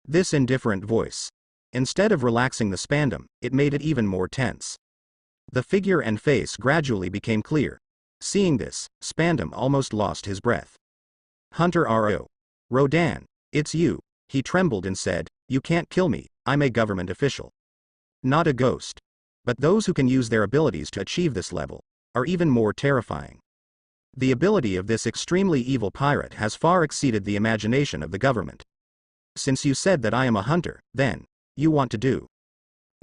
This indifferent voice. Instead of relaxing the Spandam, it made it even more tense. The figure and face gradually became clear. Seeing this, Spandam almost lost his breath. Hunter R.O. Rodan, it's you. He trembled and said, you can't kill me, I'm a government official. Not a ghost. But those who can use their abilities to achieve this level are even more terrifying. The ability of this extremely evil pirate has far exceeded the imagination of the government. Since you said that I am a hunter, then, you want to do.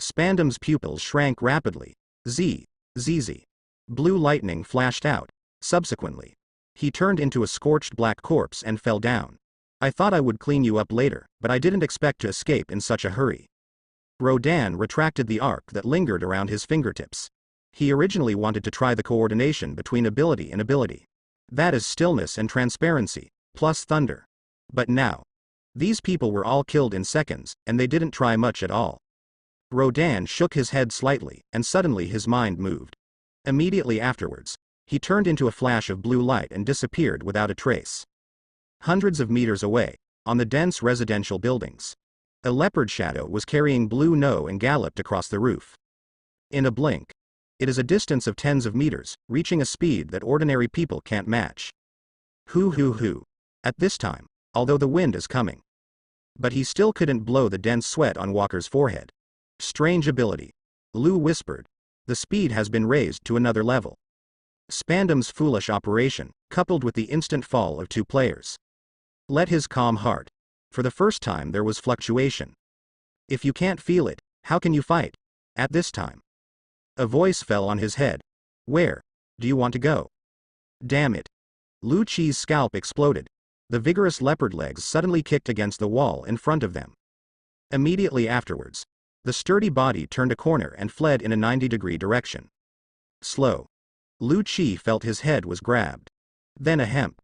Spandam's pupils shrank rapidly. ZZ. Blue lightning flashed out. Subsequently, he turned into a scorched black corpse and fell down. I thought I would clean you up later, but I didn't expect to escape in such a hurry. Rodan retracted the arc that lingered around his fingertips. He originally wanted to try the coordination between ability and ability. That is stillness and transparency, plus thunder. But now, these people were all killed in seconds, and they didn't try much at all. Rodan shook his head slightly, and suddenly his mind moved. Immediately afterwards, he turned into a flash of blue light and disappeared without a trace. Hundreds of meters away, on the dense residential buildings, a leopard shadow was carrying Blue No and galloped across the roof. In a blink, it is a distance of tens of meters, reaching a speed that ordinary people can't match. Hoo. At this time, although the wind is coming. But he still couldn't blow the dense sweat on Walker's forehead. Strange ability. Lou whispered. The speed has been raised to another level. Spandam's foolish operation, coupled with the instant fall of two players. Let his calm heart. For the first time there was fluctuation. If you can't feel it, how can you fight? At this time. A voice fell on his head. Where do you want to go? Damn it. Lucci's scalp exploded. The vigorous leopard legs suddenly kicked against the wall in front of them. Immediately afterwards, the sturdy body turned a corner and fled in a 90-degree direction. Slow. Lucci felt his head was grabbed. Then a hemp.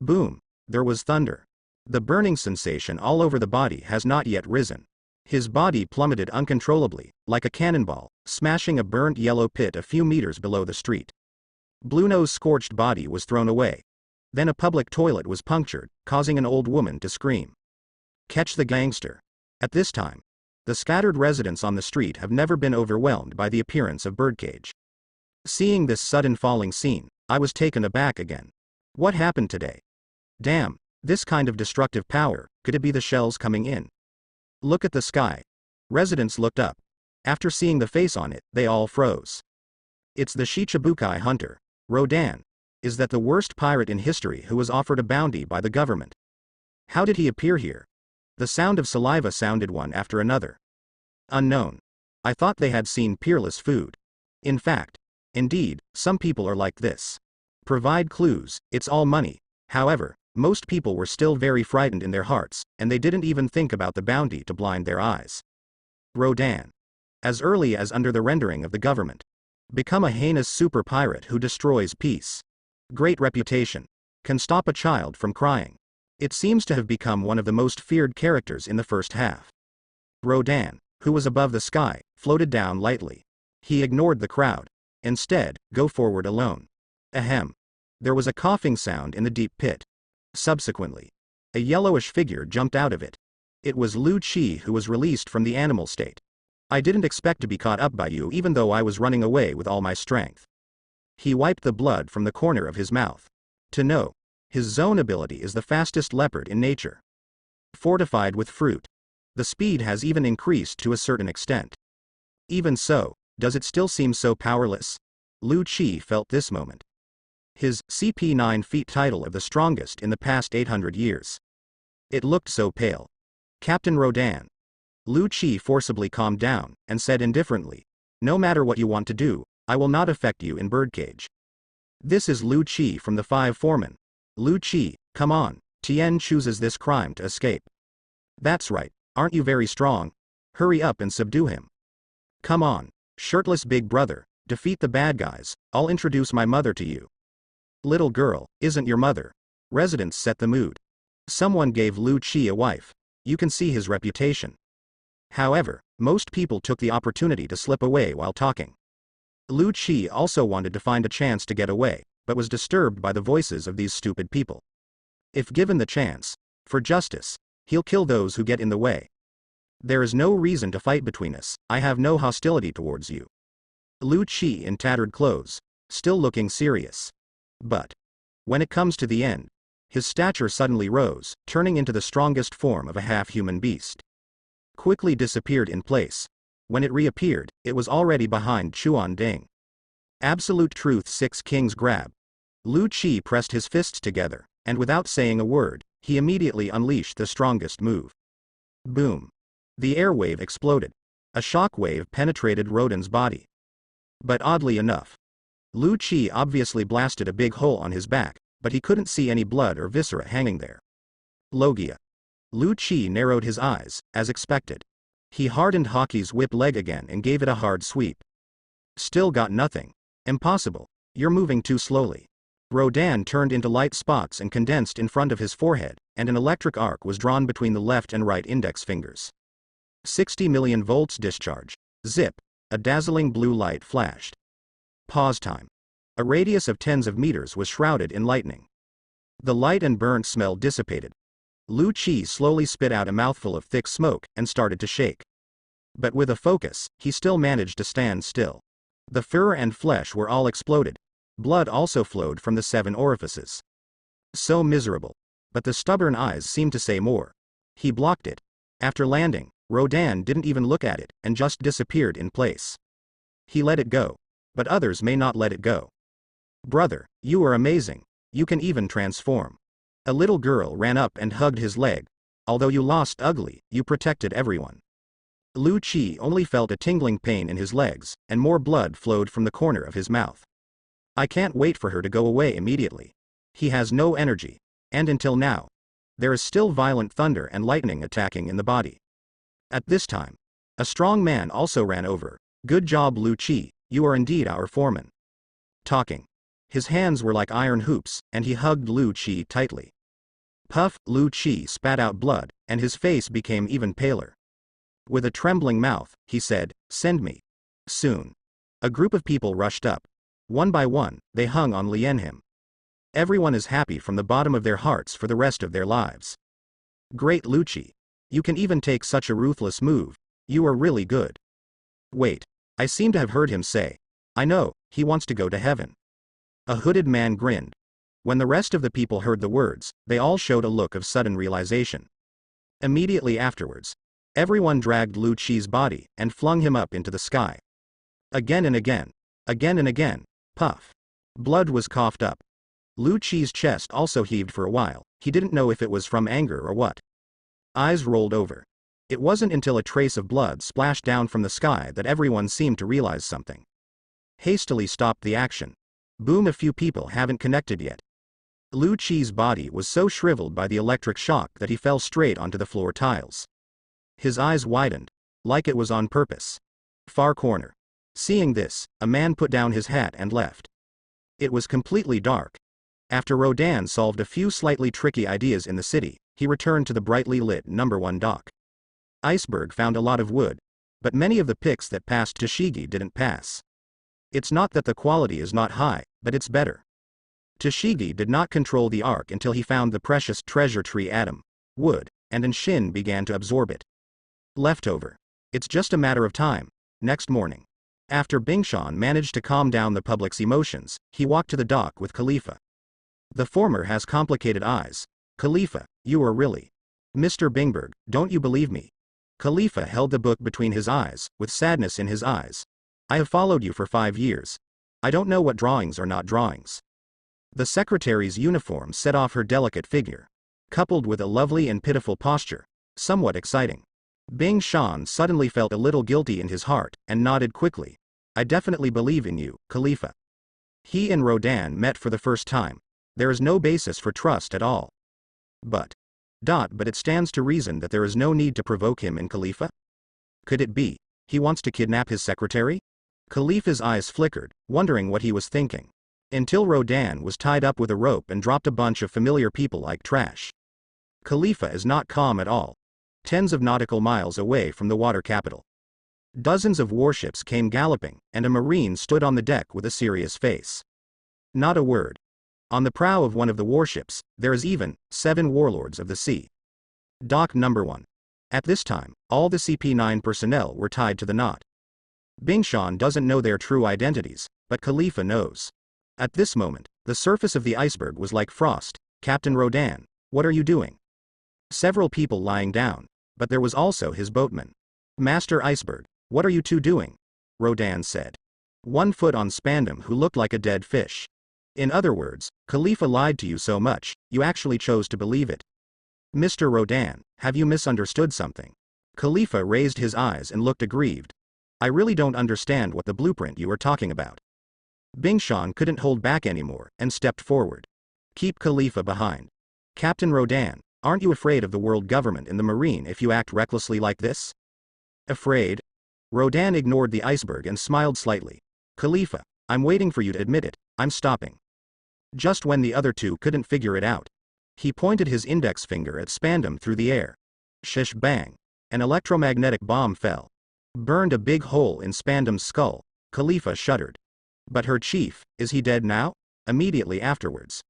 Boom. There was thunder. The burning sensation all over the body has not yet risen. His body plummeted uncontrollably, like a cannonball, smashing a burnt yellow pit a few meters below the street. Blueno's scorched body was thrown away. Then a public toilet was punctured, causing an old woman to scream. Catch the gangster. At this time, the scattered residents on the street have never been overwhelmed by the appearance of Birdcage. Seeing this sudden falling scene, I was taken aback again. What happened today? Damn, this kind of destructive power, could it be the shells coming in? Look at the sky. Residents looked up. After seeing the face on it, they all froze. It's the Shichibukai hunter, Rodan. Is that the worst pirate in history who was offered a bounty by the government? How did he appear here? The sound of saliva sounded one after another. Unknown. I thought they had seen peerless food. In fact, indeed, some people are like this. Provide clues, it's all money. However, most people were still very frightened in their hearts, and they didn't even think about the bounty to blind their eyes. Rodan. As early as under the rendering of the government. Become a heinous super pirate who destroys peace. Great reputation. Can stop a child from crying. It seems to have become one of the most feared characters in the first half. Rodan, who was above the sky, floated down lightly. He ignored the crowd. Instead, go forward alone. Ahem. There was a coughing sound in the deep pit. Subsequently, a yellowish figure jumped out of it. It was Lucci, who was released from the animal state. I didn't expect to be caught up by you even though I was running away with all my strength. He wiped the blood from the corner of his mouth. To know, his zone ability is the fastest leopard in nature. Fortified with fruit. The speed has even increased to a certain extent. Even so, does it still seem so powerless? Lucci felt this moment. His CP 9 feet title of the strongest in the past 800 years. It looked so pale. Captain Rodan. Lucci forcibly calmed down, and said indifferently, no matter what you want to do, I will not affect you in Birdcage. This is Lucci from the Five Foremen. Lucci, come on, Tien chooses this crime to escape. That's right, aren't you very strong? Hurry up and subdue him. Come on, shirtless big brother, defeat the bad guys, I'll introduce my mother to you. Little girl, isn't your mother. Residents set the mood. Someone gave Lucci a wife. You can see his reputation. However, most people took the opportunity to slip away while talking. Lucci also wanted to find a chance to get away, but was disturbed by the voices of these stupid people. If given the chance, for justice, He'll kill those who get in the way. There is no reason to fight between us, I have no hostility towards you. Lucci in tattered clothes, still looking serious. But when it comes to the end, his stature suddenly rose, turning into the strongest form of a half-human beast. Quickly disappeared in place. When it reappeared, it was already behind Chuan Ding. Absolute Truth 6 Kings Grab. Lucci pressed his fists together, and without saying a word, he immediately unleashed the strongest move. Boom. The airwave exploded. A shockwave penetrated Rodan's body. But oddly enough, Lucci obviously blasted a big hole on his back, but he couldn't see any blood or viscera hanging there. Logia. Lucci narrowed his eyes, as expected. He hardened Hockey's whip leg again and gave it a hard sweep. Still got nothing. Impossible. You're moving too slowly. Rodan turned into light spots and condensed in front of his forehead, and an electric arc was drawn between the left and right index fingers. 60 million volts discharge. Zip. A dazzling blue light flashed. Pause time. A radius of tens of meters was shrouded in lightning. The light and burnt smell dissipated. Lucci slowly spit out a mouthful of thick smoke and started to shake. But with a focus, he still managed to stand still. The fur and flesh were all exploded. Blood also flowed from the 7 orifices. So miserable. But the stubborn eyes seemed to say more. He blocked it. After landing, Rodan didn't even look at it, and just disappeared in place. He let it go. But others may not let it go. Brother, you are amazing. You can even transform. A little girl ran up and hugged his leg. Although you lost ugly, you protected everyone. Lucci only felt a tingling pain in his legs, and more blood flowed from the corner of his mouth. I can't wait for her to go away immediately. He has no energy. And until now, there is still violent thunder and lightning attacking in the body. At this time, a strong man also ran over. Good job, Lucci, you are indeed our foreman. Talking. His hands were like iron hoops, and he hugged Lucci tightly. Puff, Lucci spat out blood, and his face became even paler. With a trembling mouth, he said, "Send me. Soon." A group of people rushed up. One by one, they hung on Lienhim. Everyone is happy from the bottom of their hearts for the rest of their lives. Great Lucci. You can even take such a ruthless move. You are really good. Wait. I seem to have heard him say. I know, he wants to go to heaven. A hooded man grinned. When the rest of the people heard the words, they all showed a look of sudden realization. Immediately afterwards, everyone dragged Lucci's body and flung him up into the sky. Again and again. Again and again. Puff. Blood was coughed up. Lucci's chest also heaved for a while. He didn't know if it was from anger or what. Eyes rolled over. It wasn't until a trace of blood splashed down from the sky that everyone seemed to realize something. Hastily stopped the action. Boom, a few people haven't connected yet. Lucci's body was so shriveled by the electric shock that he fell straight onto the floor tiles. His eyes widened, like it was on purpose. Far corner. Seeing this, a man put down his hat and left. It was completely dark. After Rodan solved a few slightly tricky ideas in the city, he returned to the brightly lit number 1 dock. Iceberg found a lot of wood, but many of the picks that passed to Shigi didn't pass. It's not that the quality is not high, but it's better. Tashigi did not control the arc until he found the precious treasure tree atom, wood, and Shin began to absorb it. Leftover. It's just a matter of time. Next morning. After Bingshan managed to calm down the public's emotions, he walked to the dock with Khalifa. The former has complicated eyes. Khalifa, you are really. Mr. Bingberg, don't you believe me? Khalifa held the book between his eyes, with sadness in his eyes. I have followed you for 5 years. I don't know what drawings are not drawings. The secretary's uniform set off her delicate figure. Coupled with a lovely and pitiful posture. Somewhat exciting. Bing Shan suddenly felt a little guilty in his heart, and nodded quickly. I definitely believe in you, Khalifa. He and Rodan met for the first time. There is no basis for trust at all. But it stands to reason that there is no need to provoke him in Khalifa? Could it be he wants to kidnap his secretary? Khalifa's eyes flickered, wondering what he was thinking. Until Rodan was tied up with a rope and dropped a bunch of familiar people like trash. Khalifa is not calm at all. Tens of nautical miles away from the water capital. Dozens of warships came galloping, and a marine stood on the deck with a serious face. Not a word. On the prow of one of the warships, there is even 7 warlords of the sea. Dock number 1. At this time, all the CP9 personnel were tied to the knot. Bingshan doesn't know their true identities, but Khalifa knows. At this moment, the surface of the iceberg was like frost. Captain Rodan, what are you doing? Several people lying down, but there was also his boatman. Master Iceberg, what are you two doing? Rodan said. 1 foot on Spandam, who looked like a dead fish. In other words, Khalifa lied to you so much, you actually chose to believe it. Mr. Rodan, have you misunderstood something? Khalifa raised his eyes and looked aggrieved. I really don't understand what the blueprint you are talking about. Bingshan couldn't hold back anymore, and stepped forward. Keep Khalifa behind. Captain Rodan, aren't you afraid of the world government in the marine if you act recklessly like this? Afraid? Rodan ignored the iceberg and smiled slightly. Khalifa, I'm waiting for you to admit it, I'm stopping. Just when the other two couldn't figure it out, he pointed his index finger at Spandam through the air. Shish bang. An electromagnetic bomb fell. Burned a big hole in Spandam's skull. Khalifa shuddered. But her chief, is he dead now? Immediately afterwards,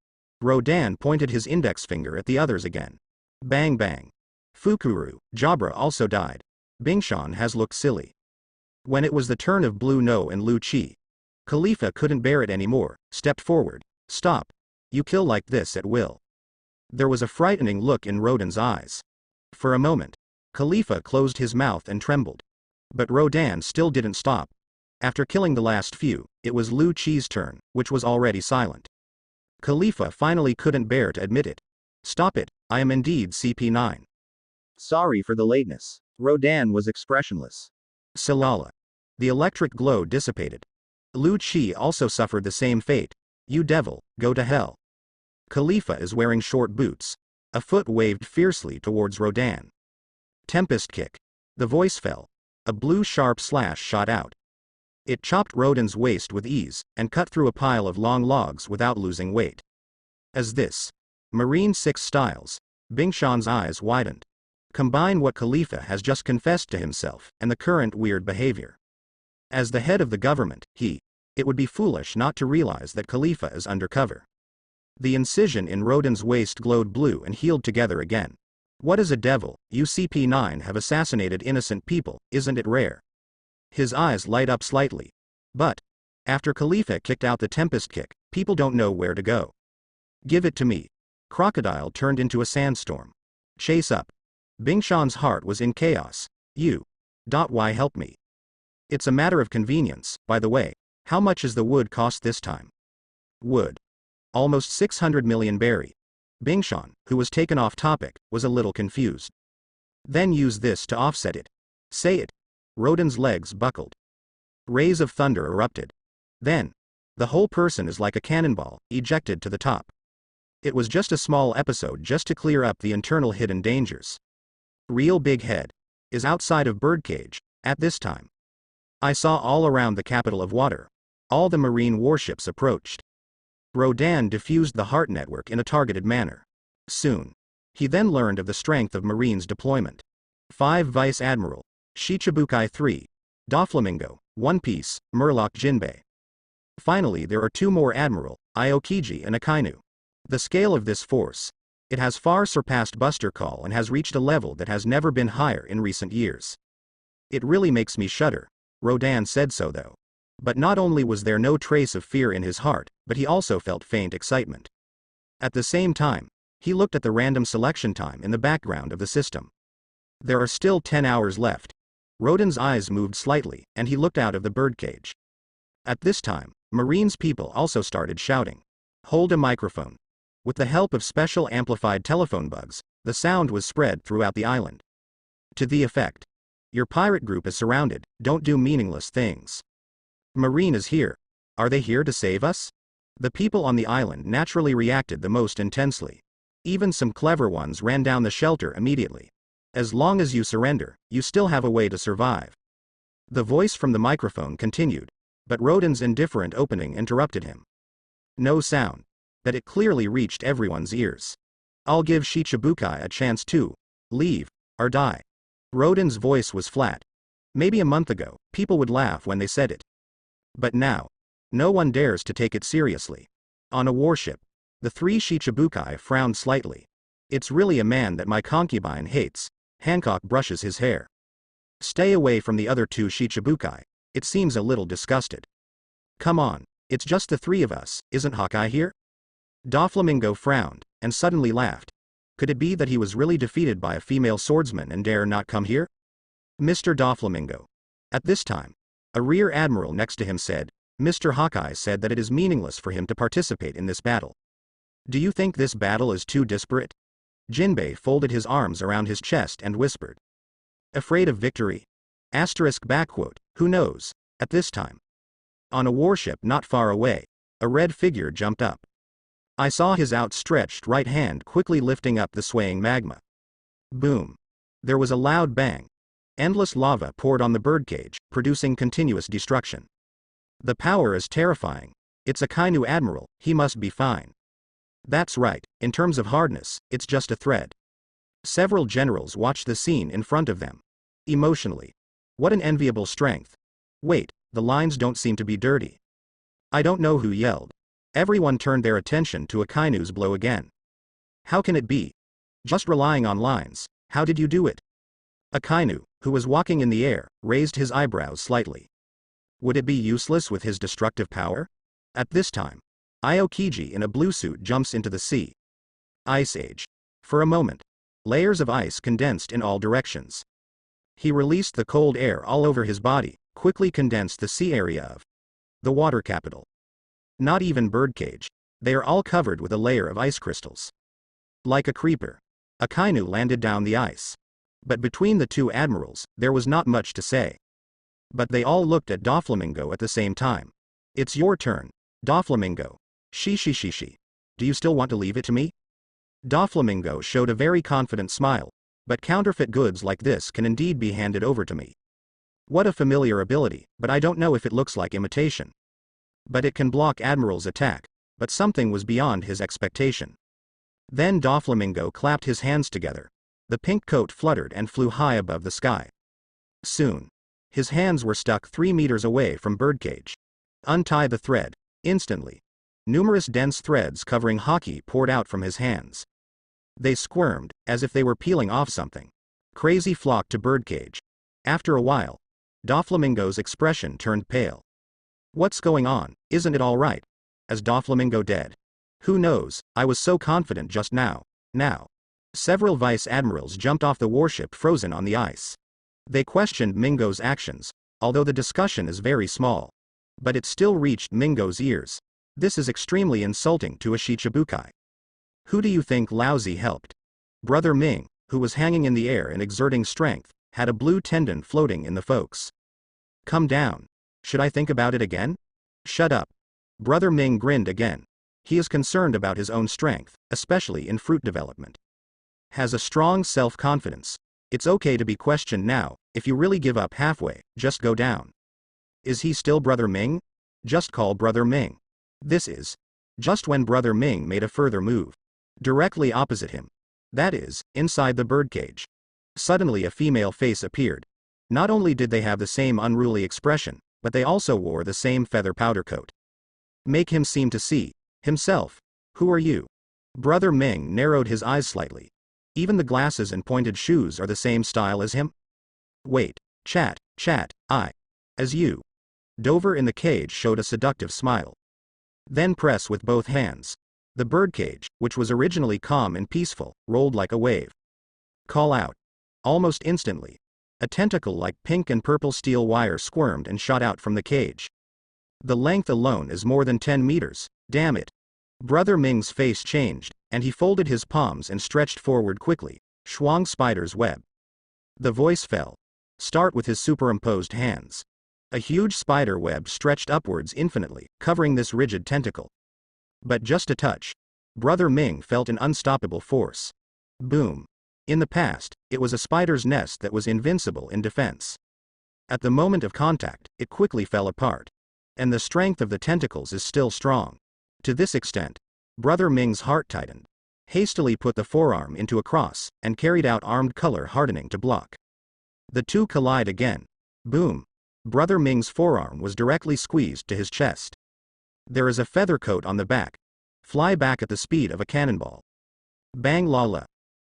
Rodan pointed his index finger at the others again. Bang bang. Fukuru, Jabra also died. Bingshan has looked silly. When it was the turn of Blue No and Lucci, Khalifa couldn't bear it anymore, stepped forward. Stop. You kill like this at will. There was a frightening look in Rodan's eyes. For a moment, Khalifa closed his mouth and trembled. But Rodan still didn't stop. After killing the last few, it was Lucci's turn, which was already silent. Khalifa finally couldn't bear to admit it. Stop it, I am indeed CP9. Sorry for the lateness. Rodan was expressionless. Salala. The electric glow dissipated. Lucci also suffered the same fate. You devil, go to hell. Khalifa is wearing short boots. A foot waved fiercely towards Rodan. Tempest kick. The voice fell. A blue sharp slash shot out. It chopped Rodan's waist with ease, and cut through a pile of long logs without losing weight. As this Marine 6 styles, Bingshan's eyes widened. Combine what Khalifa has just confessed to himself, and the current weird behavior. As the head of the government, it would be foolish not to realize that Khalifa is undercover. The incision in Rodan's waist glowed blue and healed together again. What is a devil? You CP9 have assassinated innocent people, isn't it rare? His eyes light up slightly. But, after Khalifa kicked out the Tempest kick, people don't know where to go. Give it to me. Crocodile turned into a sandstorm. Chase up. Bingshan's heart was in chaos. Why help me? It's a matter of convenience, by the way. How much is the wood cost this time? Wood. Almost 600 million berry. Bingshan, who was taken off topic, was a little confused. Then use this to offset it. Say it. Rodan's legs buckled. Rays of thunder erupted. Then, the whole person is like a cannonball, ejected to the top. It was just a small episode just to clear up the internal hidden dangers. Real big head. Is outside of birdcage, at this time. I saw all around the capital of water. All the marine warships approached. Rodan diffused the heart network in a targeted manner. Soon. He then learned of the strength of Marine's deployment. 5 Vice Admiral. Shichibukai 3. Doflamingo, One Piece, Murloc Jinbei. Finally there are 2 more Admiral, Aokiji and Akainu. The scale of this force. It has far surpassed Buster Call and has reached a level that has never been higher in recent years. It really makes me shudder. Rodan said so though. But not only was there no trace of fear in his heart, but he also felt faint excitement. At the same time, he looked at the random selection time in the background of the system. There are still 10 hours left. Rodan's eyes moved slightly, and he looked out of the birdcage. At this time, Marine's people also started shouting. Hold a microphone. With the help of special amplified telephone bugs, the sound was spread throughout the island. To the effect. Your pirate group is surrounded, don't do meaningless things. Marine is here. Are they here to save us? The people on the island naturally reacted the most intensely. Even some clever ones ran down the shelter immediately. As long as you surrender, you still have a way to survive. The voice from the microphone continued, but Rodan's indifferent opening interrupted him. No sound. That it clearly reached everyone's ears. I'll give Shichibukai a chance to leave, or die. Rodan's voice was flat. Maybe a month ago, people would laugh when they said it. But now, no one dares to take it seriously. On a warship, the 3 Shichibukai frowned slightly. It's really a man that my concubine hates. Hancock brushes his hair. Stay away from the other two Shichibukai. It seems a little disgusted. Come on, it's just the three of us, isn't Hawkeye here? Doflamingo frowned, and suddenly laughed. Could it be that he was really defeated by a female swordsman and dare not come here? Mr. Doflamingo. At this time, a rear admiral next to him said, Mr. Hawkeye said that it is meaningless for him to participate in this battle. Do you think this battle is too disparate? Jinbei folded his arms around his chest and whispered. Afraid of victory? Who knows, at this time. On a warship not far away, a red figure jumped up. I saw his outstretched right hand quickly lifting up the swaying magma. Boom. There was a loud bang. Endless lava poured on the birdcage, producing continuous destruction. The power is terrifying. It's Akainu Admiral, he must be fine. That's right, in terms of hardness, it's just a thread. Several generals watched the scene in front of them. Emotionally. What an enviable strength. Wait, the lines don't seem to be dirty. I don't know who yelled. Everyone turned their attention to Akainu's blow again. How can it be? Just relying on lines, how did you do it? Akainu, who was walking in the air, raised his eyebrows slightly. Would it be useless with his destructive power? At this time, Aokiji in a blue suit jumps into the sea. Ice Age. For a moment, layers of ice condensed in all directions. He released the cold air all over his body, quickly condensed the sea area of the water capital. Not even birdcage. They are all covered with a layer of ice crystals. Like a creeper, Akainu landed down the ice. But between the two admirals, there was not much to say. But they all looked at Doflamingo at the same time. It's your turn, Doflamingo. Shishi. Do you still want to leave it to me? Doflamingo showed a very confident smile. But counterfeit goods like this can indeed be handed over to me. What a familiar ability, but I don't know if it looks like imitation. But it can block Admiral's attack. But something was beyond his expectation. Then Doflamingo clapped his hands together. The pink coat fluttered and flew high above the sky. Soon, his hands were stuck 3 meters away from birdcage. Untie the thread. Instantly, numerous dense threads covering hockey poured out from his hands. They squirmed, as if they were peeling off something. Crazy flocked to birdcage. After a while, Doflamingo's expression turned pale. What's going on? Isn't it all right? Is Doflamingo dead? Who knows, I was so confident just now. Now. Several vice admirals jumped off the warship frozen on the ice. They questioned Mingo's actions, although the discussion is very small. But it still reached Mingo's ears. This is extremely insulting to a Shichibukai. Who do you think lousy helped? Brother Ming, who was hanging in the air and exerting strength, had a blue tendon floating in the folks. Come down. Should I think about it again? Shut up. Brother Ming grinned again. He is concerned about his own strength, especially in fruit development. Has a strong self-confidence. It's okay to be questioned now. If you really give up halfway, just go down. Is he still Brother Ming? Just call Brother Ming. This is. Just when Brother Ming made a further move. Directly opposite him. That is, inside the birdcage. Suddenly a female face appeared. Not only did they have the same unruly expression, but they also wore the same feather powder coat. Make him seem to see himself. Who are you? Brother Ming narrowed his eyes slightly. Even the glasses and pointed shoes are the same style as him? Wait, chat, as you. Dover in the cage showed a seductive smile. Then press with both hands. The birdcage, which was originally calm and peaceful, rolled like a wave. Call out. Almost instantly, a tentacle like pink and purple steel wire squirmed and shot out from the cage. The length alone is more than 10 meters, damn it. Brother Ming's face changed, and he folded his palms and stretched forward quickly. Shuang spider's web. The voice fell. Start with his superimposed hands. A huge spider web stretched upwards infinitely, covering this rigid tentacle. But just a touch. Brother Ming felt an unstoppable force. Boom. In the past, it was a spider's nest that was invincible in defense. At the moment of contact, it quickly fell apart. And the strength of the tentacles is still strong. To this extent, Brother Ming's heart tightened. Hastily put the forearm into a cross, and carried out armed color hardening to block. The two collide again. Boom. Brother Ming's forearm was directly squeezed to his chest. There is a feather coat on the back. Fly back at the speed of a cannonball. Bang lala.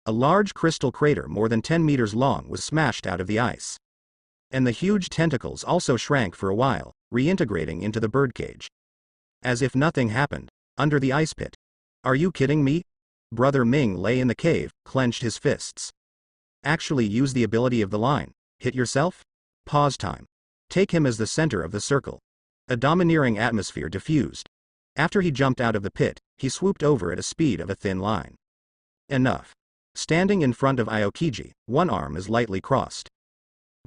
A large crystal crater more than 10 meters long was smashed out of the ice. And the huge tentacles also shrank for a while, reintegrating into the birdcage. As if nothing happened, under the ice pit. Are you kidding me? Brother Ming lay in the cave, clenched his fists. Actually use the ability of the line. Hit yourself? Pause time. Take him as the center of the circle. A domineering atmosphere diffused. After he jumped out of the pit, he swooped over at a speed of a thin line. Enough. Standing in front of Aokiji, one arm is lightly crossed.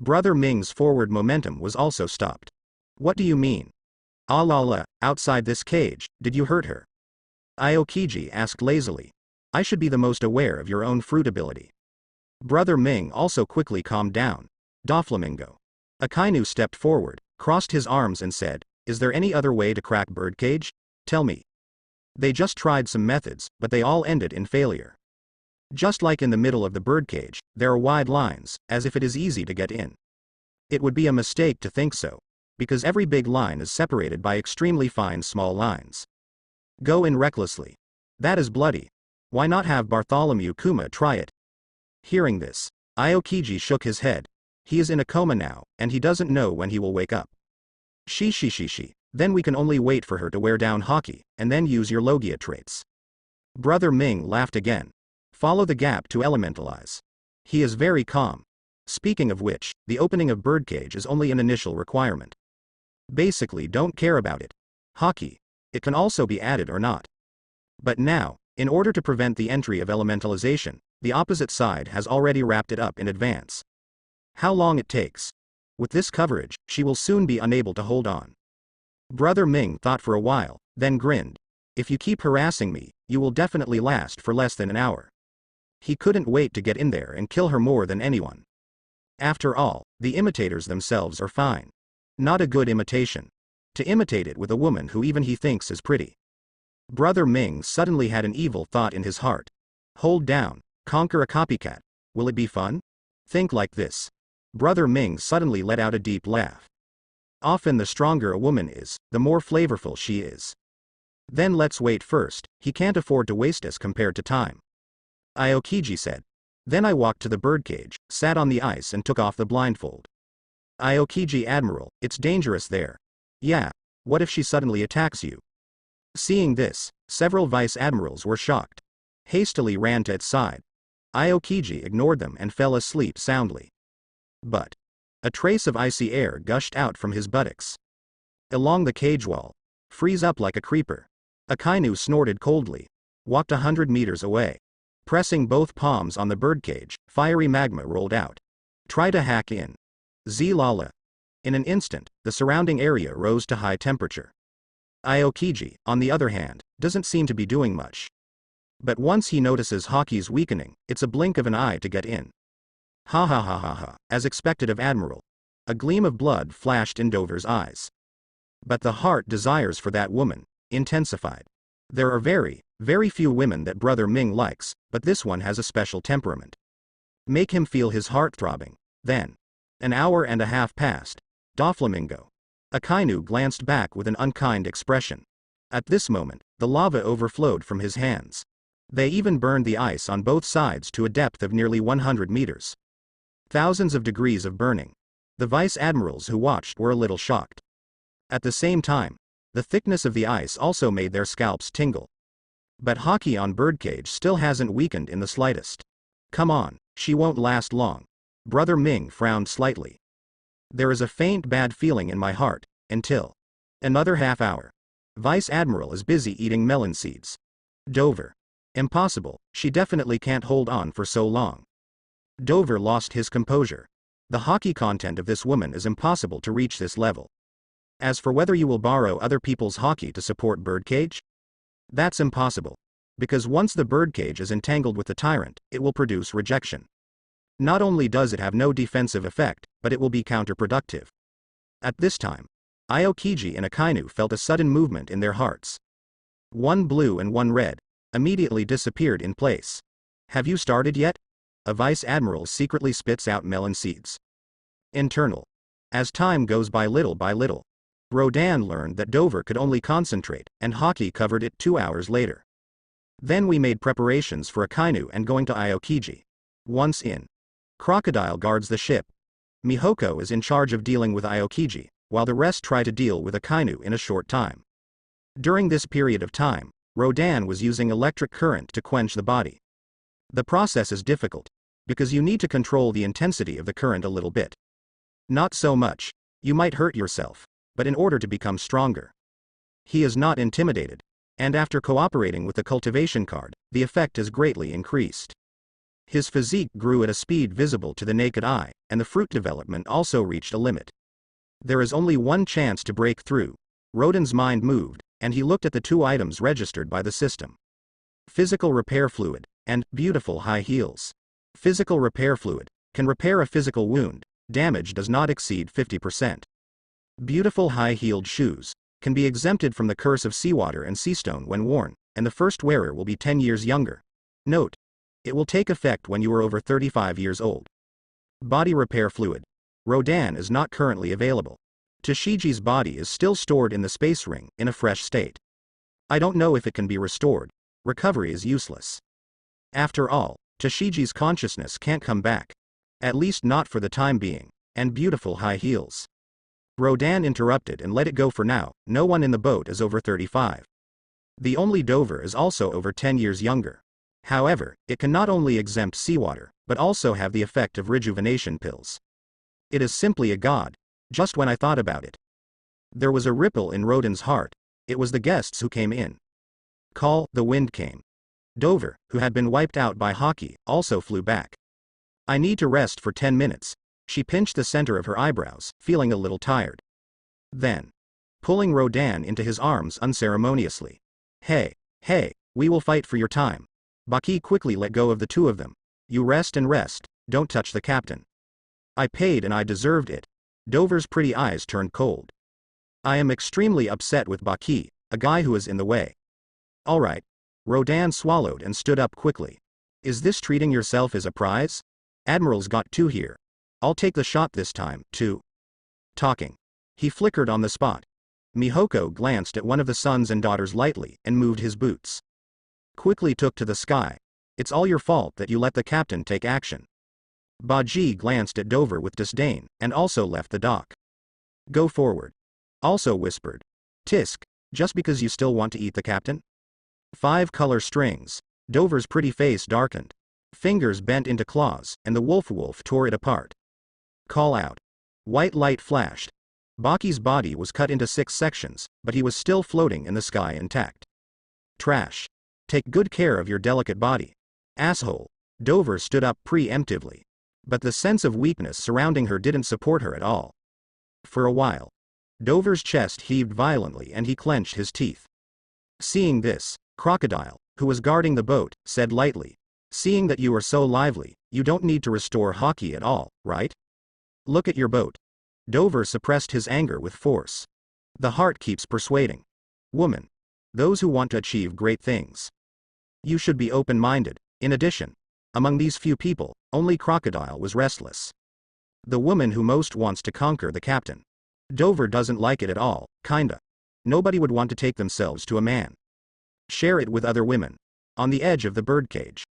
Brother Ming's forward momentum was also stopped. What do you mean? Ah la la, outside this cage, did you hurt her? Aokiji asked lazily. I should be the most aware of your own fruit ability. Brother Ming also quickly calmed down. Doflamingo. Akainu stepped forward, crossed his arms and said, is there any other way to crack birdcage? Tell me. They just tried some methods, but they all ended in failure. Just like in the middle of the birdcage, there are wide lines, as if it is easy to get in. It would be a mistake to think so, because every big line is separated by extremely fine small lines. Go in recklessly. That is bloody. Why not have Bartholomew Kuma try it? Hearing this, Aokiji shook his head. He is in a coma now, and he doesn't know when he will wake up. Shi. Then we can only wait for her to wear down Haki, and then use your Logia traits. Brother Ming laughed again. Follow the gap to elementalize. He is very calm. Speaking of which, the opening of birdcage is only an initial requirement. Basically don't care about it. Haki. It can also be added or not. But now, in order to prevent the entry of elementalization, the opposite side has already wrapped it up in advance. How long it takes? With this coverage, she will soon be unable to hold on. Brother Ming thought for a while, then grinned. If you keep harassing me, you will definitely last for less than an hour. He couldn't wait to get in there and kill her more than anyone. After all, the imitators themselves are fine. Not a good imitation. To imitate it with a woman who even he thinks is pretty. Brother Ming suddenly had an evil thought in his heart. Hold down, conquer a copycat. Will it be fun? Think like this. Brother Ming suddenly let out a deep laugh. Often the stronger a woman is, the more flavorful she is. Then let's wait first, he can't afford to waste us compared to time. Aokiji said. Then I walked to the birdcage, sat on the ice and took off the blindfold. Aokiji Admiral, it's dangerous there. Yeah, what if she suddenly attacks you? Seeing this, several vice admirals were shocked. Hastily ran to its side. Aokiji ignored them and fell asleep soundly. But a trace of icy air gushed out from his buttocks. Along the cage wall. Freeze up like a creeper. Akainu snorted coldly. Walked 100 meters away. Pressing both palms on the birdcage, fiery magma rolled out. Try to hack in. Zlala. In an instant, the surrounding area rose to high temperature. Aokiji, on the other hand, doesn't seem to be doing much. But once he notices Haki's weakening, it's a blink of an eye to get in. Ha, as expected of Admiral. A gleam of blood flashed in Dover's eyes. But the heart desires for that woman intensified. There are very, very few women that Brother Ming likes, but this one has a special temperament. Make him feel his heart throbbing. Then. An hour and a half passed. Doflamingo. Akainu glanced back with an unkind expression. At this moment, the lava overflowed from his hands. They even burned the ice on both sides to a depth of nearly 100 meters. Thousands of degrees of burning. The vice admirals who watched were a little shocked. At the same time, the thickness of the ice also made their scalps tingle. But Haki on birdcage still hasn't weakened in the slightest. Come on, she won't last long. Brother Ming frowned slightly. There is a faint bad feeling in my heart, until. Another half hour. Vice Admiral is busy eating melon seeds. Dover. Impossible, she definitely can't hold on for so long. Dover lost his composure. The Haki content of this woman is impossible to reach this level. As for whether you will borrow other people's Haki to support birdcage? That's impossible. Because once the birdcage is entangled with the tyrant, it will produce rejection. Not only does it have no defensive effect, but it will be counterproductive. At this time, Aokiji and Akainu felt a sudden movement in their hearts. One blue and one red, immediately disappeared in place. Have you started yet? A vice admiral secretly spits out melon seeds. Internal. As time goes by little, Rodan learned that Dover could only concentrate, and Haki covered it 2 hours later. Then we made preparations for Akainu and going to Aokiji. Once in, Crocodile guards the ship. Mihoko is in charge of dealing with Aokiji, while the rest try to deal with Akainu in a short time. During this period of time, Rodan was using electric current to quench the body. The process is difficult, because you need to control the intensity of the current a little bit. Not so much, you might hurt yourself, but in order to become stronger. He is not intimidated, and after cooperating with the cultivation card, the effect is greatly increased. His physique grew at a speed visible to the naked eye, and the fruit development also reached a limit. There is only one chance to break through. Rodan's mind moved, and he looked at the two items registered by the system. Physical repair fluid, and beautiful high heels. Physical repair fluid can repair a physical wound, damage does not exceed 50%. Beautiful high-heeled shoes can be exempted from the curse of seawater and seastone when worn, and the first wearer will be 10 years younger. Note: it will take effect when you are over 35 years old. Body repair fluid. Rodan is not currently available. Tashiji's body is still stored in the space ring, in a fresh state. I don't know if it can be restored. Recovery is useless. After all, Tashiji's consciousness can't come back. At least not for the time being. And beautiful high heels. Rodan interrupted and let it go for now. No one in the boat is over 35. The only Dover is also over 10 years younger. However, it can not only exempt seawater, but also have the effect of rejuvenation pills. It is simply a god. Just when I thought about it. There was a ripple in Rodan's heart. It was the guests who came in. Call, the wind came. Dover, who had been wiped out by hockey, also flew back. I need to rest for 10 minutes. She pinched the center of her eyebrows, feeling a little tired. Then, pulling Rodan into his arms unceremoniously. Hey, we will fight for your time. Baki quickly let go of the two of them. You rest and rest, don't touch the captain. I paid and I deserved it. Dover's pretty eyes turned cold. I am extremely upset with Baki, a guy who is in the way. Alright. Rodan swallowed and stood up quickly. Is this treating yourself as a prize? Admirals got two here. I'll take the shot this time, too. Talking. He flickered on the spot. Mihoko glanced at one of the sons and daughters lightly and moved his boots. Quickly took to the sky. It's all your fault that you let the captain take action. Baji glanced at Dover with disdain, and also left the dock. Go forward. Also whispered. Tisk, just because you still want to eat the captain? 5 color strings. Dover's pretty face darkened. Fingers bent into claws, and the wolf tore it apart. Call out. White light flashed. Baki's body was cut into 6 sections, but he was still floating in the sky intact. Trash. Take good care of your delicate body. Asshole. Dover stood up preemptively. But the sense of weakness surrounding her didn't support her at all. For a while. Dover's chest heaved violently and he clenched his teeth. Seeing this, Crocodile, who was guarding the boat, said lightly. Seeing that you are so lively, you don't need to restore hockey at all, right? Look at your boat. Dover suppressed his anger with force. The heart keeps persuading. Woman. Those who want to achieve great things. You should be open-minded. In addition, among these few people, only Crocodile was restless. The woman who most wants to conquer the captain. Dover doesn't like it at all, kinda. Nobody would want to take themselves to a man. Share it with other women. On the edge of the birdcage.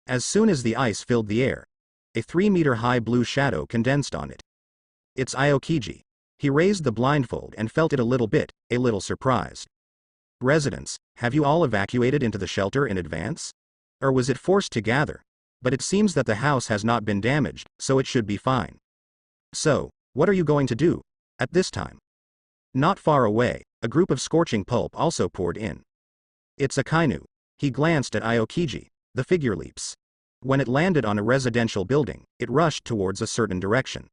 As soon as the ice filled the air, a 3-meter-high blue shadow condensed on it. It's Aokiji. He raised the blindfold and felt it a little surprised. Residents, have you all evacuated into the shelter in advance? Or was it forced to gather? But it seems that the house has not been damaged, so it should be fine. So, what are you going to do? At this time? Not far away, a group of scorching pulp also poured in. It's Akainu. He glanced at Aokiji. The figure leaps. When it landed on a residential building, it rushed towards a certain direction.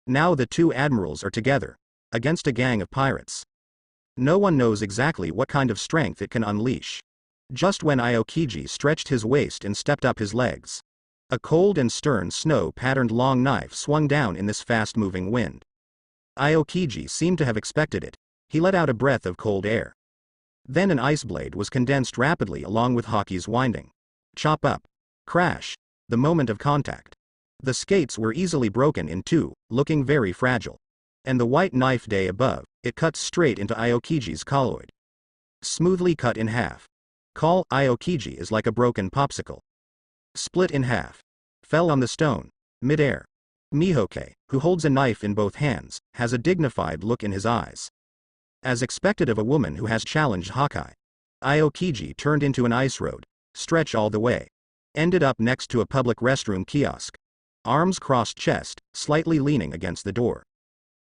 Now the two admirals are together. Against a gang of pirates. No one knows exactly what kind of strength it can unleash. Just when Aokiji stretched his waist and stepped up his legs. A cold and stern snow-patterned long knife swung down in this fast-moving wind. Aokiji seemed to have expected it. He let out a breath of cold air. Then an ice blade was condensed rapidly along with hockey's winding. Chop up. Crash. The moment of contact. The skates were easily broken in two, looking very fragile. And the white knife day above, it cut straight into Aokiji's colloid. Smoothly cut in half. Call Aokiji is like a broken popsicle. Split in half. Fell on the stone. Mid-air. Mihoke, who holds a knife in both hands, has a dignified look in his eyes. As expected of a woman who has challenged Hawkeye, Aokiji turned into an ice road, stretch all the way. Ended up next to a public restroom kiosk. Arms crossed chest, slightly leaning against the door.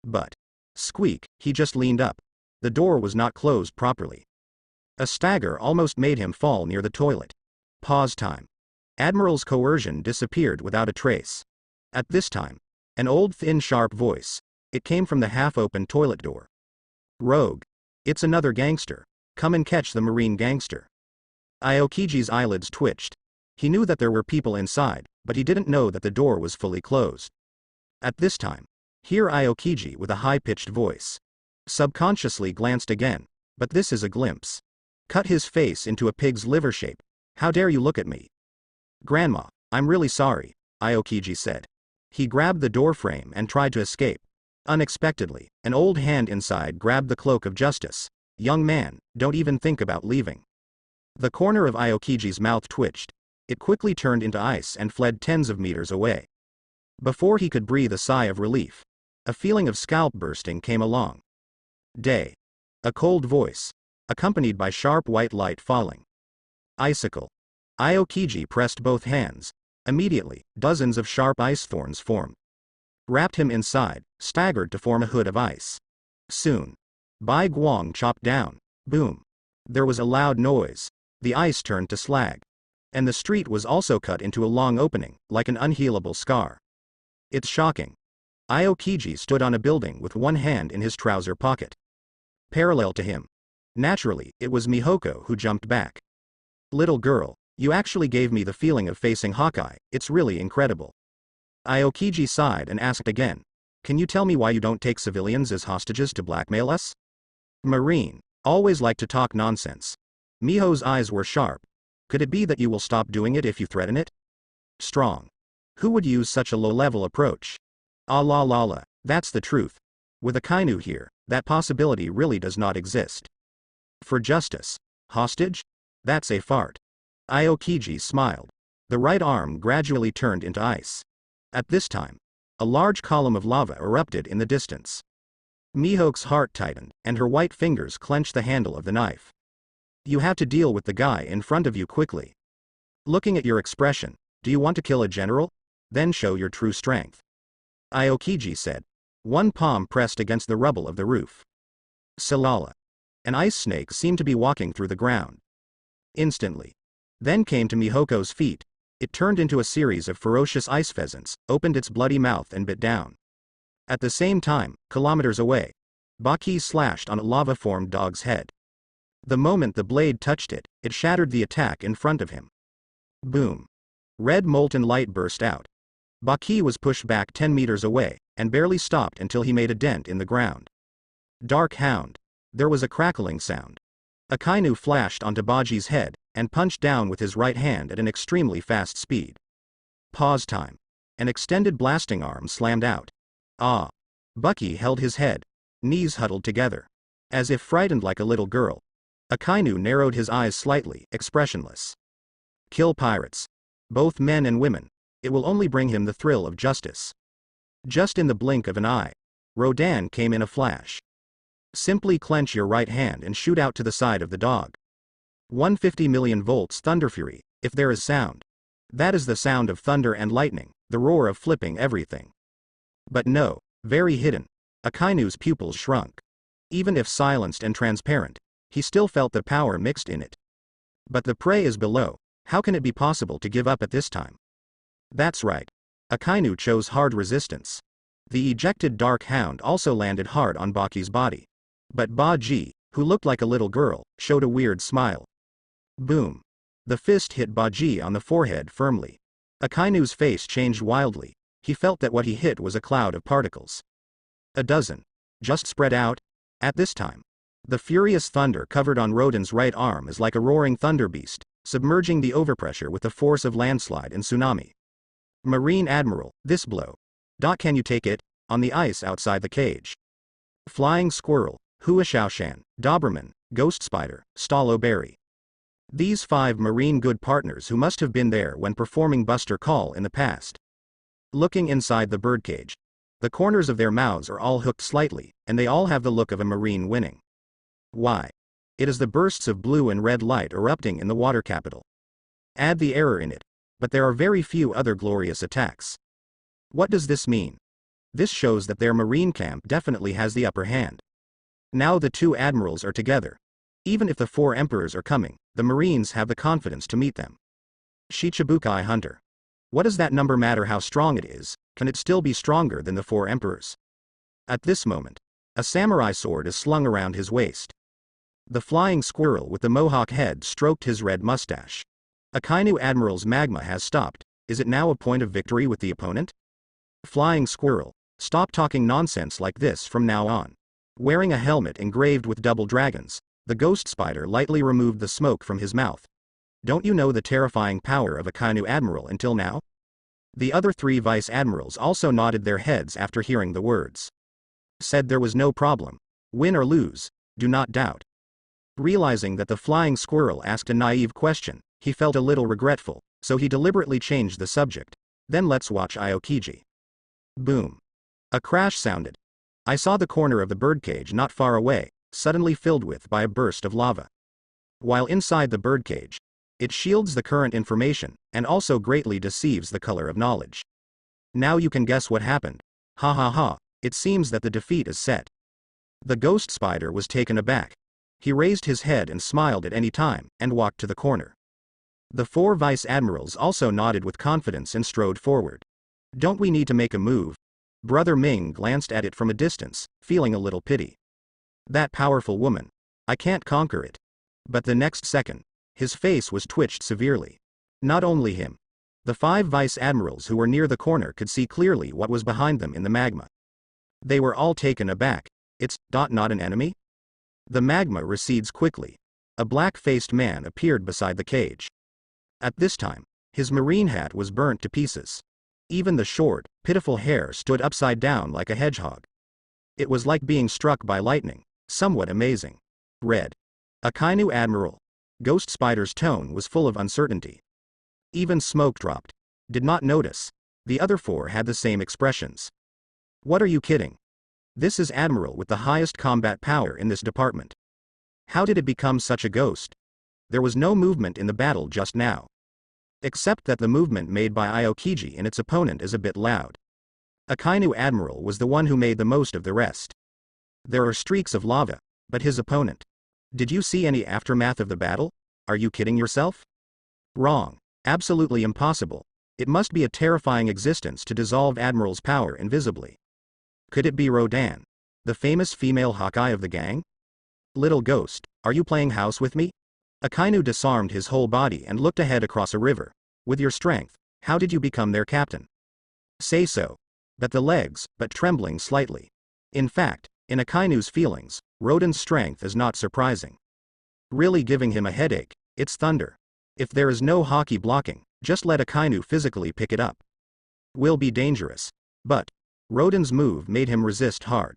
But, squeak, he just leaned up. The door was not closed properly. A stagger almost made him fall near the toilet. Pause time. Admiral's coercion disappeared without a trace. At this time, an old thin sharp voice. It came from the half-open toilet door. Rogue. It's another gangster. Come and catch the marine gangster. Aokiji's eyelids twitched. He knew that there were people inside, but he didn't know that the door was fully closed. At this time, hear Aokiji with a high-pitched voice. Subconsciously glanced again, but this is a glimpse. Cut his face into a pig's liver shape. How dare you look at me? Grandma, I'm really sorry, Aokiji said. He grabbed the door frame and tried to escape. Unexpectedly, an old hand inside grabbed the cloak of justice. Young man, don't even think about leaving. The corner of Aokiji's mouth twitched. It quickly turned into ice and fled tens of meters away. Before he could breathe a sigh of relief, a feeling of scalp bursting came along. Day. A cold voice, accompanied by sharp white light falling. Icicle. Aokiji pressed both hands. Immediately, dozens of sharp ice thorns formed. Wrapped him inside, staggered to form a hood of ice. Soon. Bai Guang chopped down. Boom. There was a loud noise. The ice turned to slag. And the street was also cut into a long opening, like an unhealable scar. It's shocking. Aokiji stood on a building with one hand in his trouser pocket. Parallel to him. Naturally, it was Mihoko who jumped back. Little girl, you actually gave me the feeling of facing Hawkeye, it's really incredible. Aokiji sighed and asked again. Can you tell me why you don't take civilians as hostages to blackmail us? Marine, always like to talk nonsense. Miho's eyes were sharp. Could it be that you will stop doing it if you threaten it? Strong. Who would use such a low-level approach? Ah la la la, that's the truth. With Akainu here, that possibility really does not exist. For justice. Hostage? That's a fart. Aokiji smiled. The right arm gradually turned into ice. At this time, a large column of lava erupted in the distance. Miho's heart tightened, and her white fingers clenched the handle of the knife. You have to deal with the guy in front of you quickly. Looking at your expression, do you want to kill a general? Then show your true strength. Aokiji said. One palm pressed against the rubble of the roof. Salala. An ice snake seemed to be walking through the ground. Instantly. Then came to Mihoko's feet. It turned into a series of ferocious ice pheasants, opened its bloody mouth and bit down. At the same time, kilometers away, Baki slashed on a lava-formed dog's head. The moment the blade touched it, it shattered the attack in front of him. Boom. Red molten light burst out. Baki was pushed back 10 meters away, and barely stopped until he made a dent in the ground. Dark Hound. There was a crackling sound. Akainu flashed onto Baji's head, and punched down with his right hand at an extremely fast speed. Pause time. An extended blasting arm slammed out. Ah. Bucky held his head. Knees huddled together. As if frightened like a little girl. Akainu narrowed his eyes slightly, expressionless. Kill pirates. Both men and women. It will only bring him the thrill of justice. Just in the blink of an eye, Rodan came in a flash. Simply clench your right hand and shoot out to the side of the dog. 150 million volts thunderfury, if there is sound. That is the sound of thunder and lightning, the roar of flipping everything. But no, very hidden. Akainu's pupils shrunk. Even if silenced and transparent, he still felt the power mixed in it. But the prey is below, how can it be possible to give up at this time? That's right. Akainu chose hard resistance. The ejected Dark Hound also landed hard on Baki's body. But Baji, who looked like a little girl, showed a weird smile. Boom. The fist hit Baji on the forehead firmly. Akainu's face changed wildly. He felt that what he hit was a cloud of particles. A dozen. Just spread out. At this time, the furious thunder covered on Rodan's right arm is like a roaring thunder beast, submerging the overpressure with the force of landslide and tsunami. Marine Admiral, this blow. Can you take it? On the ice outside the cage. Flying Squirrel, Hua Shaoshan, Doberman, Ghost Spider, Stallo Berry. These 5 marine good partners who must have been there when performing Buster Call in the past. Looking inside the birdcage. The corners of their mouths are all hooked slightly, and they all have the look of a marine winning. Why? It is the bursts of blue and red light erupting in the water capital. Add the error in it. But there are very few other glorious attacks. What does this mean? This shows that their marine camp definitely has the upper hand. Now the 2 admirals are together. Even if the 4 emperors are coming, the marines have the confidence to meet them. Shichibukai Hunter. What does that number matter how strong it is? Can it still be stronger than the 4 emperors? At this moment, a samurai sword is slung around his waist. The flying squirrel with the mohawk head stroked his red mustache. Akainu Admiral's magma has stopped. Is it now a point of victory with the opponent? Flying squirrel, stop talking nonsense like this from now on. Wearing a helmet engraved with double dragons, the ghost spider lightly removed the smoke from his mouth. Don't you know the terrifying power of Akainu Admiral until now? The other 3 vice admirals also nodded their heads after hearing the words. Said there was no problem. Win or lose, do not doubt. Realizing that the flying squirrel asked a naive question, he felt a little regretful, so he deliberately changed the subject. Then let's watch Aokiji. Boom. A crash sounded. I saw the corner of the birdcage not far away, suddenly filled with by a burst of lava. While inside the birdcage, it shields the current information, and also greatly deceives the color of knowledge. Now you can guess what happened. Ha ha ha, it seems that the defeat is set. The ghost spider was taken aback. He raised his head and smiled at any time, and walked to the corner. The 4 vice admirals also nodded with confidence and strode forward. Don't we need to make a move? Brother Ming glanced at it from a distance, feeling a little pity. That powerful woman. I can't conquer it. But the next second, his face was twitched severely. Not only him. The 5 vice admirals who were near the corner could see clearly what was behind them in the magma. They were all taken aback. It's not an enemy? The magma recedes quickly. A black-faced man appeared beside the cage. At this time, his marine hat was burnt to pieces. Even the short, pitiful hair stood upside down like a hedgehog. It was like being struck by lightning, somewhat amazing. Red. Akainu Admiral. Ghost Spider's tone was full of uncertainty. Even smoke dropped. Did not notice. The other 4 had the same expressions. What are you kidding? This is Admiral with the highest combat power in this department. How did it become such a ghost? There was no movement in the battle just now. Except that the movement made by Aokiji and its opponent is a bit loud. Akainu Admiral was the one who made the most of the rest. There are streaks of lava, but his opponent. Did you see any aftermath of the battle? Are you kidding yourself? Wrong. Absolutely impossible. It must be a terrifying existence to dissolve Admiral's power invisibly. Could it be Rodan, the famous female Hawkeye of the gang? Little ghost, are you playing house with me? Akainu disarmed his whole body and looked ahead across a river. With your strength, how did you become their captain? Say so. But the legs, but trembling slightly. In fact, in Akainu's feelings, Rodan's strength is not surprising. Really giving him a headache, it's thunder. If there is no hockey blocking, just let Akainu physically pick it up. Will be dangerous. But Rodan's move made him resist hard.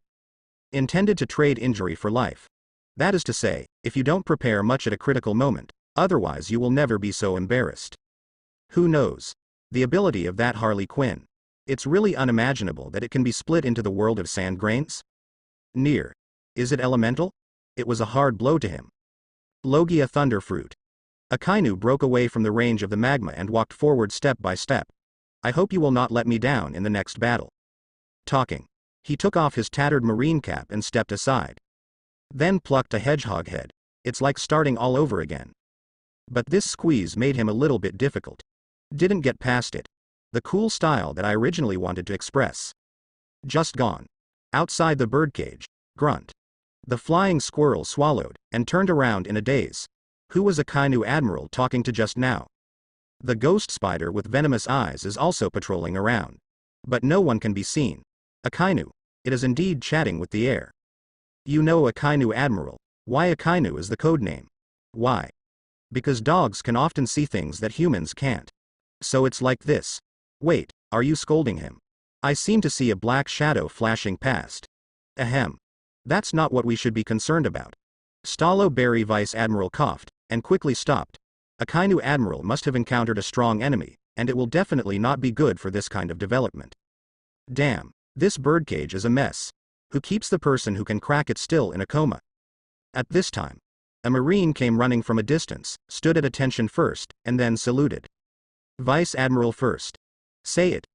Intended to trade injury for life. That is to say, if you don't prepare much at a critical moment, otherwise you will never be so embarrassed. Who knows? The ability of that Harley Quinn. It's really unimaginable that it can be split into the world of sand grains. Near. Is it elemental? It was a hard blow to him. Logia Thunderfruit. Akainu broke away from the range of the magma and walked forward step by step. I hope you will not let me down in the next battle. Talking. He took off his tattered marine cap and stepped aside. Then plucked a hedgehog head. It's like starting all over again. But this squeeze made him a little bit difficult. Didn't get past it. The cool style that I originally wanted to express. Just gone. Outside the birdcage. Grunt. The flying squirrel swallowed, and turned around in a daze. Who was Akainu Admiral talking to just now? The ghost spider with venomous eyes is also patrolling around. But no one can be seen. Akainu. It is indeed chatting with the air. You know Akainu Admiral. Why Akainu is the codename? Why? Because dogs can often see things that humans can't. So it's like this. Wait, are you scolding him? I seem to see a black shadow flashing past. Ahem. That's not what we should be concerned about. Stallo Berry Vice Admiral coughed, and quickly stopped, Akainu Admiral must have encountered a strong enemy, and it will definitely not be good for this kind of development. Damn, this birdcage is a mess. Who keeps the person who can crack it still in a coma? At this time, a Marine came running from a distance, stood at attention first, and then saluted. Vice Admiral first. Say it.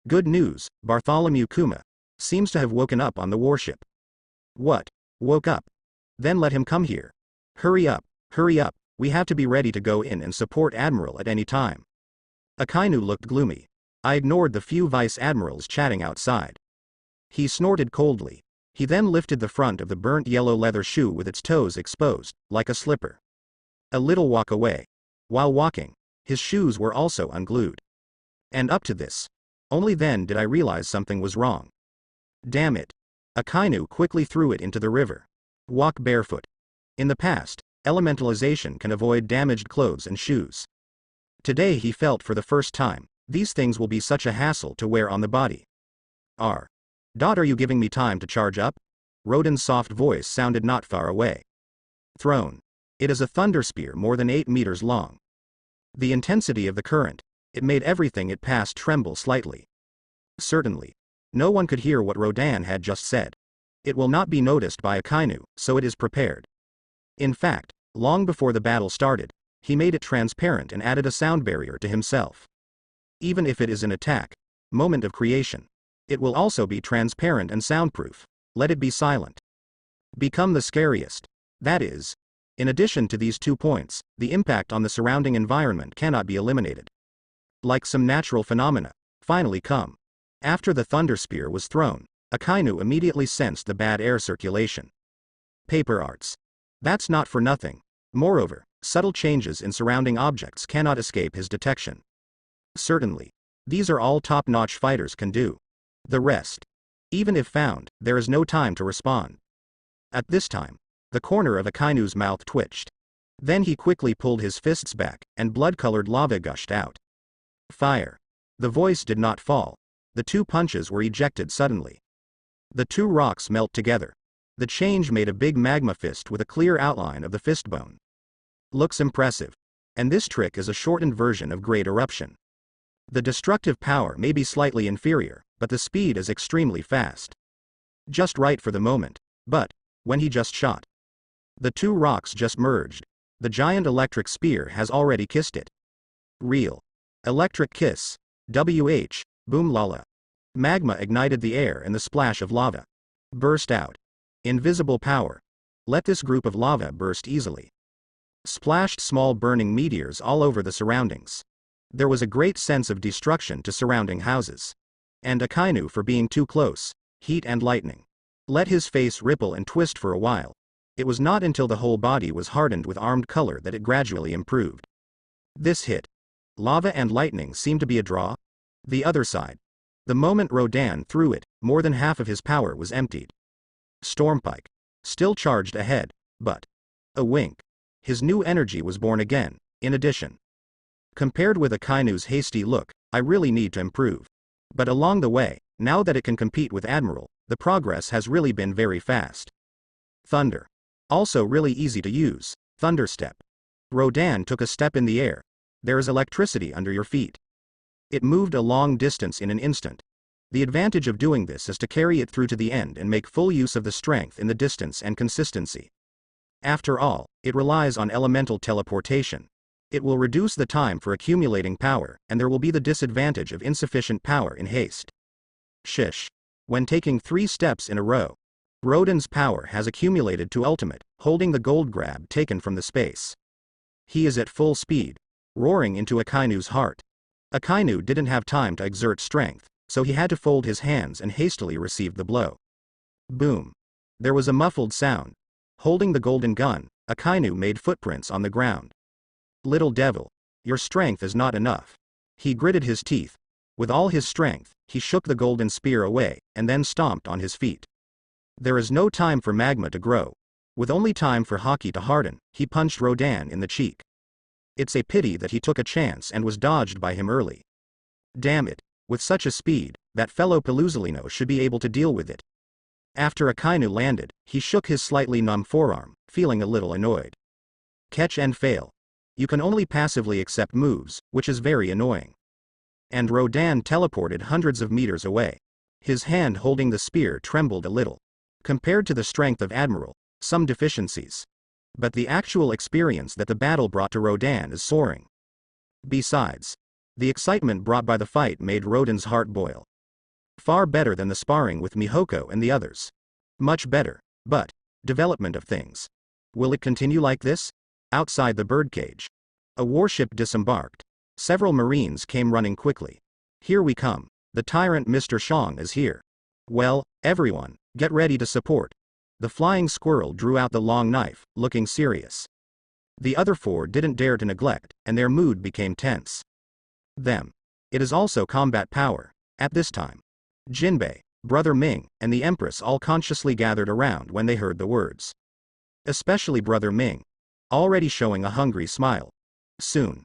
Good news, Bartholomew Kuma seems to have woken up on the warship. What? Woke up? Then let him come here. Hurry up, we have to be ready to go in and support Admiral at any time. Akainu looked gloomy. I ignored the few Vice Admirals chatting outside. He snorted coldly. He then lifted the front of the burnt yellow leather shoe with its toes exposed, like a slipper. A little walk away. While walking, his shoes were also unglued. And up to this, only then did I realize something was wrong. Damn it. Akainu quickly threw it into the river. Walk barefoot. In the past, elementalization can avoid damaged clothes and shoes. Today he felt for the first time, these things will be such a hassle to wear on the body. Are you giving me time to charge up? Rodan's soft voice sounded not far away. Thrown. It is a thunder spear more than 8 meters long. The intensity of the current, it made everything it passed tremble slightly. Certainly. No one could hear what Rodan had just said. It will not be noticed by Akainu, so it is prepared. In fact, long before the battle started, he made it transparent and added a sound barrier to himself. Even if it is an attack, moment of creation, it will also be transparent and soundproof. Let it be silent. Become the scariest. That is. In addition to these 2 points, the impact on the surrounding environment cannot be eliminated. Like some natural phenomena, finally come. After the thunder spear was thrown, Akainu immediately sensed the bad air circulation. Paper arts. That's not for nothing. Moreover, subtle changes in surrounding objects cannot escape his detection. Certainly. These are all top-notch fighters can do. The rest. Even if found, there is no time to respond. At this time, the corner of Akainu's mouth twitched. Then he quickly pulled his fists back, and blood-colored lava gushed out. Fire. The voice did not fall. The 2 punches were ejected suddenly. The 2 rocks melt together. The change made a big magma fist with a clear outline of the fist bone. Looks impressive. And this trick is a shortened version of Great Eruption. The destructive power may be slightly inferior, but the speed is extremely fast. Just right for the moment. But, when he just shot, the 2 rocks just merged. The giant electric spear has already kissed it. Real. Electric kiss. WH, boom lala. Magma ignited the air and the splash of lava burst out. Invisible power. Let this group of lava burst easily. Splashed small burning meteors all over the surroundings. There was a great sense of destruction to surrounding houses. And Akainu for being too close, heat and lightning. Let his face ripple and twist for a while. It was not until the whole body was hardened with armed color that it gradually improved. This hit. Lava and lightning seemed to be a draw. The other side. The moment Rodan threw it, more than half of his power was emptied. Stormpike. Still charged ahead, but. A wink. His new energy was born again, in addition. Compared with Akainu's hasty look, I really need to improve. But along the way, now that it can compete with Admiral, the progress has really been very fast. Thunder. Also really easy to use. Thunder step. Rodan took a step in the air. There is electricity under your feet. It moved a long distance in an instant. The advantage of doing this is to carry it through to the end and make full use of the strength in the distance and consistency. After all, it relies on elemental teleportation. It will reduce the time for accumulating power, and there will be the disadvantage of insufficient power in haste. Shish. When taking 3 steps in a row, Rodan's power has accumulated to ultimate, holding the gold grab taken from the space. He is at full speed, roaring into Akainu's heart. Akainu didn't have time to exert strength, so he had to fold his hands and hastily received the blow. Boom. There was a muffled sound. Holding the golden gun, Akainu made footprints on the ground. Little devil, your strength is not enough. He gritted his teeth. With all his strength, he shook the golden spear away, and then stomped on his feet. There is no time for magma to grow. With only time for hockey to harden, he punched Rodan in the cheek. It's a pity that he took a chance and was dodged by him early. Damn it, with such a speed, that fellow Peluzolino should be able to deal with it. After Akainu landed, he shook his slightly numb forearm, feeling a little annoyed. Catch and fail. You can only passively accept moves, which is very annoying. And Rodan teleported hundreds of meters away. His hand holding the spear trembled a little. Compared to the strength of Admiral, some deficiencies. But the actual experience that the battle brought to Rodan is soaring. Besides, the excitement brought by the fight made Rodan's heart boil. Far better than the sparring with Mihoko and the others. Much better, but, development of things. Will it continue like this? Outside the birdcage. A warship disembarked. Several Marines came running quickly. Here we come. The tyrant Mr. Shang is here. Well, everyone, get ready to support. The flying squirrel drew out the long knife, looking serious. The other four didn't dare to neglect, and their mood became tense. Them. It is also combat power, at this time. Jinbei, Brother Ming, and the Empress all consciously gathered around when they heard the words. Especially Brother Ming, already showing a hungry smile. Soon.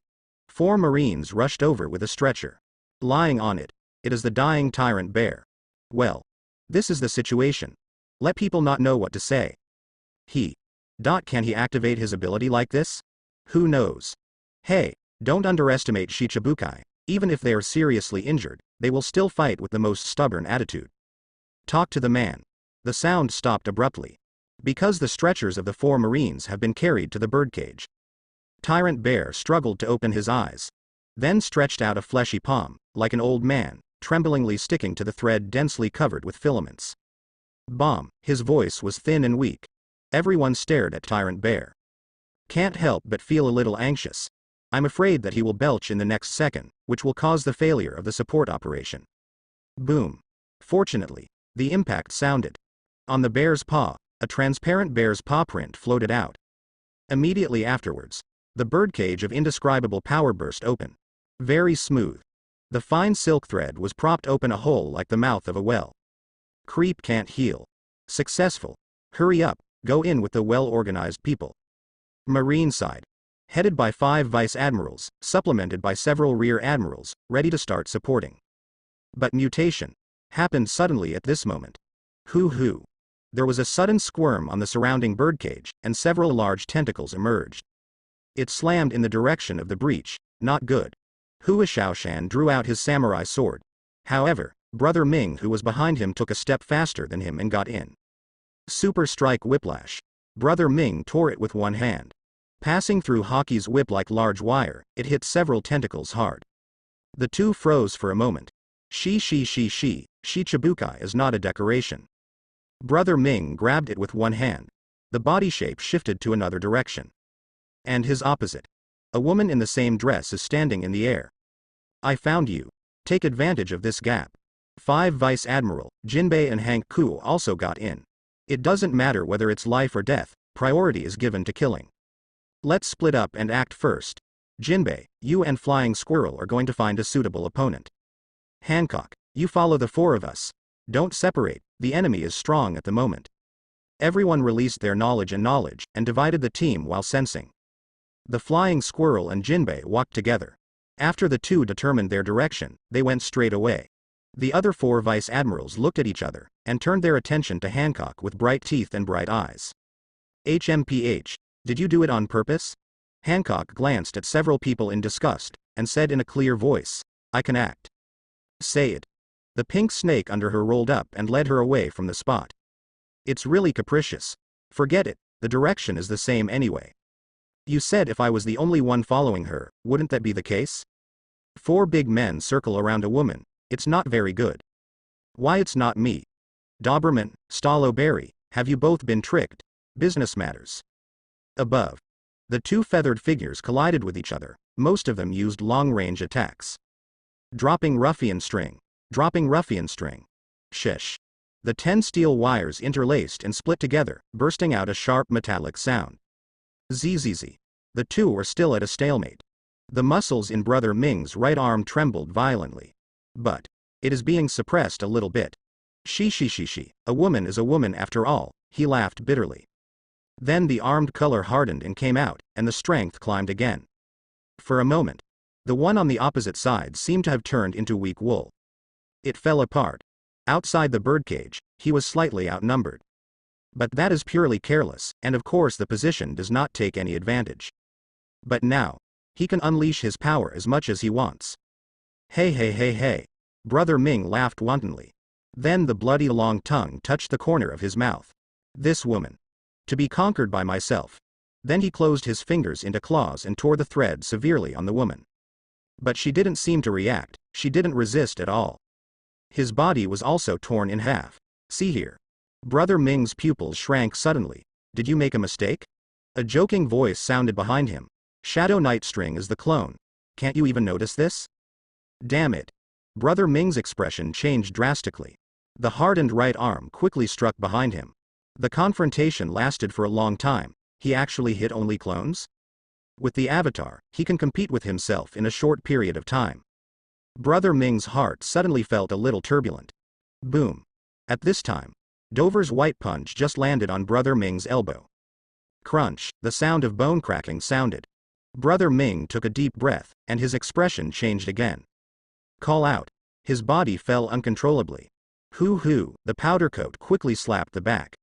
4 Marines rushed over with a stretcher. Lying on it, it is the dying tyrant bear. Well, this is the situation. Let people not know what to say. Can he activate his ability like this? Who knows? Hey, don't underestimate Shichibukai. Even if they are seriously injured, they will still fight with the most stubborn attitude. Talk to the man. The sound stopped abruptly. Because the stretchers of the 4 Marines have been carried to the birdcage. Tyrant Bear struggled to open his eyes. Then stretched out a fleshy palm, like an old man, tremblingly sticking to the thread densely covered with filaments. Bomb. His voice was thin and weak. Everyone stared at Tyrant Bear. Can't help but feel a little anxious. I'm afraid that he will belch in the next second, which will cause the failure of the support operation. Boom. Fortunately, the impact sounded. On the bear's paw, a transparent bear's paw print floated out. Immediately afterwards, the birdcage of indescribable power burst open. Very smooth. The fine silk thread was propped open a hole like the mouth of a well. Creep can't heal. Successful. Hurry up, go in with the well-organized people. Marine side. Headed by 5 vice admirals, supplemented by several rear admirals, ready to start supporting. But mutation happened suddenly at this moment. Hoo. There was a sudden squirm on the surrounding birdcage, and several large tentacles emerged. It slammed in the direction of the breach. Not good. Hua Xiaoshan drew out his samurai sword. However, Brother Ming, who was behind him, took a step faster than him and got in. Super strike whiplash. Brother Ming tore it with one hand. Passing through Hockey's whip like large wire, it hit several tentacles hard. The two froze for a moment. Shichibukai is not a decoration. Brother Ming grabbed it with one hand. The body shape shifted to another direction. And his opposite. A woman in the same dress is standing in the air. I found you. Take advantage of this gap. 5 Vice Admiral, Jinbei and Hank Ku also got in. It doesn't matter whether it's life or death, priority is given to killing. Let's split up and act first. Jinbei, you and Flying Squirrel are going to find a suitable opponent. Hancock, you follow the 4 of us. Don't separate, the enemy is strong at the moment. Everyone released their knowledge and divided the team while sensing. The Flying Squirrel and Jinbei walked together. After the two determined their direction, they went straight away. The other 4 vice admirals looked at each other, and turned their attention to Hancock with bright teeth and bright eyes. HMPH, did you do it on purpose? Hancock glanced at several people in disgust, and said in a clear voice, I can act. Say it. The pink snake under her rolled up and led her away from the spot. It's really capricious. Forget it, the direction is the same anyway. You said if I was the only one following her, wouldn't that be the case? 4 big men circle around a woman. It's not very good. Why it's not me? Doberman, Stallo Berry, have you both been tricked? Business matters. Above. The 2 feathered figures collided with each other, most of them used long-range attacks. Dropping ruffian string. Shish. The 10 steel wires interlaced and split together, bursting out a sharp metallic sound. Zzz. The 2 are still at a stalemate. The muscles in Brother Ming's right arm trembled violently. But it is being suppressed a little bit. A woman is a woman after all, he laughed bitterly. Then the armed color hardened and came out, and the strength climbed again. For a moment, the one on the opposite side seemed to have turned into weak wool. It fell apart. Outside the birdcage, he was slightly outnumbered. But that is purely careless, and of course the position does not take any advantage. But now, he can unleash his power as much as he wants. Hey hey hey hey. Brother Ming laughed wantonly. Then the bloody long tongue touched the corner of his mouth. This woman. To be conquered by myself. Then he closed his fingers into claws and tore the thread severely on the woman. But she didn't seem to react, she didn't resist at all. His body was also torn in half. See here. Brother Ming's pupils shrank suddenly. Did you make a mistake? A joking voice sounded behind him. Shadow Nightstring is the clone. Can't you even notice this? Damn it. Brother Ming's expression changed drastically. The hardened right arm quickly struck behind him. The confrontation lasted for a long time. He actually hit only clones? With the avatar, he can compete with himself in a short period of time. Brother Ming's heart suddenly felt a little turbulent. Boom. At this time, Dover's white punch just landed on Brother Ming's elbow. Crunch, the sound of bone cracking sounded. Brother Ming took a deep breath, and his expression changed again. Call out. His body fell uncontrollably. Hoo-hoo, the powder coat quickly slapped the back.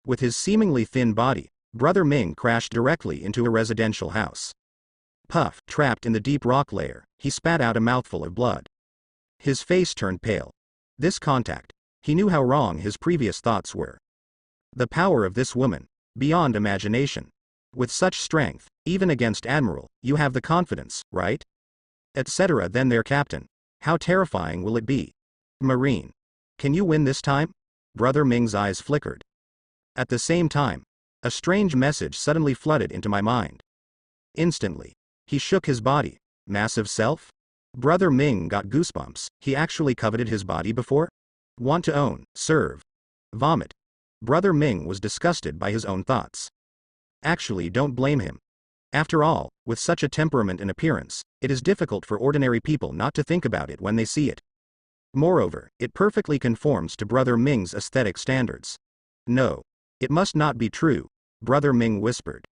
With his seemingly thin body, Brother Ming crashed directly into a residential house. Puff, trapped in the deep rock layer, he spat out a mouthful of blood. His face turned pale. This contact. He knew how wrong his previous thoughts were. The power of this woman, beyond imagination. With such strength, even against Admiral, you have the confidence, right? Etc. Then their captain. How terrifying will it be? Marine. Can you win this time? Brother Ming's eyes flickered. At the same time, a strange message suddenly flooded into my mind. Instantly, he shook his body. Massive self? Brother Ming got goosebumps. He actually coveted his body before? Want to own, serve. Vomit. Brother Ming was disgusted by his own thoughts. Actually, don't blame him. After all, with such a temperament and appearance, it is difficult for ordinary people not to think about it when they see it. Moreover, it perfectly conforms to Brother Ming's aesthetic standards. No. It must not be true, Brother Ming whispered.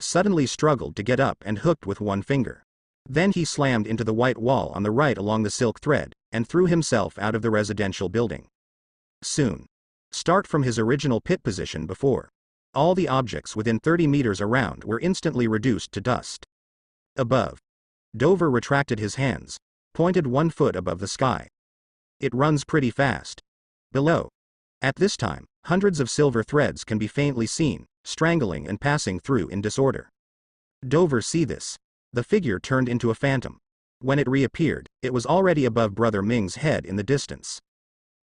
Suddenly struggled to get up and hooked with one finger. Then he slammed into the white wall on the right along the silk thread, and threw himself out of the residential building. Soon. Start from his original pit position before. All the objects within 30 meters around were instantly reduced to dust. Above. Dover retracted his hands, pointed 1 foot above the sky. It runs pretty fast. Below. At this time, hundreds of silver threads can be faintly seen, strangling and passing through in disorder. Dover see this. The figure turned into a phantom. When it reappeared, it was already above Brother Ming's head in the distance.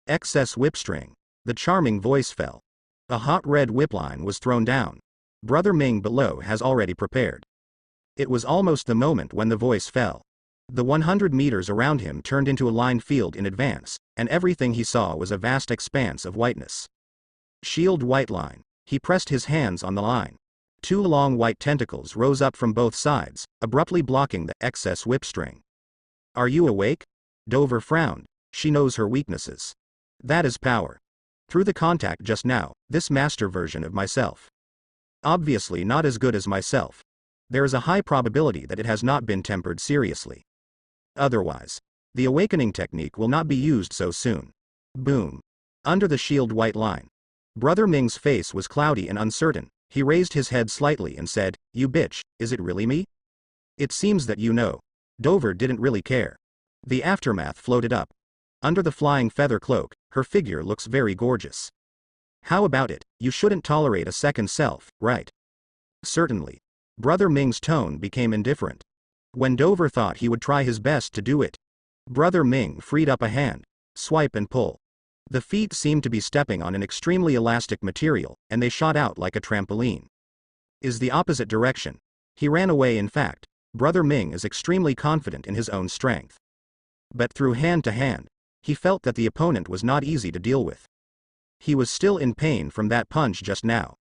Excess whipstring. The charming voice fell. A hot red whipline was thrown down. Brother Ming below has already prepared. It was almost the moment when the voice fell. The 100 meters around him turned into a lined field in advance, and everything he saw was a vast expanse of whiteness. Shield white line. He pressed his hands on the line. 2 long white tentacles rose up from both sides, abruptly blocking the excess whipstring. Are you awake? Dover frowned. She knows her weaknesses. That is power. Through the contact just now, this master version of myself. Obviously not as good as myself. There is a high probability that it has not been tempered seriously. Otherwise, the awakening technique will not be used so soon. Boom. Under the shield white line. Brother Ming's face was cloudy and uncertain. He raised his head slightly and said, "You bitch, is it really me?" It seems that you know. Dover didn't really care. The aftermath floated up. Under the flying feather cloak, her figure looks very gorgeous. How about it? You shouldn't tolerate a second self, right? Certainly. Brother Ming's tone became indifferent. When Dover thought he would try his best to do it, Brother Ming freed up a hand. Swipe and pull. The feet seemed to be stepping on an extremely elastic material, and they shot out like a trampoline. Is the opposite direction. He ran away. In fact, Brother Ming is extremely confident in his own strength. But through hand to hand, he felt that the opponent was not easy to deal with. He was still in pain from that punch just now.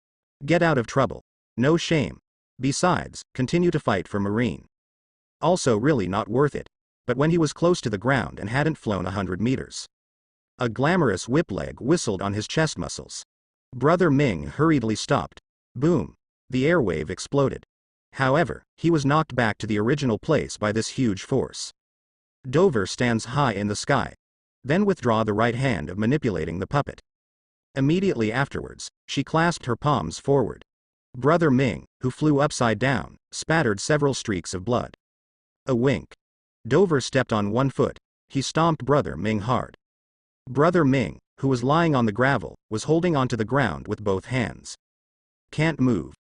Get out of trouble. No shame. Besides, continue to fight for Marine. Also really not worth it. But when he was close to the ground and hadn't flown 100 meters. A glamorous whip-leg whistled on his chest muscles. Brother Ming hurriedly stopped. Boom. The airwave exploded. However, he was knocked back to the original place by this huge force. Dover stands high in the sky. Then withdraw the right hand of manipulating the puppet. Immediately afterwards, she clasped her palms forward. Brother Ming, who flew upside down, spattered several streaks of blood. A wink. Dover stepped on one foot. He stomped Brother Ming hard. Brother Ming, who was lying on the gravel, was holding onto the ground with both hands. Can't move.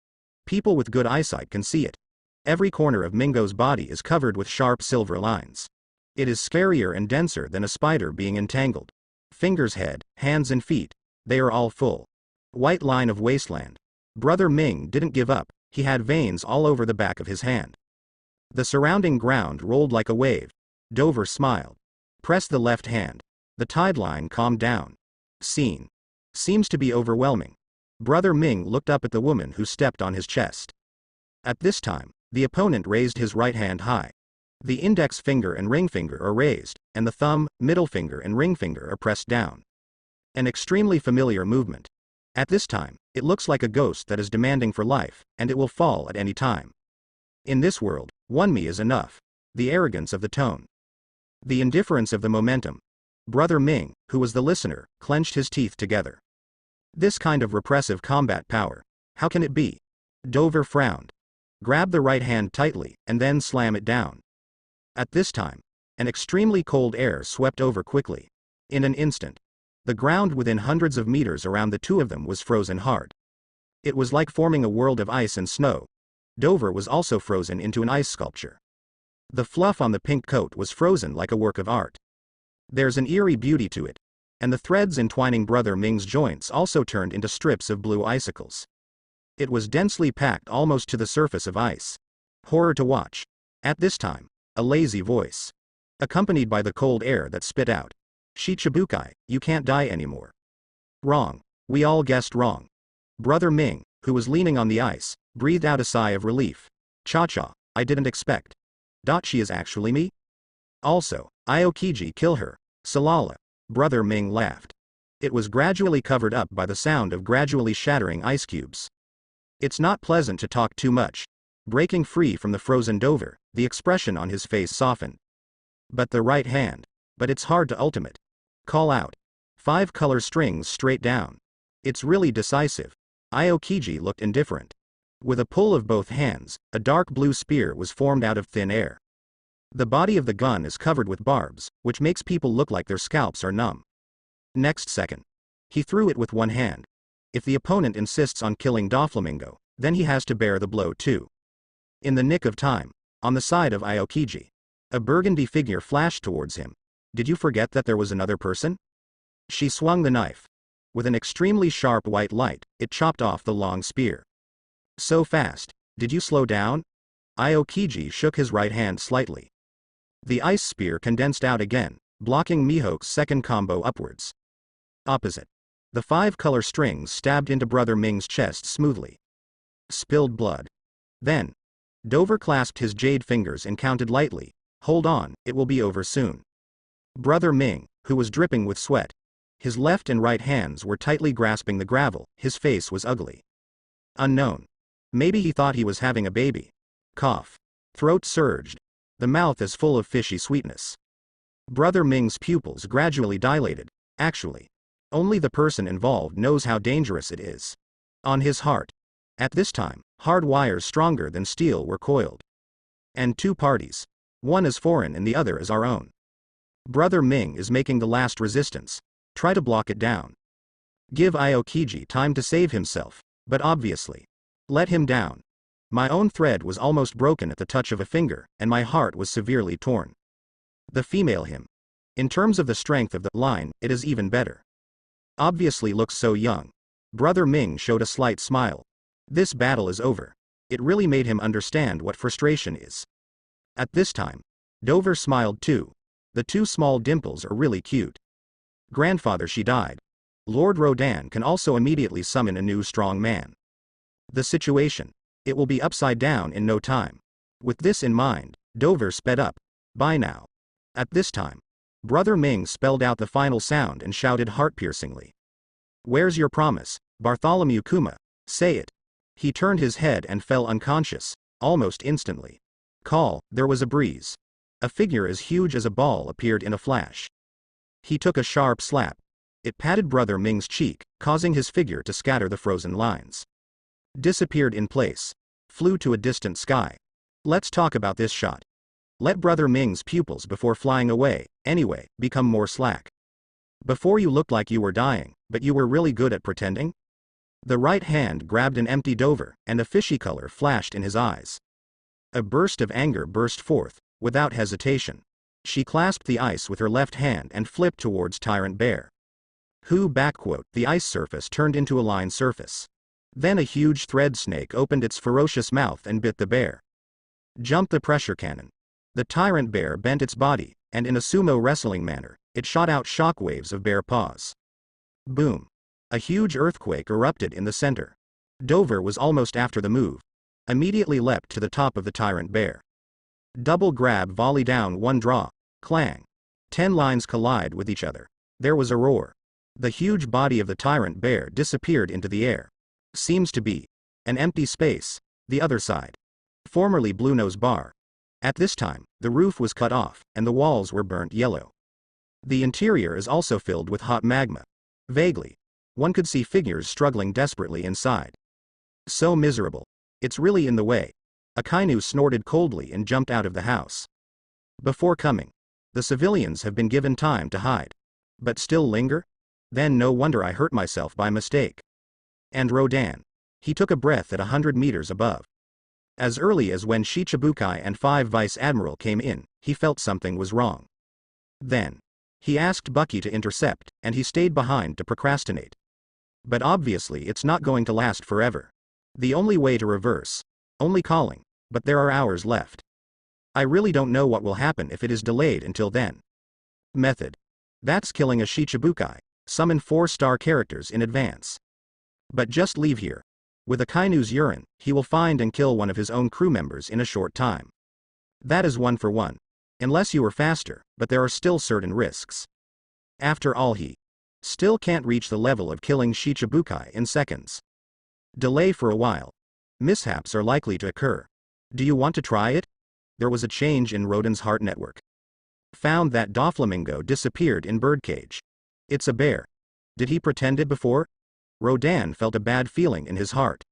People with good eyesight can see it. Every corner of Mingo's body is covered with sharp silver lines. It is scarier and denser than a spider being entangled. Fingers, head, hands and feet, they are all full. White line of wasteland. Brother Ming didn't give up, he had veins all over the back of his hand. The surrounding ground rolled like a wave. Dover smiled. Press the left hand. The tide line calmed down. Scene. Seems to be overwhelming. Brother Ming looked up at the woman who stepped on his chest. At this time, the opponent raised his right hand high. The index finger and ring finger are raised, and the thumb, middle finger and ring finger are pressed down. An extremely familiar movement. At this time, it looks like a ghost that is demanding for life, and it will fall at any time. In this world, one me is enough. The arrogance of the tone. The indifference of the momentum. Brother Ming, who was the listener, clenched his teeth together. This kind of repressive combat power. How can it be? Dover frowned. Grab the right hand tightly, and then slam it down. At this time, an extremely cold air swept over quickly. In an instant, the ground within hundreds of meters around the two of them was frozen hard. It was like forming a world of ice and snow. Dover was also frozen into an ice sculpture. The fluff on the pink coat was frozen like a work of art. There's an eerie beauty to it. And the threads entwining Brother Ming's joints also turned into strips of blue icicles. It was densely packed almost to the surface of ice. Horror to watch. At this time, a lazy voice. Accompanied by the cold air that spit out. Shichibukai, you can't die anymore. Wrong. We all guessed wrong. Brother Ming, who was leaning on the ice, breathed out a sigh of relief. Cha-cha, I didn't expect. She is actually me? Also, Aokiji kill her. Salala. Brother Ming laughed. It was gradually covered up by the sound of gradually shattering ice cubes. It's not pleasant to talk too much. Breaking free from the frozen Dover, the expression on his face softened. But the right hand. But it's hard to ultimate. Call out. 5 color strings straight down. It's really decisive. Aokiji looked indifferent. With a pull of both hands, a dark blue spear was formed out of thin air. The body of the gun is covered with barbs, which makes people look like their scalps are numb. Next second, he threw it with one hand. If the opponent insists on killing Doflamingo, then he has to bear the blow too. In the nick of time, on the side of Aokiji, a burgundy figure flashed towards him. Did you forget that there was another person? She swung the knife. With an extremely sharp white light, it chopped off the long spear. So fast, did you slow down? Aokiji shook his right hand slightly. The ice spear condensed out again, blocking Mihoku's second combo upwards. Opposite. The 5 color strings stabbed into Brother Ming's chest smoothly. Spilled blood. Then, Dover clasped his jade fingers and counted lightly. Hold on, it will be over soon. Brother Ming, who was dripping with sweat. His left and right hands were tightly grasping the gravel, his face was ugly. Unknown. Maybe he thought he was having a baby. Cough. Throat surged. The mouth is full of fishy sweetness. Brother Ming's pupils gradually dilated. Actually, only the person involved knows how dangerous it is. On his heart. At this time, hard wires stronger than steel were coiled. And 2 parties. One is foreign and the other is our own. Brother Ming is making the last resistance. Try to block it down. Give Aokiji time to save himself, but obviously. Let him down. My own thread was almost broken at the touch of a finger, and my heart was severely torn. The female him. In terms of the strength of the line, it is even better. Obviously looks so young. Brother Ming showed a slight smile. This battle is over. It really made him understand what frustration is. At this time, Dover smiled too. The 2 small dimples are really cute. Grandfather, she died. Lord Rodan can also immediately summon a new strong man. The situation. It will be upside down in no time. With this in mind, Dover sped up. Bye now. At this time, Brother Ming spelled out the final sound and shouted heart-piercingly. Where's your promise, Bartholomew Kuma? Say it. He turned his head and fell unconscious, almost instantly. Call, there was a breeze. A figure as huge as a ball appeared in a flash. He took a sharp slap. It patted Brother Ming's cheek, causing his figure to scatter the frozen lines. Disappeared in place. Flew to a distant sky. Let's talk about this shot. Let Brother Ming's pupils before flying away, anyway, become more slack. Before you looked like you were dying, but you were really good at pretending? The right hand grabbed an empty Dover, and a fishy color flashed in his eyes. A burst of anger burst forth, without hesitation. She clasped the ice with her left hand and flipped towards Tyrant Bear. The ice surface turned into a line surface. Then a huge thread snake opened its ferocious mouth and bit the bear. Jumped the pressure cannon. The Tyrant Bear bent its body, and in a sumo wrestling manner, it shot out shockwaves of bear paws. Boom. A huge earthquake erupted in the center. Dover was almost after the move. Immediately leapt to the top of the Tyrant Bear. Double grab volley down one draw. Clang. 10 lines collide with each other. There was a roar. The huge body of the Tyrant Bear disappeared into the air. Seems to be an empty space. The other side. Formerly Blue Nose Bar. At this time, the roof was cut off, and the walls were burnt yellow. The interior is also filled with hot magma. Vaguely. One could see figures struggling desperately inside. So miserable. It's really in the way. Akainu snorted coldly and jumped out of the house. Before coming. The civilians have been given time to hide. But still linger? Then no wonder I hurt myself by mistake. And Rodan. He took a breath at 100 meters above. As early as when Shichibukai and 5 Vice Admiral came in, he felt something was wrong. Then. He asked Bucky to intercept, and he stayed behind to procrastinate. But obviously it's not going to last forever. The only way to reverse. Only calling, but there are hours left. I really don't know what will happen if it is delayed until then. Method. That's killing a Shichibukai. Summon 4-star characters in advance. But just leave here. With Akainu's urine, he will find and kill one of his own crew members in a short time. That is 1 for 1. Unless you are faster, but there are still certain risks. After all, he still can't reach the level of killing Shichibukai in seconds. Delay for a while. Mishaps are likely to occur. Do you want to try it? There was a change in Rodan's heart network. Found that Doflamingo disappeared in birdcage. It's a bear. Did he pretend it before? Rodan felt a bad feeling in his heart.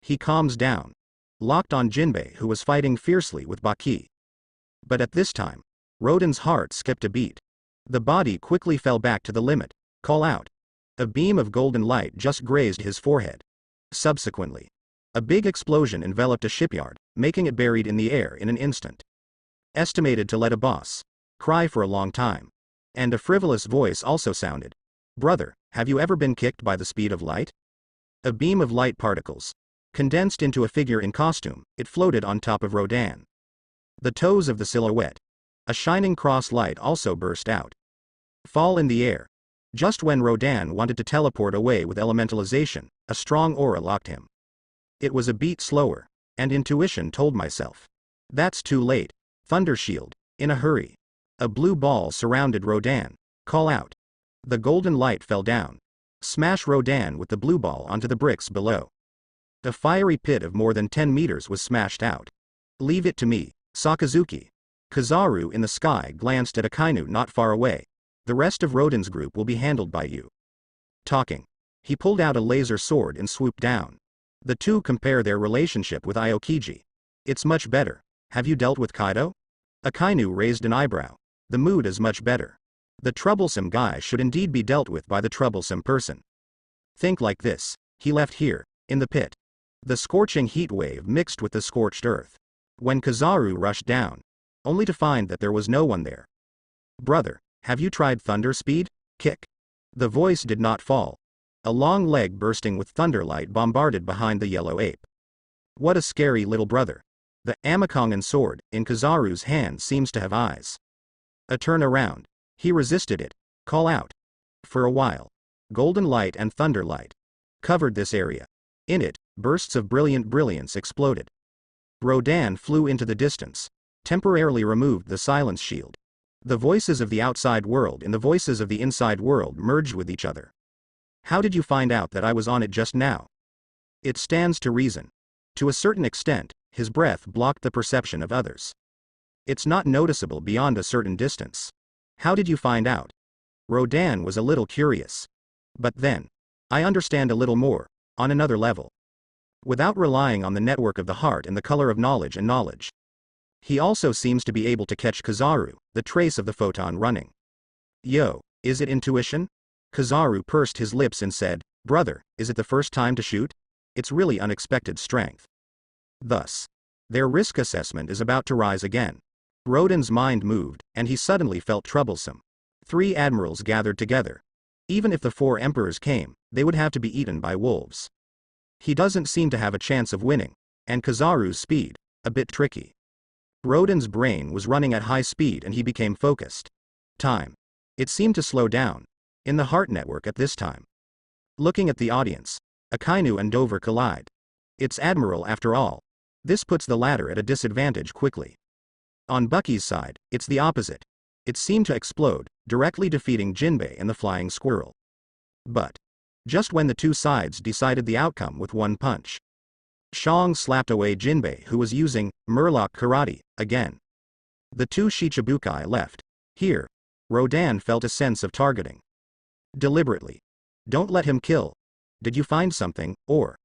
He calms down. Locked on Jinbei, who was fighting fiercely with Baki. But at this time, Rodan's heart skipped a beat. The body quickly fell back to the limit. Call out. A beam of golden light just grazed his forehead. Subsequently, a big explosion enveloped a shipyard, making it buried in the air in an instant. Estimated to let a boss cry for a long time. And a frivolous voice also sounded. Brother, have you ever been kicked by the speed of light? A beam of light particles. Condensed into a figure in costume, it floated on top of Rodan. The toes of the silhouette. A shining cross light also burst out. Fall in the air. Just when Rodan wanted to teleport away with elementalization, a strong aura locked him. It was a beat slower, and intuition told myself. That's too late. Thunder shield. In a hurry. A blue ball surrounded Rodan. Call out. The golden light fell down. Smash Rodan with the blue ball onto the bricks below. The fiery pit of more than 10 meters was smashed out. Leave it to me, Sakasaki. Kizaru in the sky glanced at Akainu not far away. The rest of Rodan's group will be handled by you. Talking. He pulled out a laser sword and swooped down. The two compare their relationship with Aokiji. It's much better. Have you dealt with Kaido? Akainu raised an eyebrow. The mood is much better. The troublesome guy should indeed be dealt with by the troublesome person. Think like this. He left here, in the pit. The scorching heat wave mixed with the scorched earth. When Kizaru rushed down, only to find that there was no one there. Brother, have you tried thunder speed? Kick. The voice did not fall. A long leg bursting with thunderlight bombarded behind the yellow ape. What a scary little brother. The Amakongan sword, in Kizaru's hand, seems to have eyes. A turn around. He resisted it. Call out. For a while. Golden light and thunderlight covered this area. In it, bursts of brilliant brilliance exploded. Rodan flew into the distance. Temporarily removed the silence shield. The voices of the outside world and the voices of the inside world merged with each other. How did you find out that I was on it just now? It stands to reason. To a certain extent, his breath blocked the perception of others. It's not noticeable beyond a certain distance. How did you find out? Rodan was a little curious. But then, I understand a little more, on another level. Without relying on the network of the heart and the color of knowledge and knowledge, He also seems to be able to catch Kizaru, the trace of the photon running. Yo, is it intuition? Kizaru pursed his lips and said, brother, is it the first time to shoot? It's really unexpected strength. Thus, their risk assessment is about to rise again. Rodan's mind moved, and he suddenly felt troublesome. 3 admirals gathered together. Even if the 4 emperors came, they would have to be eaten by wolves. He doesn't seem to have a chance of winning, and Kizaru's speed, a bit tricky. Rodan's brain was running at high speed and he became focused. Time. It seemed to slow down. In the heart network at this time. Looking at the audience, Akainu and Dover collide. It's Admiral after all. This puts the latter at a disadvantage quickly. On Bucky's side, it's the opposite. It seemed to explode, directly defeating Jinbei and the flying squirrel. But just when the 2 sides decided the outcome with one punch, Shang slapped away Jinbei, who was using Murloc karate again. The 2 Shichibukai left. Here, Rodan felt a sense of targeting. Deliberately. Don't let him kill. Did you find something, or?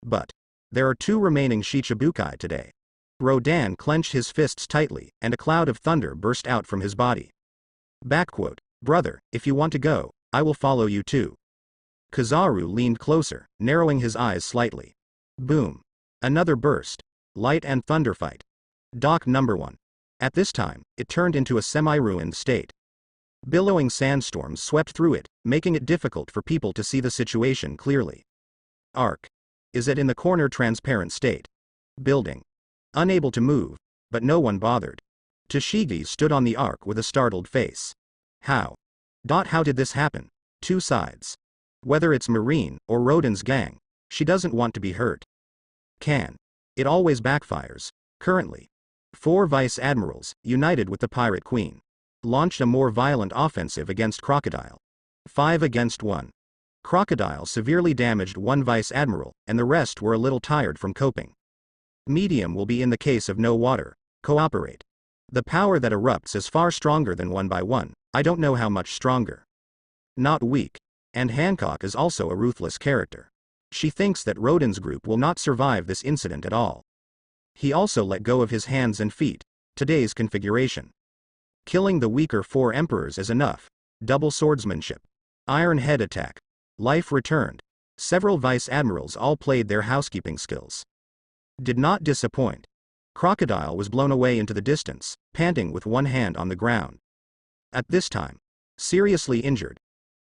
But there are 2 remaining Shichibukai today. Rodan clenched his fists tightly, and a cloud of thunder burst out from his body. Backquote, brother, if you want to go, I will follow you too. Kizaru leaned closer, narrowing his eyes slightly. Boom. Another burst. Light and thunder fight. Dock number 1. At this time, it turned into a semi-ruined state. Billowing sandstorms swept through it, making it difficult for people to see the situation clearly. Arc. Is it in the corner transparent state? Building. Unable to move, but no one bothered. Toshigi stood on the arc with a startled face. How? How did this happen? 2 sides. Whether it's Marine or Rodan's gang, she doesn't want to be hurt. It always backfires. Currently, 4 vice admirals, united with the Pirate Queen, launched a more violent offensive against Crocodile. 5 against 1. Crocodile severely damaged 1 vice admiral, and the rest were a little tired from coping. Medium will be in the case of no water. Cooperate. The power that erupts is far stronger than 1 by 1, I don't know how much stronger. Not weak. And Hancock is also a ruthless character. She thinks that Rodan's group will not survive this incident at all. He also let go of his hands and feet. Today's configuration. Killing the weaker 4 emperors is enough. Double swordsmanship. Iron head attack. Life returned. Several vice admirals all played their housekeeping skills. Did not disappoint. Crocodile was blown away into the distance, panting with 1 hand on the ground. At this time, seriously injured,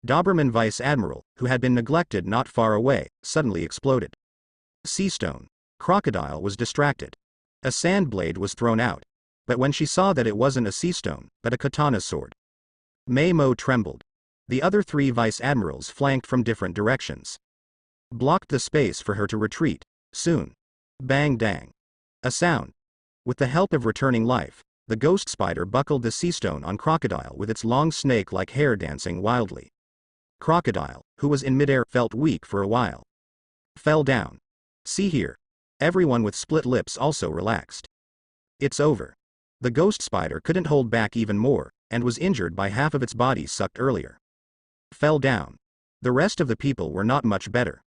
Doberman Vice Admiral, who had been neglected not far away, suddenly exploded. Seastone. Crocodile was distracted. A sand blade was thrown out, but when she saw that it wasn't a seastone, but a katana sword, Mei-Mo trembled. The other 3 Vice Admirals flanked from different directions, blocked the space for her to retreat. Soon. Bang dang. A sound. With the help of returning life, the ghost spider buckled the seastone on Crocodile with its long snake-like hair dancing wildly. Crocodile, who was in midair, felt weak for a while. Fell down. See here. Everyone with split lips also relaxed. It's over. The ghost spider couldn't hold back even more, and was injured by half of its body sucked earlier. Fell down. The rest of the people were not much better.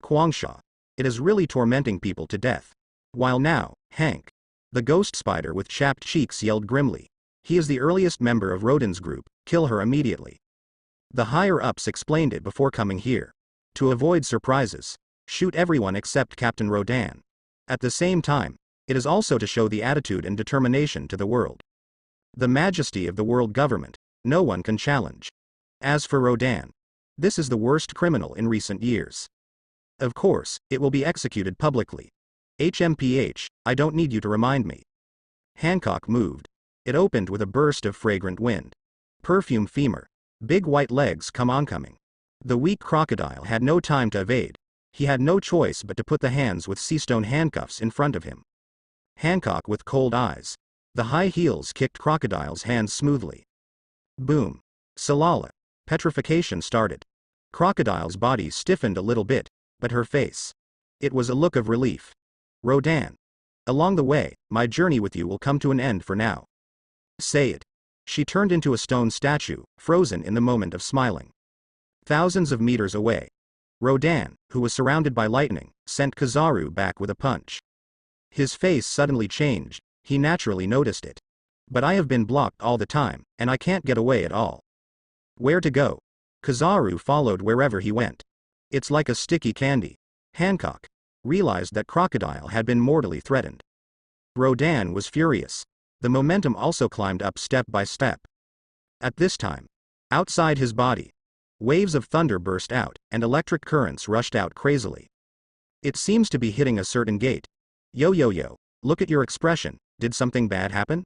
Kwangsha. It is really tormenting people to death. While now, Hank, the ghost spider with chapped cheeks, yelled grimly. He is the earliest member of Rodan's group, kill her immediately. The higher-ups explained it before coming here. To avoid surprises, shoot everyone except Captain Rodan. At the same time, it is also to show the attitude and determination to the world. The majesty of the world government, no one can challenge. As for Rodan, this is the worst criminal in recent years. Of course, it will be executed publicly. HMPH, I don't need you to remind me. Hancock moved. It opened with a burst of fragrant wind. Perfume femur. Big white legs come oncoming. The weak crocodile had no time to evade. He had no choice but to put the hands with seastone handcuffs in front of him. Hancock with cold eyes. The high heels kicked Crocodile's hands smoothly. Boom. Salala. Petrification started. Crocodile's body stiffened a little bit, but her face. It was a look of relief. Rodan. Along the way, my journey with you will come to an end for now. Say it. She turned into a stone statue, frozen in the moment of smiling. Thousands of meters away, Rodan, who was surrounded by lightning, sent Kizaru back with a punch. His face suddenly changed, he naturally noticed it. But I have been blocked all the time, and I can't get away at all. Where to go? Kizaru followed wherever he went. It's like a sticky candy. Hancock realized that Crocodile had been mortally threatened. Rodan was furious. The momentum also climbed up step by step. At this time, outside his body, waves of thunder burst out, and electric currents rushed out crazily. It seems to be hitting a certain gate. Yo, look at your expression, did something bad happen?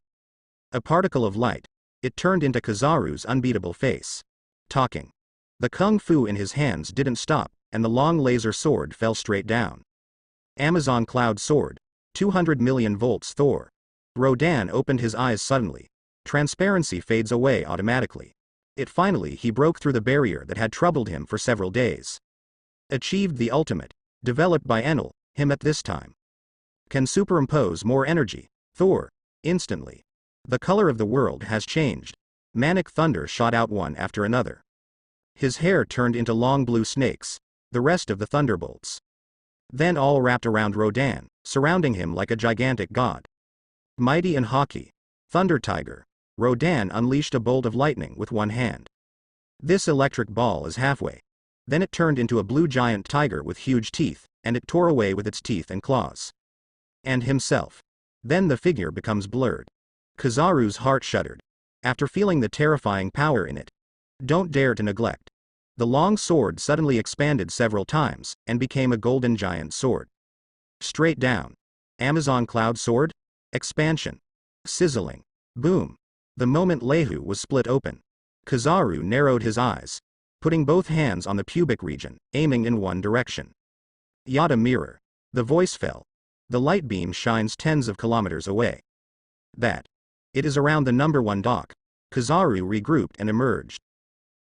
A particle of light. It turned into Kizaru's unbeatable face. Talking. The kung fu in his hands didn't stop, and the long laser sword fell straight down. Amazon Cloud Sword. 200 million volts Thor. Rodan opened his eyes suddenly. Transparency fades away automatically. He broke through the barrier that had troubled him for several days. Achieved the ultimate. Developed by Enel, him at this time. Can superimpose more energy. Thor. Instantly. The color of the world has changed. Manic thunder shot out one after another. His hair turned into long blue snakes, the rest of the thunderbolts. Then all wrapped around Rodan, surrounding him like a gigantic god. Mighty and haughty. Thunder Tiger. Rodan unleashed a bolt of lightning with one hand. This electric ball is halfway. Then it turned into a blue giant tiger with huge teeth, and it tore away with its teeth and claws. And himself. Then the figure becomes blurred. Kizaru's heart shuddered. After feeling the terrifying power in it. Don't dare to neglect. The long sword suddenly expanded several times, and became a golden giant sword. Straight down. Amazon Cloud Sword? Expansion. Sizzling. Boom. The moment Lehu was split open. Kizaru narrowed his eyes, putting both hands on the pubic region, aiming in one direction. Yada mirror. The voice fell. The light beam shines tens of kilometers away. It is around the number 1 dock. Kizaru regrouped and emerged.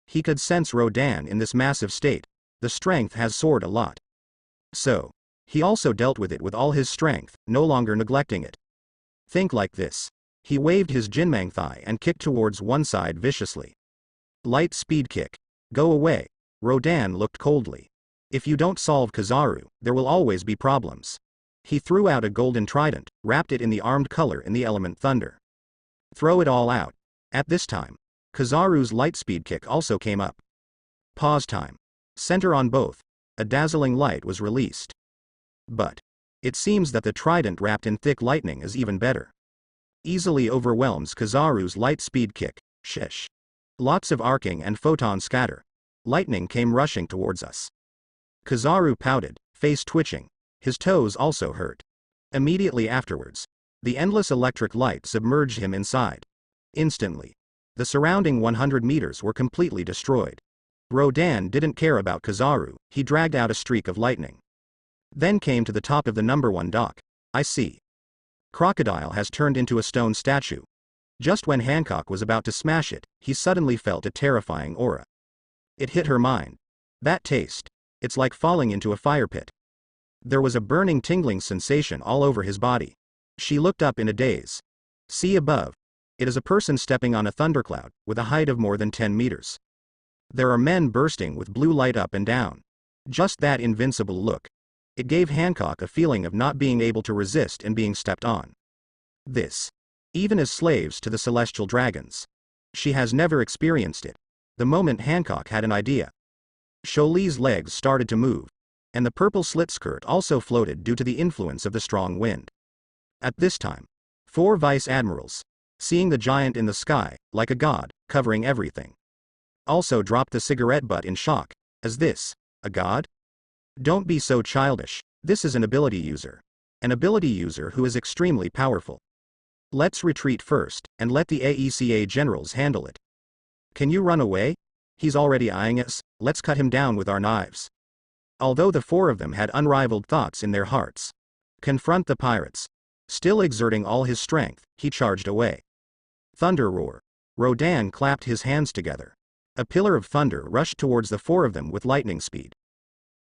He could sense Rodan in this massive state. The strength has soared a lot. So, he also dealt with it with all his strength, no longer neglecting it. Think like this. He waved his Jinmang thigh and kicked towards one side viciously. Light speed kick. Go away. Rodan looked coldly. If you don't solve Kizaru, there will always be problems. He threw out a golden trident, wrapped it in the armed color in the element thunder. Throw it all out. At this time, Kizaru's light speed kick also came up. Pause time. Center on both. A dazzling light was released. But it seems that the trident wrapped in thick lightning is even better. Easily overwhelms Kizaru's light speed kick. Shish. Lots of arcing and photon scatter. Lightning came rushing towards us. Kizaru pouted, face twitching. His toes also hurt. Immediately afterwards, the endless electric light submerged him inside. Instantly, the surrounding 100 meters were completely destroyed. Rodan didn't care about Kizaru, he dragged out a streak of lightning. Then came to the top of the number 1 dock. I see. Crocodile has turned into a stone statue. Just when Hancock was about to smash it, he suddenly felt a terrifying aura. It hit her mind. That taste. It's like falling into a fire pit. There was a burning tingling sensation all over his body. She looked up in a daze. See above. It is a person stepping on a thundercloud, with a height of more than 10 meters. There are men bursting with blue light up and down. Just that invincible look. It gave Hancock a feeling of not being able to resist and being stepped on. This. Even as slaves to the celestial dragons. She has never experienced it. The moment Hancock had an idea. Sholi's legs started to move. And the purple slit skirt also floated due to the influence of the strong wind. At this time, 4 vice admirals, seeing the giant in the sky, like a god, covering everything, also dropped the cigarette butt in shock. Is this a god? Don't be so childish. This is an ability user. An ability user who is extremely powerful. Let's retreat first, and let the AECA generals handle it. Can you run away? He's already eyeing us, let's cut him down with our knives. Although the 4 of them had unrivaled thoughts in their hearts. Confront the pirates. Still exerting all his strength, he charged away. Thunder roar. Rodan clapped his hands together. A pillar of thunder rushed towards the 4 of them with lightning speed.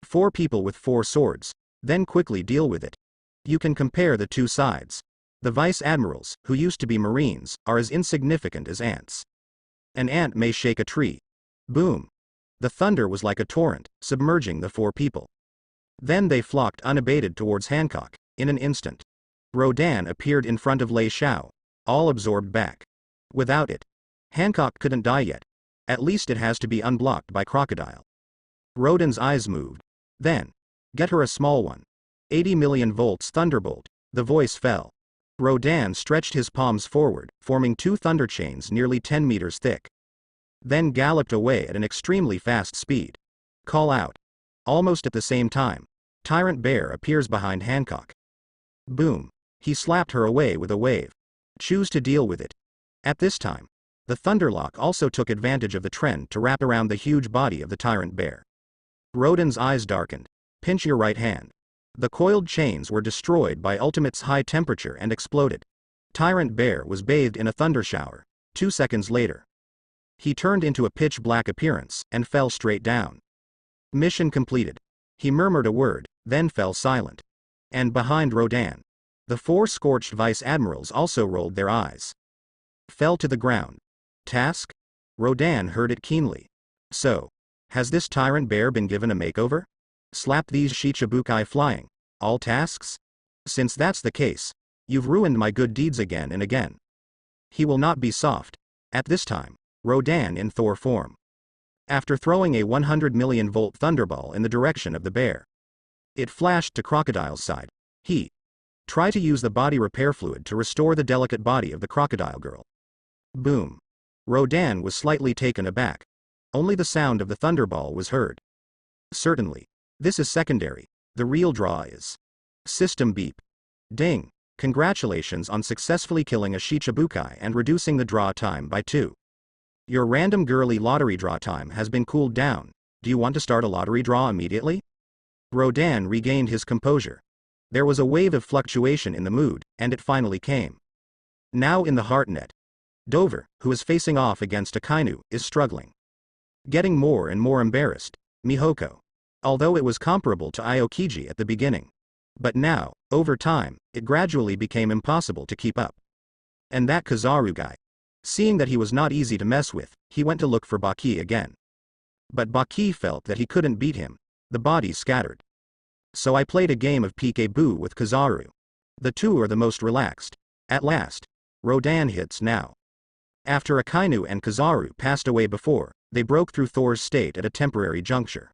4 people with 4 swords, then quickly deal with it. You can compare the 2 sides. The vice admirals, who used to be marines, are as insignificant as ants. An ant may shake a tree. Boom. The thunder was like a torrent, submerging the 4 people. Then they flocked unabated towards Hancock, in an instant. Rodan appeared in front of Lei Xiao, all absorbed back. Without it, Hancock couldn't die yet. At least it has to be unblocked by Crocodile. Rodan's eyes moved. Then, get her a small one. 80 million volts thunderbolt. The voice fell. Rodan stretched his palms forward, forming 2 thunder chains nearly 10 meters thick. Then galloped away at an extremely fast speed. Call out. Almost at the same time, Tyrant Bear appears behind Hancock. Boom. He slapped her away with a wave. Choose to deal with it. At this time, the Thunderlock also took advantage of the trend to wrap around the huge body of the Tyrant Bear. Rodan's eyes darkened. Pinch your right hand. The coiled chains were destroyed by Ultimate's high temperature and exploded. Tyrant Bear was bathed in a thunder shower. 2 seconds later, he turned into a pitch-black appearance and fell straight down. Mission completed. He murmured a word, then fell silent. And behind Rodan, the 4 scorched vice admirals also rolled their eyes. Fell to the ground. Task? Rodan heard it keenly. So, has this Tyrant Bear been given a makeover? Slap these Shichibukai flying. All tasks? Since that's the case, you've ruined my good deeds again and again. He will not be soft. At this time, Rodan in Thor form. After throwing a 100 million volt thunderball in the direction of the bear, it flashed to Crocodile's side. He tried to use the body repair fluid to restore the delicate body of the crocodile girl. Boom. Rodan was slightly taken aback. Only the sound of the thunderball was heard. Certainly. This is secondary. The real draw is. System beep. Ding. Congratulations on successfully killing a Shichibukai and reducing the draw time by 2. Your random girly lottery draw time has been cooled down. Do you want to start a lottery draw immediately? Rodan regained his composure. There was a wave of fluctuation in the mood, and it finally came. Now in the heartnet, Dover, who is facing off against Akainu, is struggling. Getting more and more embarrassed. Mihoko. Although it was comparable to Aokiji at the beginning. But now, over time, it gradually became impossible to keep up. And that Kizaru guy. Seeing that he was not easy to mess with, he went to look for Baki again. But Baki felt that he couldn't beat him. The body scattered. So I played a game of peekaboo with Kizaru. The two are the most relaxed. At last, Rodan hits now. After Akainu and Kizaru passed away before, they broke through Thor's state at a temporary juncture.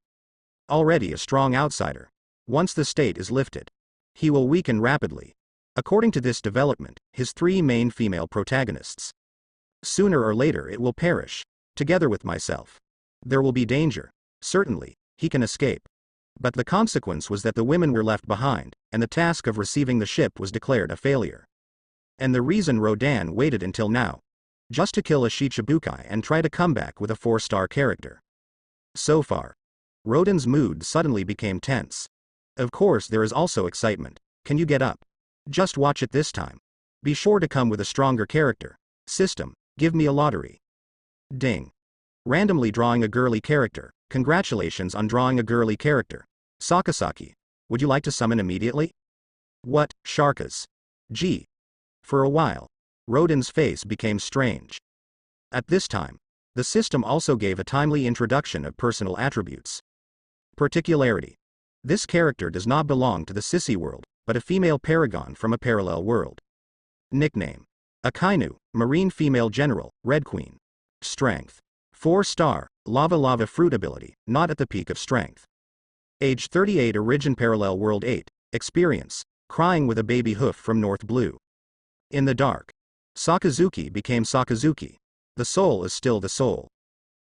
Already a strong outsider. Once the state is lifted, he will weaken rapidly. According to this development, his 3 main female protagonists. Sooner or later it will perish, together with myself. There will be danger. Certainly, he can escape. But the consequence was that the women were left behind, and the task of receiving the ship was declared a failure. And the reason Rodan waited until now, just to kill a Shichibukai and try to come back with a 4-star character. So far, Rodan's mood suddenly became tense. Of course there is also excitement. Can you get up? Just watch it this time. Be sure to come with a stronger character. System, give me a lottery. Ding. Randomly drawing a girly character. Congratulations on drawing a girly character. Sakasaki, would you like to summon immediately? What, Sharkas? Gee. For a while, Rodan's face became strange. At this time, the system also gave a timely introduction of personal attributes. Particularity. This character does not belong to the sissy world, but a female paragon from a parallel world. Nickname. Akainu, Marine Female General, Red Queen. Strength. 4-star, Lava Fruit ability, not at the peak of strength. Age 38 Origin Parallel World 8, Experience, Crying with a Baby Hoof from North Blue. In the dark. Sakazuki became Sakazuki. The soul is still the soul.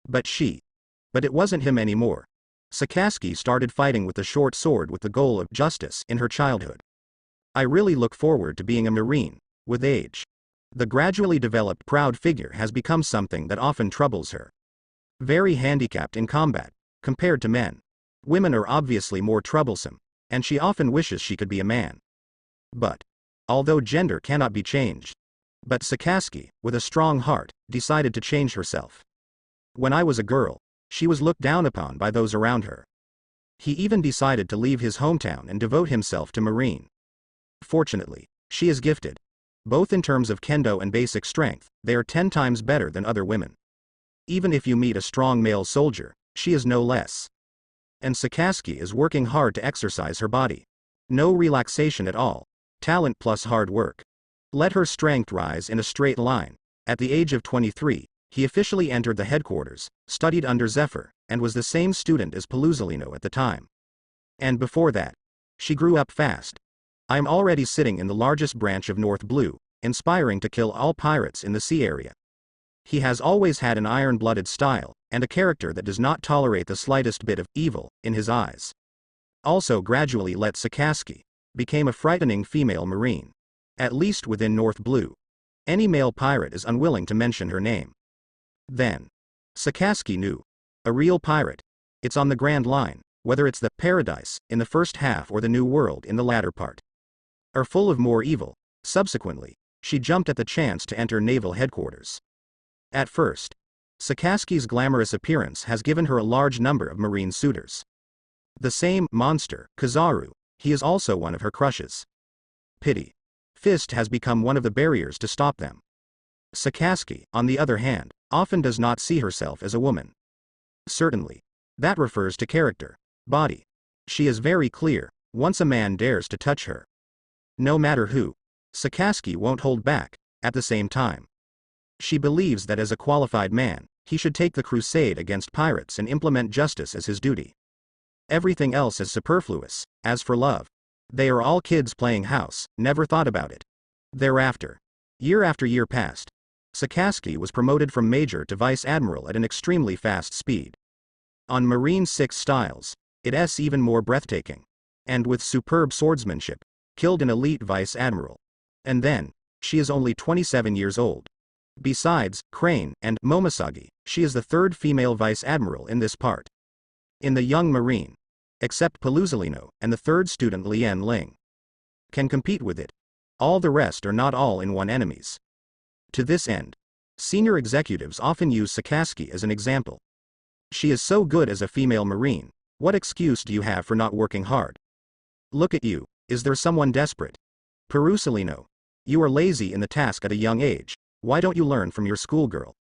But it wasn't him anymore. Sakasaki started fighting with the short sword with the goal of justice in her childhood. I really look forward to being a Marine, with age. The gradually developed proud figure has become something that often troubles her. Very handicapped in combat, compared to men. Women are obviously more troublesome, and she often wishes she could be a man. But, although gender cannot be changed, but Sakasaki, with a strong heart, decided to change herself. When I was a girl, she was looked down upon by those around her. He even decided to leave his hometown and devote himself to Marine. Fortunately, she is gifted. Both in terms of kendo and basic strength, they are 10 times better than other women. Even if you meet a strong male soldier, she is no less. And Sakasaki is working hard to exercise her body. No relaxation at all. talent plus hard work. Let her strength rise in a straight line. At the age of 23, he officially entered the headquarters, studied under Zephyr, and was the same student as Pelusalino at the time. And before that, she grew up fast. I'm already sitting in the largest branch of North Blue, inspiring to kill all pirates in the sea area. He has always had an iron-blooded style, and a character that does not tolerate the slightest bit of evil in his eyes. Also gradually let Sakasaki became a frightening female marine. At least within North Blue. Any male pirate is unwilling to mention her name. Then, Sakasaki knew. A real pirate. It's on the Grand Line, whether it's the paradise in the first half or the New World in the latter part. Are full of more evil. Subsequently, she jumped at the chance to enter naval headquarters. At first, Sakasaki's glamorous appearance has given her a large number of marine suitors. The same monster, Kizaru, he is also one of her crushes. Pity. Fist has become one of the barriers to stop them. Sakasaki, on the other hand, often does not see herself as a woman. Certainly. That refers to character. Body. She is very clear, once a man dares to touch her. No matter who, Sakasaki won't hold back. At the same time, she believes that as a qualified man, he should take the crusade against pirates and implement justice as his duty. Everything else is superfluous. As for love, they are all kids playing house, never thought about it. Thereafter, year after year passed. Sakasaki was promoted from Major to Vice Admiral at an extremely fast speed. On Marine 6 styles, it's even more breathtaking. And with superb swordsmanship, killed an elite Vice Admiral. And then, she is only 27 years old. Besides Crane and Momosagi, she is the third female Vice Admiral in this part. In the young Marine, except Pelusalino and the third student Lien Ling, can compete with it. All the rest are not all-in-one enemies. To this end, senior executives often use Sakasaki as an example. She is so good as a female Marine, what excuse do you have for not working hard? Look at you, is there someone desperate? Pelusalino, you are lazy in the task at a young age, why don't you learn from your schoolgirl?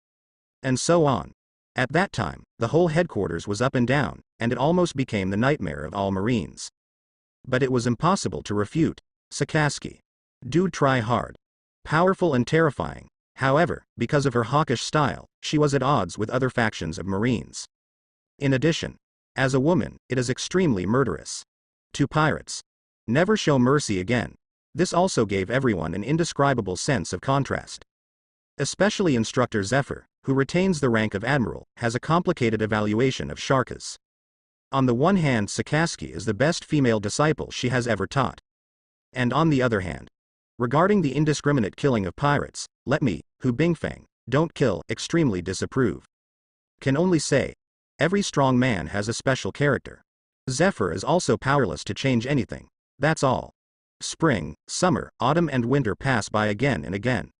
And so on. At that time, the whole headquarters was up and down, and it almost became the nightmare of all Marines. But it was impossible to refute. Sakasaki. Do try hard. Powerful and terrifying. However, because of her hawkish style, she was at odds with other factions of Marines. In addition, as a woman, it is extremely murderous. To pirates. Never show mercy again. This also gave everyone an indescribable sense of contrast. Especially Instructor Zephyr, who retains the rank of Admiral, has a complicated evaluation of Sharkas. On the one hand, Sakasaki is the best female disciple she has ever taught. And on the other hand, regarding the indiscriminate killing of pirates, let me, who Bingfang, don't kill, extremely disapprove. Can only say, every strong man has a special character. Zephyr is also powerless to change anything. That's all. Spring, summer, autumn and winter pass by again and again.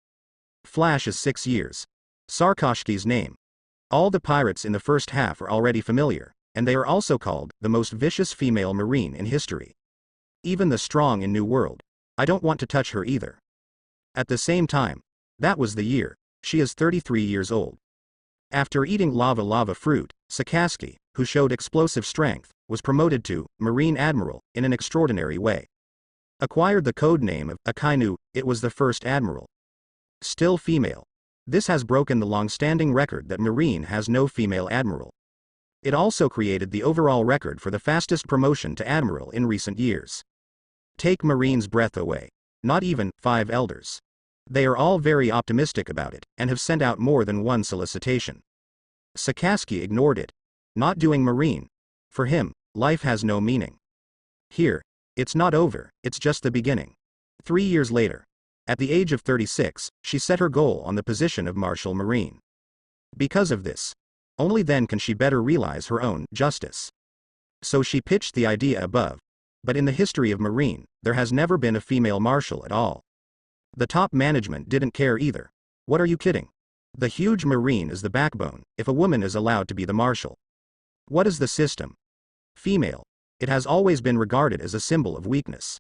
Flash is 6 years. Sarkoshki's name. All the pirates in the first half are already familiar, and they are also called the most vicious female Marine in history. Even the strong in New World. I don't want to touch her either. At the same time, that was the year, she is 33 years old. After eating lava fruit, Sakasaki, who showed explosive strength, was promoted to Marine Admiral in an extraordinary way. Acquired the code name of Akainu, it was the first Admiral. Still female. This has broken the long-standing record that Marine has no female Admiral. It also created the overall record for the fastest promotion to Admiral in recent years. Take Marine's breath away. Not even 5 elders. They are all very optimistic about it, and have sent out more than one solicitation. Sakasaki ignored it. Not doing Marine. For him, life has no meaning. Here, it's not over, it's just the beginning. 3 years later, at the age of 36, she set her goal on the position of Marshal Marine. Because of this, only then can she better realize her own justice. So she pitched the idea above. But in the history of Marine, there has never been a female marshal at all. The top management didn't care either. What are you kidding? The huge Marine is the backbone, if a woman is allowed to be the marshal. What is the system? Female. It has always been regarded as a symbol of weakness.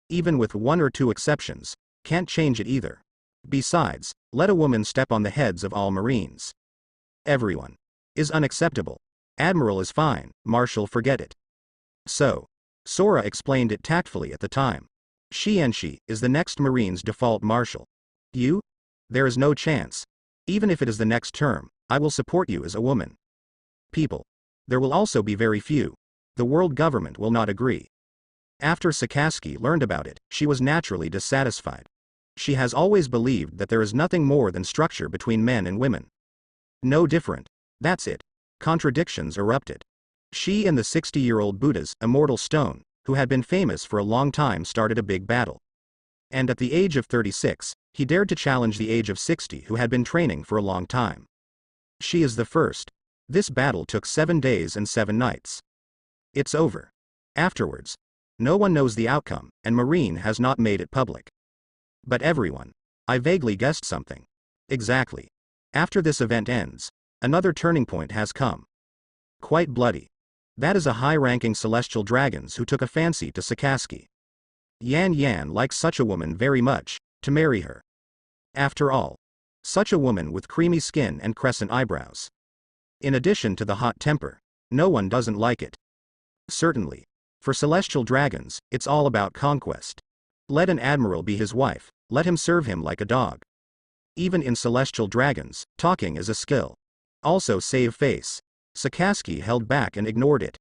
Even with 1 or 2 exceptions, can't change it either. Besides, let a woman step on the heads of all Marines. Everyone. Is unacceptable. Admiral is fine, Marshal forget it. So, Sora explained it tactfully at the time. Shienshi is the next Marine's default marshal. You? There is no chance. Even if it is the next term, I will support you as a woman. People. There will also be very few. The world government will not agree. After Sakasaki learned about it, she was naturally dissatisfied. She has always believed that there is nothing more than structure between men and women. No different. That's it. Contradictions erupted. She and the 60-year-old Buddha's immortal stone, who had been famous for a long time, started a big battle. And at the age of 36, he dared to challenge the age of 60 who had been training for a long time. She is the first. This battle took 7 days and 7 nights. It's over. Afterwards, no one knows the outcome, and Marine has not made it public. But everyone. I vaguely guessed something. Exactly. After this event ends, another turning point has come. Quite bloody. That is a high-ranking celestial dragons who took a fancy to Sakasaki. Yan likes such a woman very much, to marry her. After all, such a woman with creamy skin and crescent eyebrows. In addition to the hot temper, no one doesn't like it. Certainly. For celestial dragons, it's all about conquest. Let an admiral be his wife, let him serve him like a dog. Even in celestial dragons, talking is a skill. Also save face. Sakasaki held back and ignored it.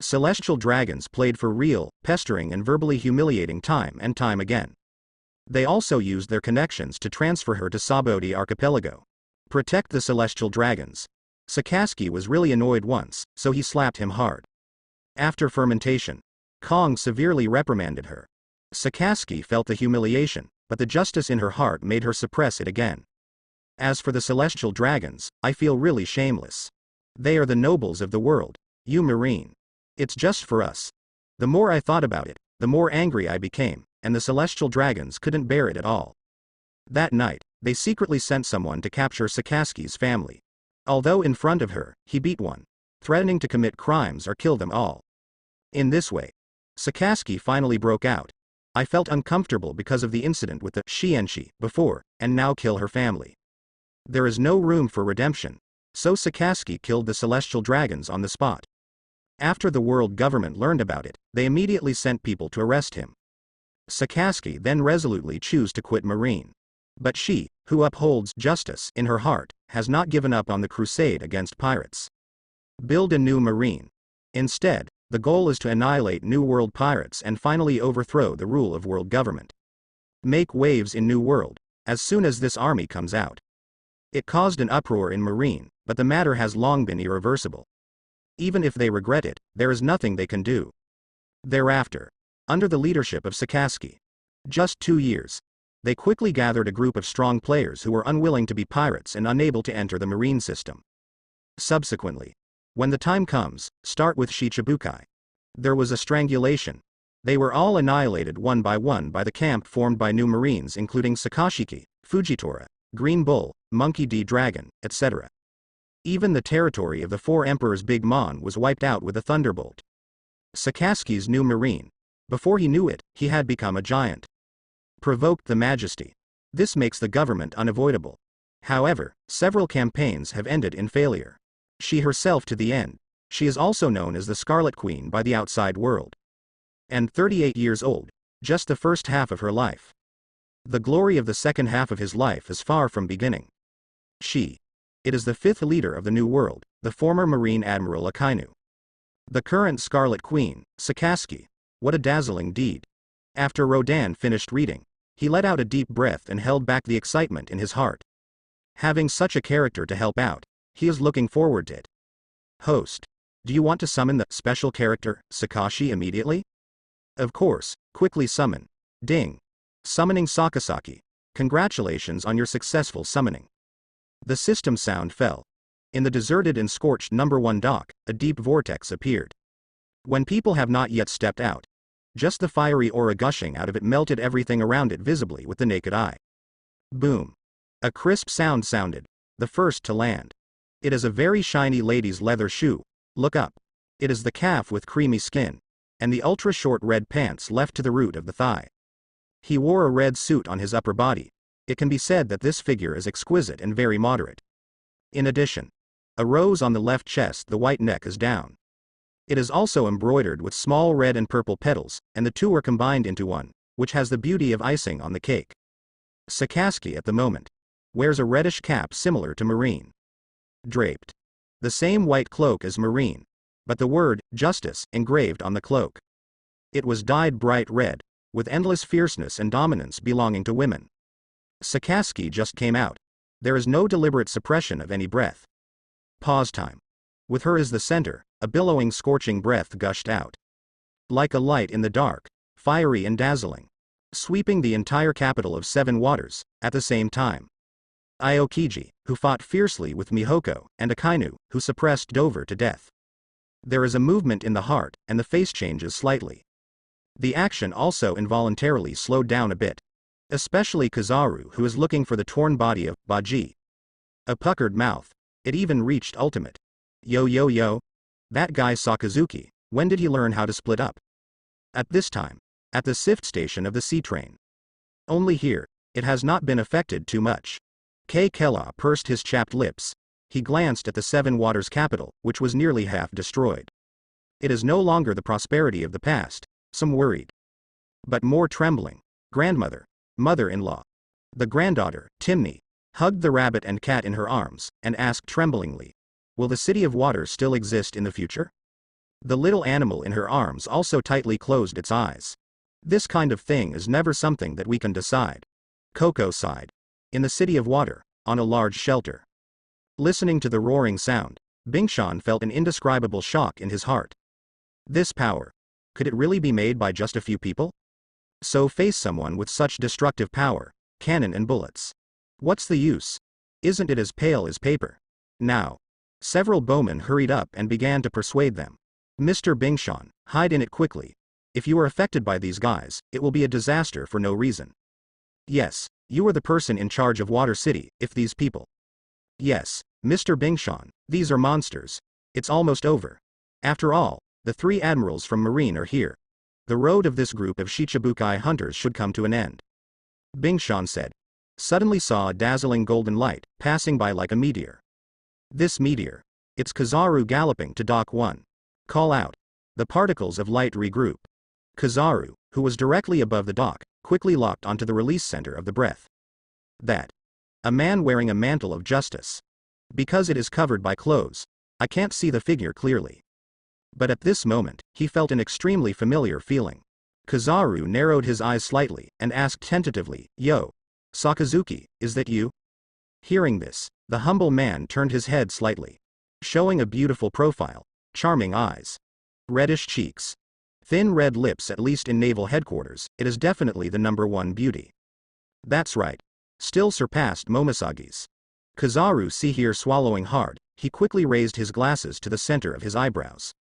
Celestial dragons played for real, pestering and verbally humiliating time and time again. They also used their connections to transfer her to Sabody archipelago. Protect the celestial dragons. Sakasaki was really annoyed once, so he slapped him hard. After fermentation, Kong severely reprimanded her. Sakasaki felt the humiliation, but the justice in her heart made her suppress it again. As for the celestial dragons, I feel really shameless. They are the nobles of the world. You Marine. It's just for us. The more I thought about it, the more angry I became, and the celestial dragons couldn't bear it at all. That night, they secretly sent someone to capture Sakasaki's family. Although in front of her, he beat one, threatening to commit crimes or kill them all. In this way, Sakasaki finally broke out. I felt uncomfortable because of the incident with the Shienshi before, and now kill her family. There is no room for redemption, so Sakasaki killed the celestial dragons on the spot. After the world government learned about it, they immediately sent people to arrest him. Sakasaki then resolutely chose to quit Marine. But she, who upholds justice in her heart, has not given up on the crusade against pirates. Build a new Marine. Instead, the goal is to annihilate New World pirates and finally overthrow the rule of world government. Make waves in New World, as soon as this army comes out. It caused an uproar in Marine, but the matter has long been irreversible. Even if they regret it, there is nothing they can do. Thereafter, under the leadership of Sakasaki, just 2 years, they quickly gathered a group of strong players who were unwilling to be pirates and unable to enter the Marine system. Subsequently, when the time comes, start with Shichibukai. There was a strangulation. They were all annihilated one by the camp formed by new Marines including Sakasaki, Fujitora, Green Bull, Monkey D. Dragon, etc. Even the territory of the 4 Emperors Big Mon was wiped out with a thunderbolt. Sakasaki's new Marine. Before he knew it, he had become a giant. Provoked the Majesty. This makes the government unavoidable. However, several campaigns have ended in failure. She herself to the end. She is also known as the Scarlet Queen by the outside world. And 38 years old, just the first half of her life. The glory of the second half of his life is far from beginning. It is the 5th leader of the New World, the former Marine Admiral Akainu. The current Scarlet Queen, Sakasaki. What a dazzling deed. After Rodan finished reading, he let out a deep breath and held back the excitement in his heart. Having such a character to help out, he is looking forward to it. Host. Do you want to summon the special character, Sakasaki, immediately? Of course, quickly summon. Ding. Summoning Sakasaki. Congratulations on your successful summoning. The system sound fell. In the deserted and scorched number 1 dock, a deep vortex appeared. When people have not yet stepped out, just the fiery aura gushing out of it melted everything around it visibly with the naked eye. Boom. A crisp sound sounded, the first to land. It is a very shiny lady's leather shoe. Look up. It is the calf with creamy skin, and the ultra-short red pants left to the root of the thigh. He wore a red suit on his upper body. It can be said that this figure is exquisite and very moderate. In addition, a rose on the left chest, the white neck is down. It is also embroidered with small red and purple petals, and the two are combined into one, which has the beauty of icing on the cake. Sakasaki at the moment wears a reddish cap similar to Marine. Draped. The same white cloak as Marine, but the word, justice, engraved on the cloak. It was dyed bright red, with endless fierceness and dominance belonging to women. Sakasaki just came out. There is no deliberate suppression of any breath. Pause time. With her as the center, a billowing scorching breath gushed out. Like a light in the dark, fiery and dazzling. Sweeping the entire capital of Seven Waters, at the same time. Aokiji, who fought fiercely with Mihoko, and Akainu, who suppressed Dover to death. There is a movement in the heart, and the face changes slightly. The action also involuntarily slowed down a bit. Especially Kizaru, who is looking for the torn body of Baji. A puckered mouth. It even reached ultimate. Yo yo yo. That guy Sakazuki, when did he learn how to split up? At this time. At the sift station of the sea train. Only here, it has not been affected too much. Kella pursed his chapped lips. He glanced at the Seven Waters capital, which was nearly half destroyed. It is no longer the prosperity of the past, some worried. But more trembling. Grandmother. Mother-in-law. The granddaughter, Timney, hugged the rabbit and cat in her arms, and asked tremblingly, will the City of Water still exist in the future? The little animal in her arms also tightly closed its eyes. This kind of thing is never something that we can decide. Coco sighed. In the City of Water, on a large shelter. Listening to the roaring sound, Bingshan felt an indescribable shock in his heart. This power. Could it really be made by just a few people? So face someone with such destructive power, cannon and bullets. What's the use? Isn't it as pale as paper? Now. Several bowmen hurried up and began to persuade them. Mr. Bingshan, hide in it quickly. If you are affected by these guys, it will be a disaster for no reason. Yes, you are the person in charge of Water City, if these people. Yes, Mr. Bingshan, these are monsters. It's almost over. After all, the 3 admirals from Marine are here. The road of this group of Shichibukai hunters should come to an end. Bingshan said. Suddenly saw a dazzling golden light, passing by like a meteor. This meteor. It's Kizaru galloping to Dock 1. Call out. The particles of light regroup. Kizaru, who was directly above the dock, quickly locked onto the release center of the breath. That. A man wearing a mantle of justice. Because it is covered by clothes, I can't see the figure clearly. But at this moment, he felt an extremely familiar feeling. Kizaru narrowed his eyes slightly, and asked tentatively, Yo. Sakazuki, is that you? Hearing this, the humble man turned his head slightly. Showing a beautiful profile, charming eyes. Reddish cheeks. Thin red lips, at least in naval headquarters, it is definitely the #1 beauty. That's right. Still surpassed Momosagi's. Kizaru see here swallowing hard, he quickly raised his glasses to the center of his eyebrows.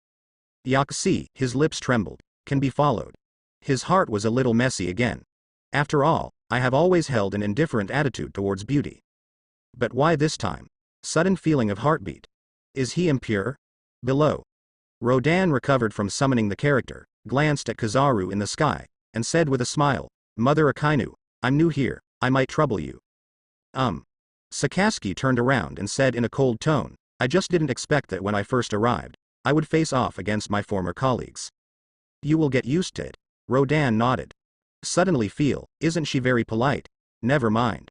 Yakusi, his lips trembled, can be followed. His heart was a little messy again. After all, I have always held an indifferent attitude towards beauty. But why this time? Sudden feeling of heartbeat. Is he impure? Below. Rodan recovered from summoning the character, glanced at Kizaru in the sky, and said with a smile, Mother Akainu, I'm new here, I might trouble you. Sakasaki turned around and said in a cold tone, I just didn't expect that when I first arrived, I would face off against my former colleagues. You will get used to it. Rodan nodded. Suddenly feel, isn't she very polite? Never mind.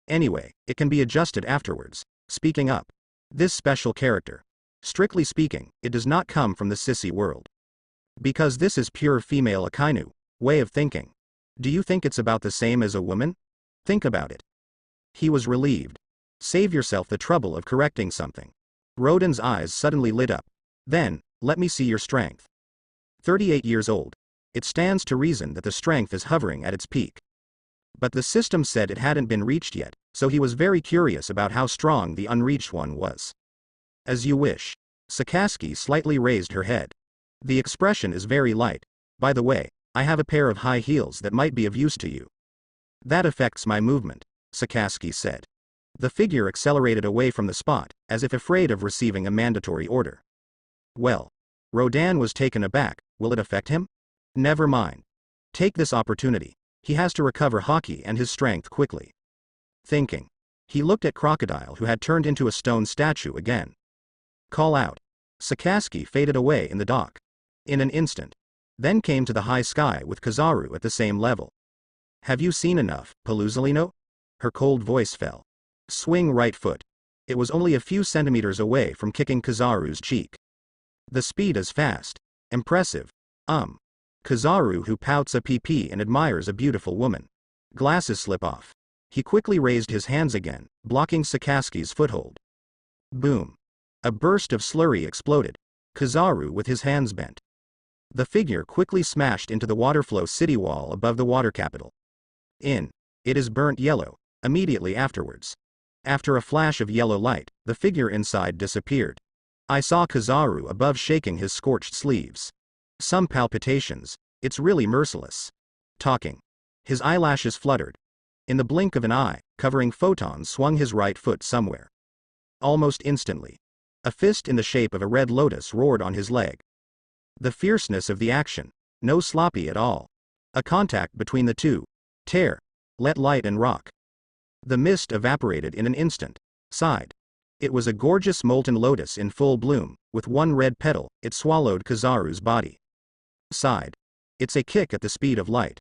Anyway, it can be adjusted afterwards. Speaking up. This special character. Strictly speaking, it does not come from the sissy world. Because this is pure female Akainu way of thinking. Do you think it's about the same as a woman? Think about it. He was relieved. Save yourself the trouble of correcting something. Rodan's eyes suddenly lit up. Then, let me see your strength. 38 years old. It stands to reason that the strength is hovering at its peak. But the system said it hadn't been reached yet, so he was very curious about how strong the unreached one was. As you wish. Sakasaki slightly raised her head. The expression is very light. By the way, I have a pair of high heels that might be of use to you. That affects my movement, Sakasaki said. The figure accelerated away from the spot, as if afraid of receiving a mandatory order. Well. Rodan was taken aback, will it affect him? Never mind. Take this opportunity. He has to recover Haki and his strength quickly. Thinking. He looked at Crocodile, who had turned into a stone statue again. Call out. Sakasaki faded away in the dock. In an instant. Then came to the high sky with Kizaru at the same level. Have you seen enough, Paluzolino? Her cold voice fell. Swing right foot. It was only a few centimeters away from kicking Kizaru's cheek. The speed is fast. Impressive. Kizaru who pouts a PP and admires a beautiful woman. Glasses slip off. He quickly raised his hands again, blocking Sakasaki's foothold. Boom. A burst of slurry exploded. Kizaru with his hands bent. The figure quickly smashed into the waterflow city wall above the water capital. It is burnt yellow, immediately afterwards. After a flash of yellow light, the figure inside disappeared. I saw Kizaru above shaking his scorched sleeves. Some palpitations, it's really merciless. Talking. His eyelashes fluttered. In the blink of an eye, covering photons swung his right foot somewhere. Almost instantly. A fist in the shape of a red lotus roared on his leg. The fierceness of the action. No sloppy at all. A contact between the two. Tear. Let light and rock. The mist evaporated in an instant. Sighed. It was a gorgeous molten lotus in full bloom, with one red petal, it swallowed Kizaru's body. Sighed. It's a kick at the speed of light.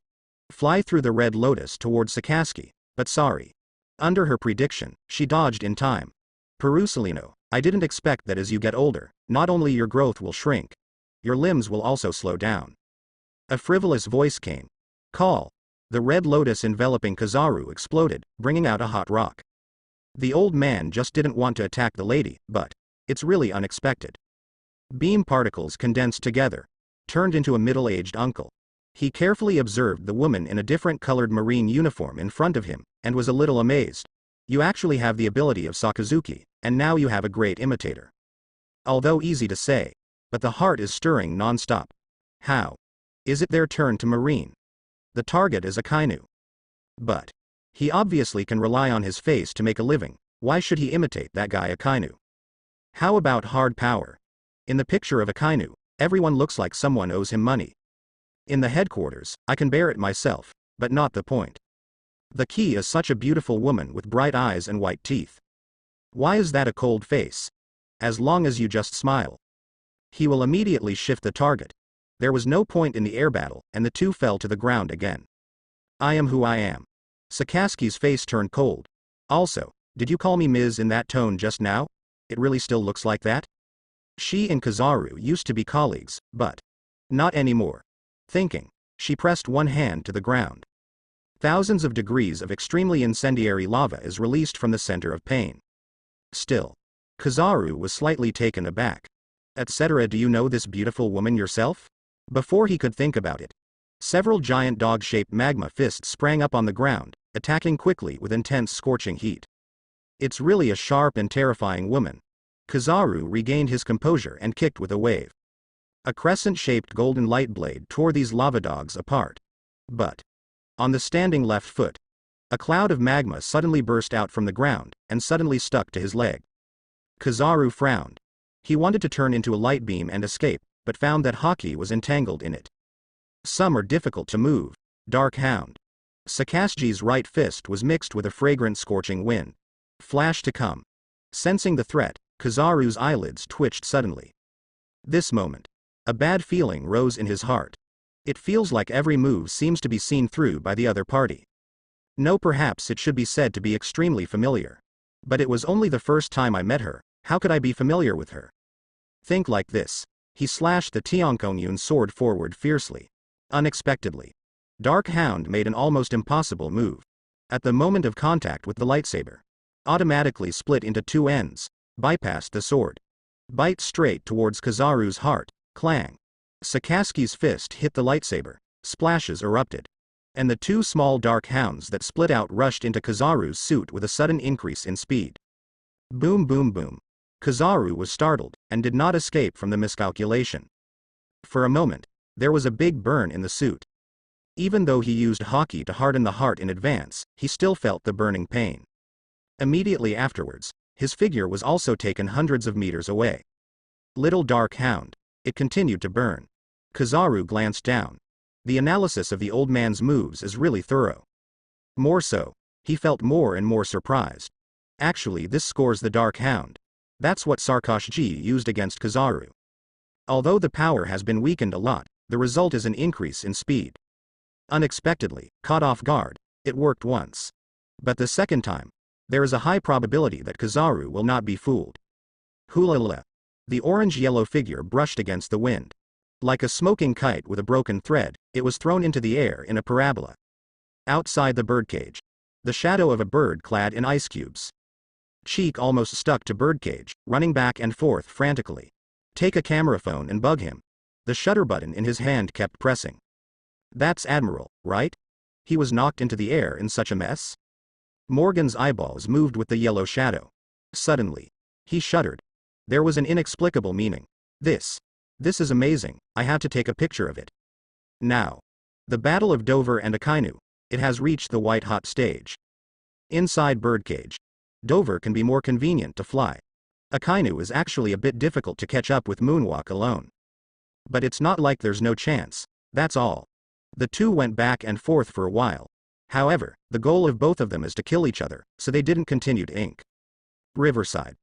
Fly through the red lotus toward Sakasaki, but sorry. Under her prediction, she dodged in time. Perusolino, I didn't expect that as you get older, not only your growth will shrink, your limbs will also slow down. A frivolous voice came. Call. The red lotus enveloping Kizaru exploded, bringing out a hot rock. The old man just didn't want to attack the lady, but it's really unexpected. Beam particles condensed together, turned into a middle-aged uncle. He carefully observed the woman in a different colored marine uniform in front of him, and was a little amazed. You actually have the ability of Sakasaki, and now you have a great imitator. Although easy to say, but the heart is stirring non-stop. How? Is it their turn to marine? The target is Akainu. But he obviously can rely on his face to make a living, why should he imitate that guy Akainu? How about hard power? In the picture of Akainu, everyone looks like someone owes him money. In the headquarters, I can bear it myself, but not the point. The key is such a beautiful woman with bright eyes and white teeth. Why is that a cold face? As long as you just smile. He will immediately shift the target. There was no point in the air battle, and the two fell to the ground again. I am who I am. Sakasaki's face turned cold. Also, did you call me Ms. in that tone just now? It really still looks like that? She and Kizaru used to be colleagues, but not anymore. Thinking, she pressed one hand to the ground. Thousands of degrees of extremely incendiary lava is released from the center of pain. Still, Kizaru was slightly taken aback. Etc. Do you know this beautiful woman yourself? Before he could think about it, several giant dog-shaped magma fists sprang up on the ground, attacking quickly with intense scorching heat. It's really a sharp and terrifying woman. Kizaru regained his composure and kicked with a wave. A crescent-shaped golden light blade tore these lava dogs apart. But on the standing left foot, a cloud of magma suddenly burst out from the ground, and suddenly stuck to his leg. Kizaru frowned. He wanted to turn into a light beam and escape, but found that Haki was entangled in it. Some are difficult to move. Dark Hound. Sakasaki's right fist was mixed with a fragrant scorching wind. Flash to come. Sensing the threat, Kizaru's eyelids twitched suddenly. This moment, a bad feeling rose in his heart. It feels like every move seems to be seen through by the other party. No, perhaps it should be said to be extremely familiar. But it was only the first time I met her, how could I be familiar with her? Think like this. He slashed the Tiankonyun sword forward fiercely. Unexpectedly, Dark Hound made an almost impossible move. At the moment of contact with the lightsaber, automatically split into two ends, bypassed the sword. Bite straight towards Kizaru's heart, clang. Sakasaki's fist hit the lightsaber, splashes erupted. And the two small dark hounds that split out rushed into Kizaru's suit with a sudden increase in speed. Boom boom boom. Kizaru was startled, and did not escape from the miscalculation. For a moment, there was a big burn in the suit. Even though he used Haki to harden the heart in advance, he still felt the burning pain. Immediately afterwards, his figure was also taken hundreds of meters away. Little Dark Hound. It continued to burn. Kizaru glanced down. The analysis of the old man's moves is really thorough. More so, he felt more and more surprised. Actually, this scores the Dark Hound. That's what Sakasaki used against Kizaru. Although the power has been weakened a lot, the result is an increase in speed. Unexpectedly, caught off guard, it worked once. But the second time, there is a high probability that Kizaru will not be fooled. Hula-la. The orange-yellow figure brushed against the wind. Like a smoking kite with a broken thread, it was thrown into the air in a parabola. Outside the birdcage, the shadow of a bird clad in ice cubes. Cheek almost stuck to birdcage, running back and forth frantically. Take a camera phone and bug him. The shutter button in his hand kept pressing. That's Admiral, right? He was knocked into the air in such a mess? Morgan's eyeballs moved with the yellow shadow. Suddenly, he shuddered. There was an inexplicable meaning. This is amazing, I have to take a picture of it. Now. The Battle of Dover and Akainu. It has reached the white-hot stage. Inside birdcage. Dover can be more convenient to fly. Akainu is actually a bit difficult to catch up with moonwalk alone. But it's not like there's no chance, that's all. The two went back and forth for a while. However, the goal of both of them is to kill each other, so they didn't continue to ink. Riverside.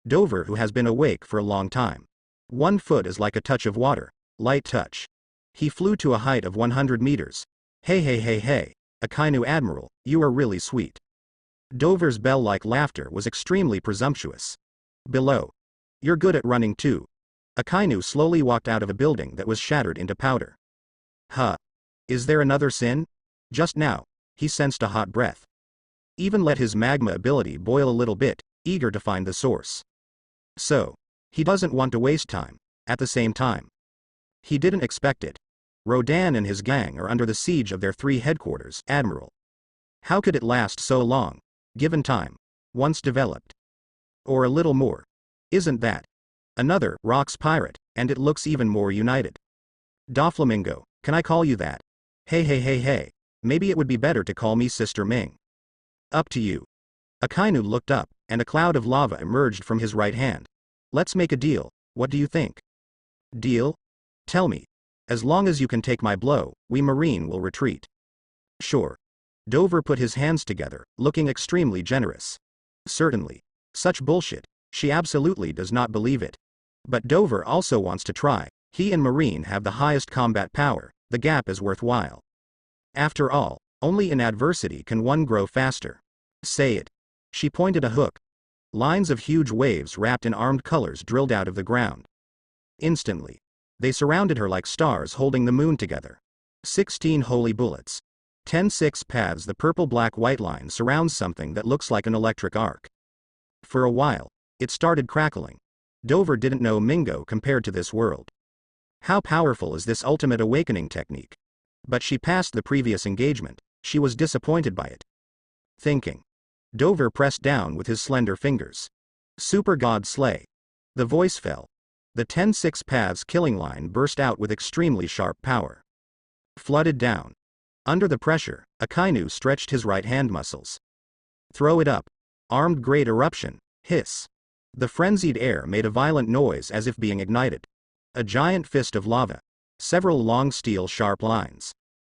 Dover, who has been awake for a long time. 1 foot is like a touch of water, light touch. He flew to a height of 100 meters. Hey, Akainu Admiral, you are really sweet. Dover's bell-like laughter was extremely presumptuous. Below. You're good at running too. Akainu slowly walked out of a building that was shattered into powder. Huh. Is there another sin? Just now, he sensed a hot breath. Even let his magma ability boil a little bit, eager to find the source. So, he doesn't want to waste time. At the same time, he didn't expect it. Rodan and his gang are under the siege of their 3 headquarters, Admiral. How could it last so long, given time, once developed? Or a little more. Isn't that another rocks pirate, and it looks even more united? Doflamingo, can I call you that? Hey, maybe it would be better to call me Sister Ming. Up to you. Akainu looked up, and a cloud of lava emerged from his right hand. Let's make a deal, what do you think? Deal? Tell me. As long as you can take my blow, we Marine will retreat. Sure. Dover put his hands together, looking extremely generous. Certainly. Such bullshit, she absolutely does not believe it. But Dover also wants to try, he and Marine have the highest combat power, the gap is worthwhile. After all, only in adversity can one grow faster. Say it. She pointed a hook. Lines of huge waves wrapped in armed colors drilled out of the ground. Instantly. They surrounded her like stars holding the moon together. 16 holy bullets. 10-6 paths. The purple-black-white line surrounds something that looks like an electric arc. For a while, it started crackling. Dover didn't know Mingo compared to this world. How powerful is this ultimate awakening technique? But she passed the previous engagement, she was disappointed by it. Thinking. Dover pressed down with his slender fingers. Super God Slay. The voice fell. The 10-6 paths killing line burst out with extremely sharp power. Flooded down. Under the pressure, Akainu stretched his right hand muscles. Throw it up. Armed great eruption, hiss. The frenzied air made a violent noise as if being ignited. A giant fist of lava. Several long steel sharp lines.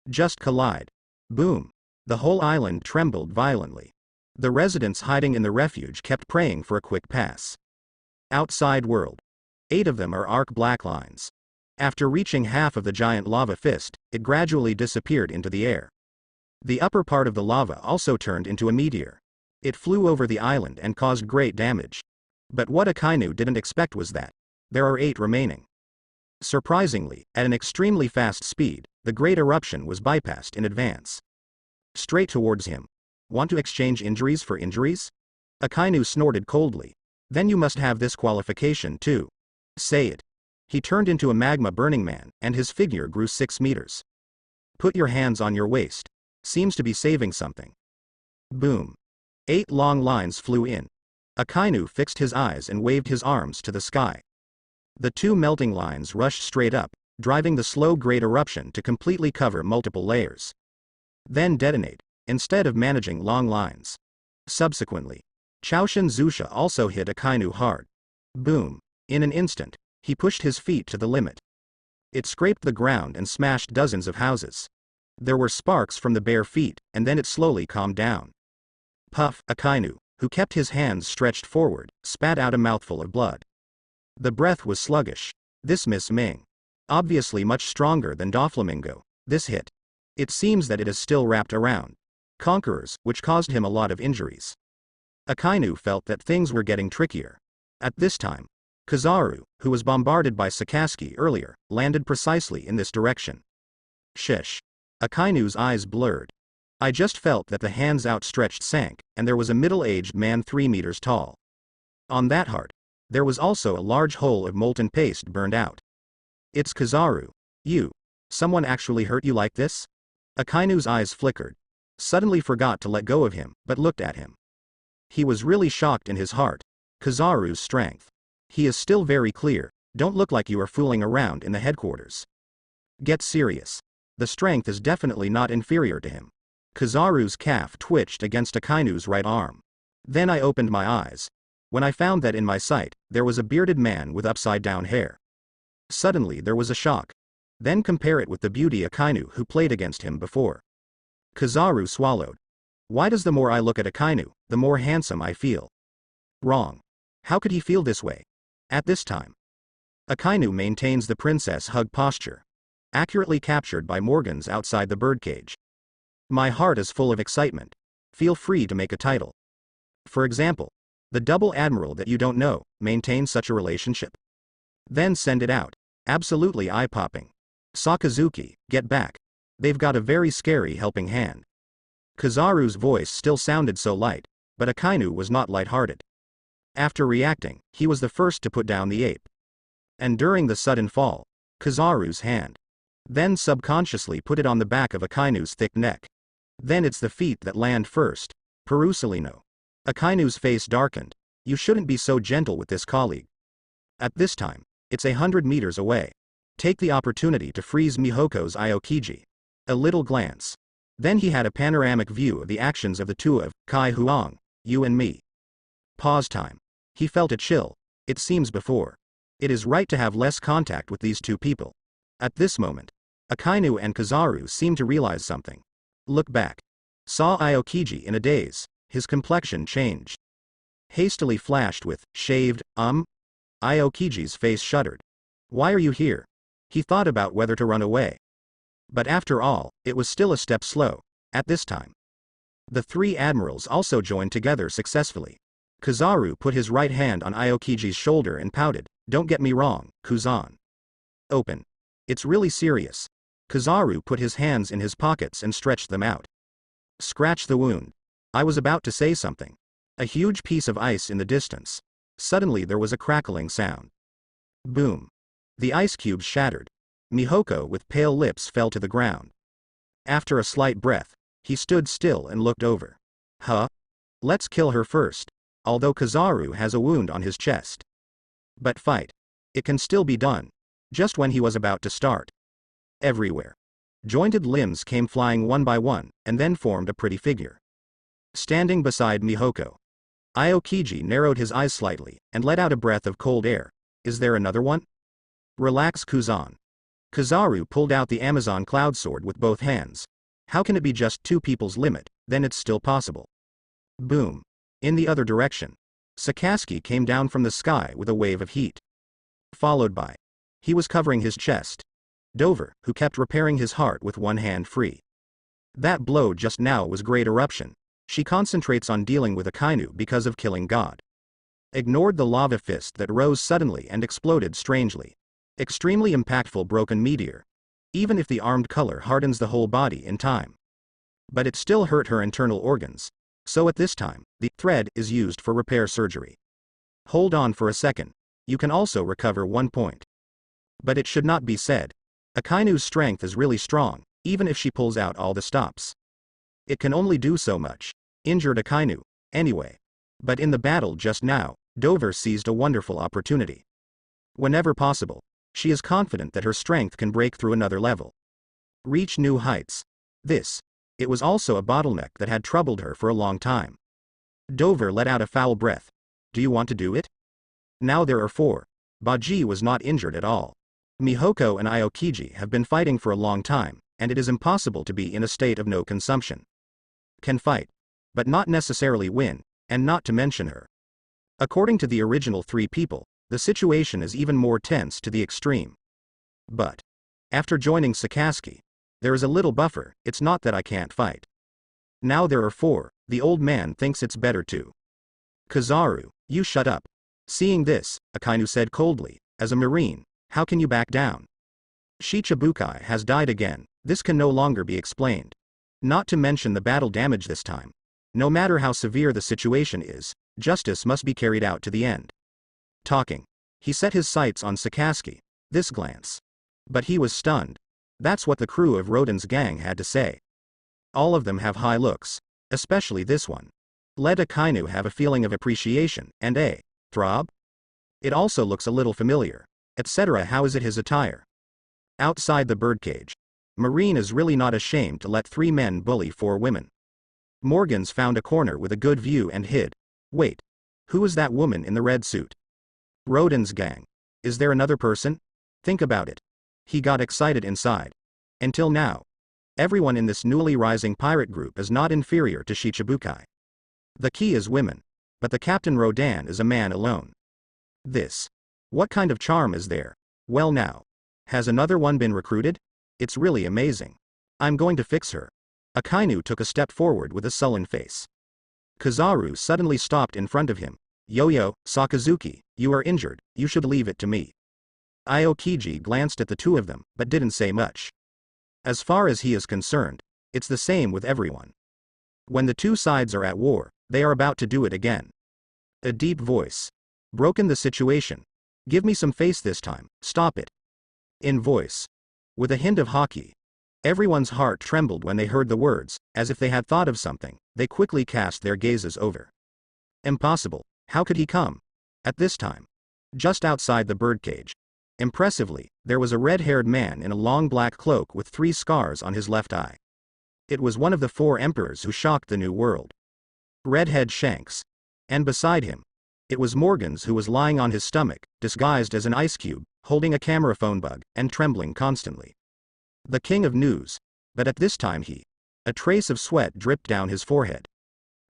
Just collide. Boom. The whole island trembled violently. The residents hiding in the refuge kept praying for a quick pass. Outside world. 8 of them are arc black lines. After reaching half of the giant lava fist, it gradually disappeared into the air. The upper part of the lava also turned into a meteor. It flew over the island and caused great damage. But what Akainu didn't expect was that there are 8 remaining. Surprisingly, at an extremely fast speed, the great eruption was bypassed in advance. Straight towards him. Want to exchange injuries for injuries? Akainu snorted coldly. Then you must have this qualification too. Say it. He turned into a magma burning man, and his figure grew 6 meters. Put your hands on your waist. Seems to be saving something. Boom. 8 long lines flew in. Akainu fixed his eyes and waved his arms to the sky. The 2 melting lines rushed straight up, driving the slow great eruption to completely cover multiple layers. Then detonate, instead of managing long lines. Subsequently, Chaoshin Zusha also hit Akainu hard. Boom. In an instant, he pushed his feet to the limit. It scraped the ground and smashed dozens of houses. There were sparks from the bare feet, and then it slowly calmed down. Puff. Akainu, who kept his hands stretched forward, spat out a mouthful of blood. The breath was sluggish. This Miss Ming. Obviously much stronger than Doflamingo. This hit. It seems that it is still wrapped around Conquerors, which caused him a lot of injuries. Akainu felt that things were getting trickier. At this time, Kizaru, who was bombarded by Sakasaki earlier, landed precisely in this direction. Shish. Akainu's eyes blurred. I just felt that the hands outstretched sank, and there was a middle-aged man 3 meters tall. On that heart, there was also a large hole of molten paste burned out. It's Kizaru. You. Someone actually hurt you like this? Akainu's eyes flickered. Suddenly forgot to let go of him, but looked at him. He was really shocked in his heart. Kizaru's strength. He is still very clear. Don't look like you are fooling around in the headquarters. Get serious. The strength is definitely not inferior to him. Kizaru's calf twitched against Akainu's right arm. Then I opened my eyes. When I found that in my sight, there was a bearded man with upside-down hair. Suddenly there was a shock. Then compare it with the beauty Akainu who played against him before. Kizaru swallowed. Why does the more I look at Akainu, the more handsome I feel? Wrong. How could he feel this way? At this time. Akainu maintains the princess hug posture. Accurately captured by Morgans outside the birdcage. My heart is full of excitement. Feel free to make a title. For example, the double admiral that you don't know, maintains such a relationship. Then send it out. Absolutely eye-popping. Sakasaki, get back. They've got a very scary helping hand. Kizaru's voice still sounded so light, but Akainu was not light-hearted. After reacting, he was the first to put down the ape. And during the sudden fall, Kizaru's hand. Then subconsciously put it on the back of Akainu's thick neck. Then it's the feet that land first. Perusalino. Akainu's face darkened. You shouldn't be so gentle with this colleague. At this time, it's 100 meters away. Take the opportunity to freeze Mihoko's Aokiji. A little glance. Then he had a panoramic view of the actions of the two of Kai Huang, you and me. Pause time. He felt a chill. It seems before. It is right to have less contact with these two people. At this moment, Akainu and Kizaru seemed to realize something. Look back. Saw Aokiji in a daze. His complexion changed. Hastily flashed with, shaved, Aokiji's face shuddered. Why are you here? He thought about whether to run away. But after all, it was still a step slow, at this time. The 3 admirals also joined together successfully. Kizaru put his right hand on Aokiji's shoulder and pouted, don't get me wrong, Kuzan. Open. It's really serious. Kizaru put his hands in his pockets and stretched them out. Scratch the wound. I was about to say something. A huge piece of ice in the distance. Suddenly there was a crackling sound. Boom. The ice cubes shattered. Mihoko with pale lips fell to the ground. After a slight breath, he stood still and looked over. Huh? Let's kill her first. Although Kizaru has a wound on his chest. But fight. It can still be done. Just when he was about to start. Everywhere. Jointed limbs came flying one by one, and then formed a pretty figure. Standing beside Mihoko. Aokiji narrowed his eyes slightly, and let out a breath of cold air. Is there another one? Relax, Kuzan. Kizaru pulled out the Amazon cloud sword with both hands. How can it be just 2 people's limit, then it's still possible. Boom. In the other direction. Sakasaki came down from the sky with a wave of heat. Followed by. He was covering his chest. Dover, who kept repairing his heart with one hand free. That blow just now was great eruption. She concentrates on dealing with Akainu because of killing God. Ignored the lava fist that rose suddenly and exploded strangely. Extremely impactful broken meteor. Even if the armed color hardens the whole body in time. But it still hurt her internal organs. So at this time, the thread is used for repair surgery. Hold on for a second. You can also recover 1 point. But it should not be said. Akainu's strength is really strong, even if she pulls out all the stops. It can only do so much. Injured Akainu, anyway. But in the battle just now, Dover seized a wonderful opportunity. Whenever possible, she is confident that her strength can break through another level. Reach new heights. It was also a bottleneck that had troubled her for a long time. Dover let out a foul breath. Do you want to do it? Now there are 4. Baji was not injured at all. Mihoko and Aokiji have been fighting for a long time, and it is impossible to be in a state of no consumption. Can fight. But not necessarily win, and not to mention her. According to the original 3 people, the situation is even more tense to the extreme. But after joining Sakasaki, There is a little buffer, it's not that I can't fight. Now there are 4, the old man thinks it's better to. Kizaru, you shut up. Seeing this, Akainu said coldly, as a marine, how can you back down? Shichibukai has died again, this can no longer be explained. Not to mention the battle damage this time. No matter how severe the situation is, justice must be carried out to the end. Talking. He set his sights on Sakasaki. This glance. But he was stunned. That's what the crew of Rodan's gang had to say. All of them have high looks. Especially this one. Let Akainu have a feeling of appreciation, and a throb? It also looks a little familiar. Etc. How is it his attire? Outside the birdcage. Marine is really not ashamed to let 3 men bully 4 women. Morgan's found a corner with a good view and hid. Wait. Who is that woman in the red suit? Rodan's gang. Is there another person? Think about it. He got excited inside. Until now. Everyone in this newly rising pirate group is not inferior to Shichibukai. The key is women. But the Captain Rodan is a man alone. This. What kind of charm is there? Well now. Has another one been recruited? It's really amazing. I'm going to fix her. Akainu took a step forward with a sullen face. Kizaru suddenly stopped in front of him. Yo-yo, Sakasaki, you are injured, you should leave it to me. Aokiji glanced at the 2 of them, but didn't say much. As far as he is concerned, it's the same with everyone. When the 2 sides are at war, they are about to do it again. A deep voice. Broken the situation. Give me some face this time, stop it. In voice. With a hint of hockey. Everyone's heart trembled when they heard the words, as if they had thought of something, they quickly cast their gazes over. Impossible, how could he come? At this time. Just outside the birdcage. Impressively, there was a red-haired man in a long black cloak with 3 scars on his left eye. It was one of the 4 emperors who shocked the New World. Redhead Shanks. And beside him. It was Morgan's, who was lying on his stomach, disguised as an ice cube, holding a camera phone bug, and trembling constantly. The king of news. But at this time a trace of sweat dripped down his forehead.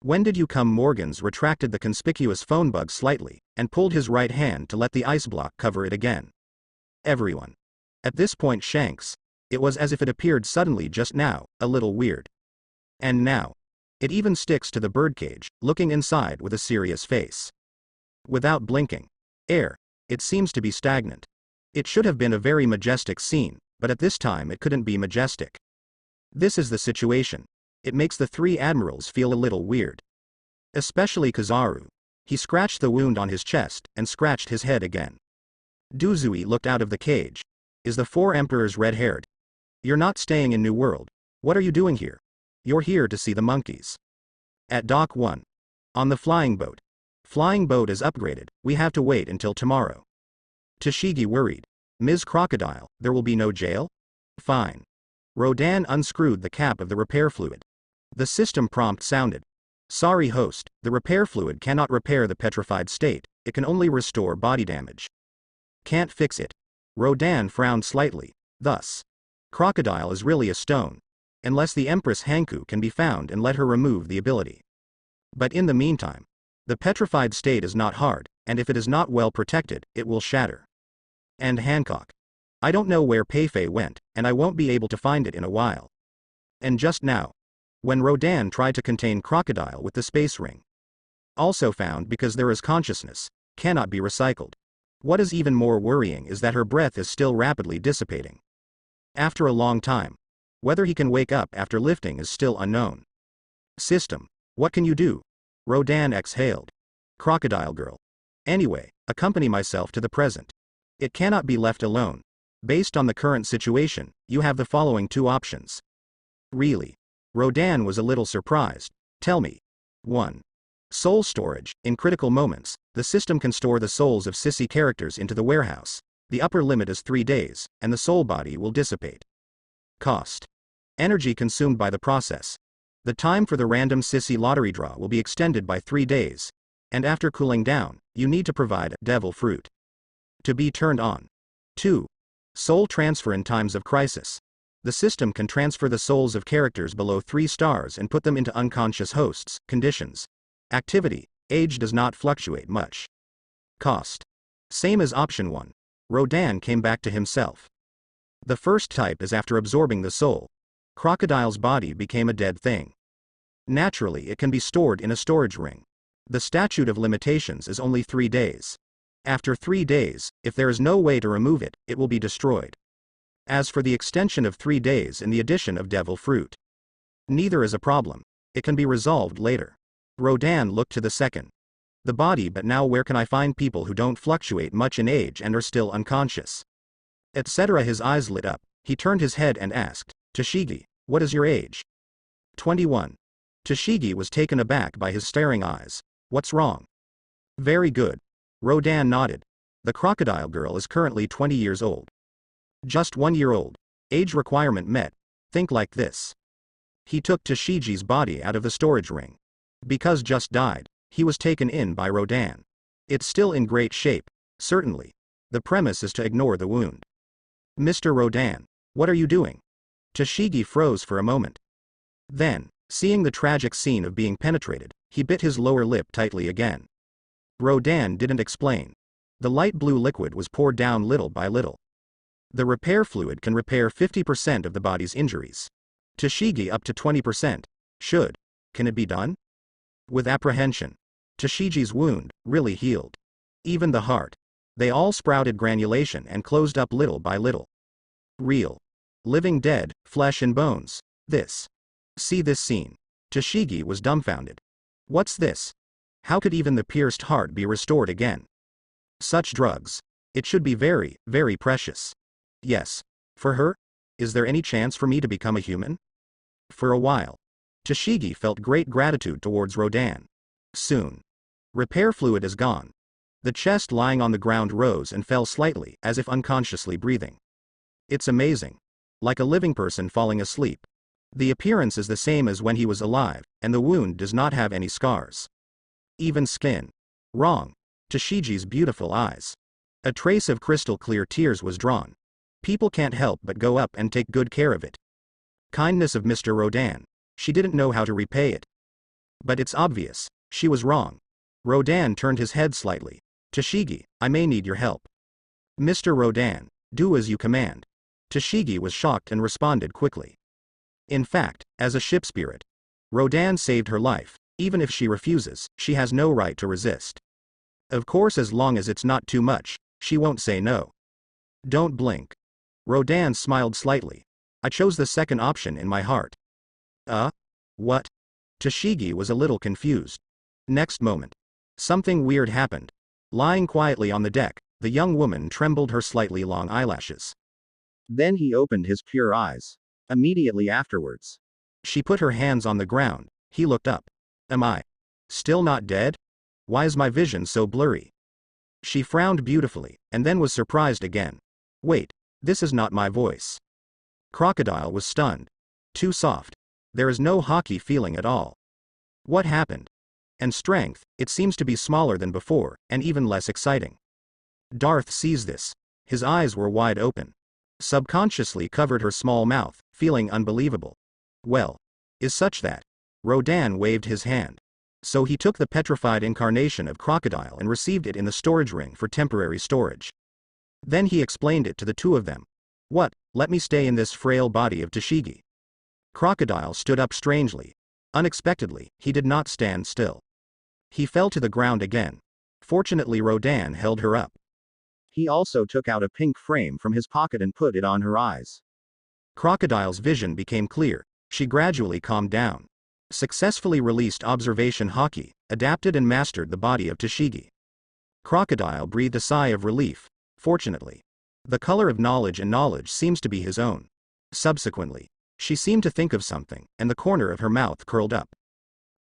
When did you come? Morgan's retracted the conspicuous phone bug slightly, and pulled his right hand to let the ice block cover it again. Everyone. At this point Shanks. It was as if it appeared suddenly just now, a little weird. And now. It even sticks to the birdcage, looking inside with a serious face. Without blinking. It seems to be stagnant. It should have been a very majestic scene, but at this time it couldn't be majestic. This is the situation. It makes the 3 admirals feel a little weird. Especially Kizaru. He scratched the wound on his chest, and scratched his head again. Duzui looked out of the cage. Is the 4 emperors red-haired? You're not staying in New World. What are you doing here? You're here to see the monkeys. At Dock 1. On the flying boat. Flying boat is upgraded, we have to wait until tomorrow. Toshigi worried. Ms. Crocodile, there will be no jail? Fine. Rodan unscrewed the cap of the repair fluid. The system prompt sounded. Sorry host, the repair fluid cannot repair the petrified state, it can only restore body damage. Can't fix it. Rodan frowned slightly. Thus. Crocodile is really a stone. Unless the Empress Hanku can be found and let her remove the ability. But in the meantime. The petrified state is not hard, and if it is not well protected, it will shatter. And Hancock. I don't know where Peifei went, and I won't be able to find it in a while. And just now. When Rodan tried to contain Crocodile with the space ring. Also found because there is consciousness, cannot be recycled. What is even more worrying is that her breath is still rapidly dissipating. After a long time. Whether he can wake up after lifting is still unknown. System. What can you do? Rodan exhaled. Crocodile girl. Anyway, accompany myself to the present. It cannot be left alone. Based on the current situation, you have the following 2 options. Really? Rodan was a little surprised. Tell me. 1. Soul storage. In critical moments, the system can store the souls of sissy characters into the warehouse. The upper limit is 3 days, and the soul body will dissipate. Cost. Energy consumed by the process. The time for the random sissy lottery draw will be extended by 3 days. And after cooling down, you need to provide devil fruit. To be turned on. 2. Soul transfer in times of crisis. The system can transfer the souls of characters below 3 stars and put them into unconscious hosts. Conditions. Activity. Age does not fluctuate much. Cost. Same as option 1. Rodan came back to himself. The first type is after absorbing the soul. Crocodile's body became a dead thing. Naturally, it can be stored in a storage ring. The statute of limitations is only 3 days. After 3 days, if there is no way to remove it, it will be destroyed. As for the extension of 3 days and the addition of devil fruit, neither is a problem. It can be resolved later. Rodan looked to the second. The body, but now where can I find people who don't fluctuate much in age and are still unconscious? Etc. His eyes lit up. He turned his head and asked, Toshigi, what is your age? 21. Toshigi was taken aback by his staring eyes. What's wrong? Very good. Rodan nodded. The crocodile girl is currently 20 years old. Just 1 year old. Age requirement met. Think like this. He took Toshigi's body out of the storage ring. Because just died, he was taken in by Rodan. It's still in great shape, certainly. The premise is to ignore the wound. Mr. Rodan, what are you doing? Toshigi froze for a moment. Then, seeing the tragic scene of being penetrated, he bit his lower lip tightly again. Rodan didn't explain. The light blue liquid was poured down little by little. The repair fluid can repair 50% of the body's injuries. Toshigi up to 20%. Should. Can it be done? With apprehension. Toshigi's wound really healed. Even the heart. They all sprouted granulation and closed up little by little. Real. Living dead, flesh and bones. This. See this scene. Toshigi was dumbfounded. What's this? How could even the pierced heart be restored again? Such drugs. It should be very, very precious. Yes. For her? Is there any chance for me to become a human? For a while. Toshigi felt great gratitude towards Rodan. Soon. Repair fluid is gone. The chest lying on the ground rose and fell slightly, as if unconsciously breathing. It's amazing. Like a living person falling asleep. The appearance is the same as when he was alive, and the wound does not have any scars. Even skin. Wrong. Toshigi's beautiful eyes. A trace of crystal clear tears was drawn. People can't help but go up and take good care of it. Kindness of Mr. Rodan. She didn't know how to repay it. But it's obvious, she was wrong. Rodan turned his head slightly. Toshigi, I may need your help. Mr. Rodan, do as you command. Toshigi was shocked and responded quickly. In fact, as a ship spirit, Rodan saved her life. Even if she refuses, she has no right to resist. Of course, as long as it's not too much, she won't say no. Don't blink. Rodan smiled slightly. I chose the second option in my heart. What? Toshigi was a little confused. Next moment. Something weird happened. Lying quietly on the deck, the young woman trembled her slightly long eyelashes. Then he opened his pure eyes. Immediately afterwards. She put her hands on the ground. He looked up. Am I still not dead? Why is my vision so blurry? She frowned beautifully, and then was surprised again. Wait, this is not my voice. Crocodile was stunned. Too soft. There is no hockey feeling at all. What happened? And strength, it seems to be smaller than before, and even less exciting. Darth sees this. His eyes were wide open. Subconsciously covered her small mouth, feeling unbelievable. Well, is such that. Rodan waved his hand. So he took the petrified incarnation of Crocodile and received it in the storage ring for temporary storage. Then he explained it to the two of them. What, let me stay in this frail body of Toshigi. Crocodile stood up strangely. Unexpectedly, he did not stand still. He fell to the ground again. Fortunately, Rodan held her up. He also took out a pink frame from his pocket and put it on her eyes. Crocodile's vision became clear. She gradually calmed down. Successfully released observation hockey, adapted and mastered the body of Toshigi. Crocodile breathed a sigh of relief. Fortunately. The color of knowledge and knowledge seems to be his own. Subsequently. She seemed to think of something, and the corner of her mouth curled up.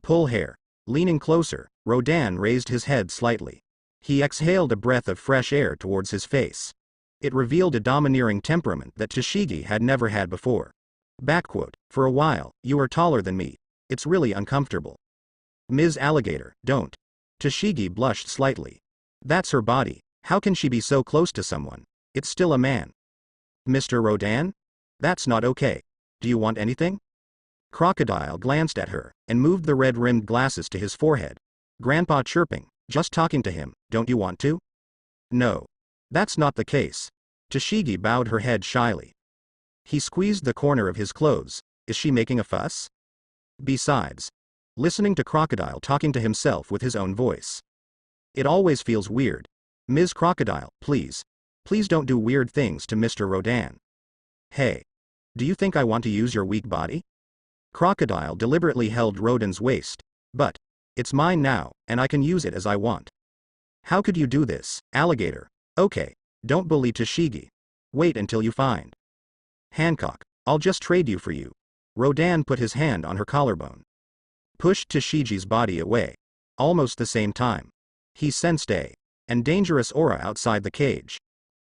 Pull hair. Leaning closer, Rodan raised his head slightly. He exhaled a breath of fresh air towards his face. It revealed a domineering temperament that Toshigi had never had before. Backquote, for a while, you are taller than me. It's really uncomfortable. Ms. Alligator, don't. Toshigi blushed slightly. That's her body. How can she be so close to someone? It's still a man. Mr. Rodan? That's not okay. Do you want anything? Crocodile glanced at her, and moved the red-rimmed glasses to his forehead. Grandpa chirping, just talking to him, don't you want to? No. That's not the case. Toshigi bowed her head shyly. He squeezed the corner of his clothes. Is she making a fuss? Besides, listening to Crocodile talking to himself with his own voice. It always feels weird. Ms. Crocodile, please. Please don't do weird things to Mr. Rodan. Hey. Do you think I want to use your weak body? Crocodile deliberately held Rodan's waist. But, it's mine now, and I can use it as I want. How could you do this, alligator? Okay, don't bully Tashigi. Wait until you find Hancock. I'll just trade you for you. Rodan put his hand on her collarbone. Pushed Tashigi's body away. Almost the same time. He sensed and dangerous aura outside the cage.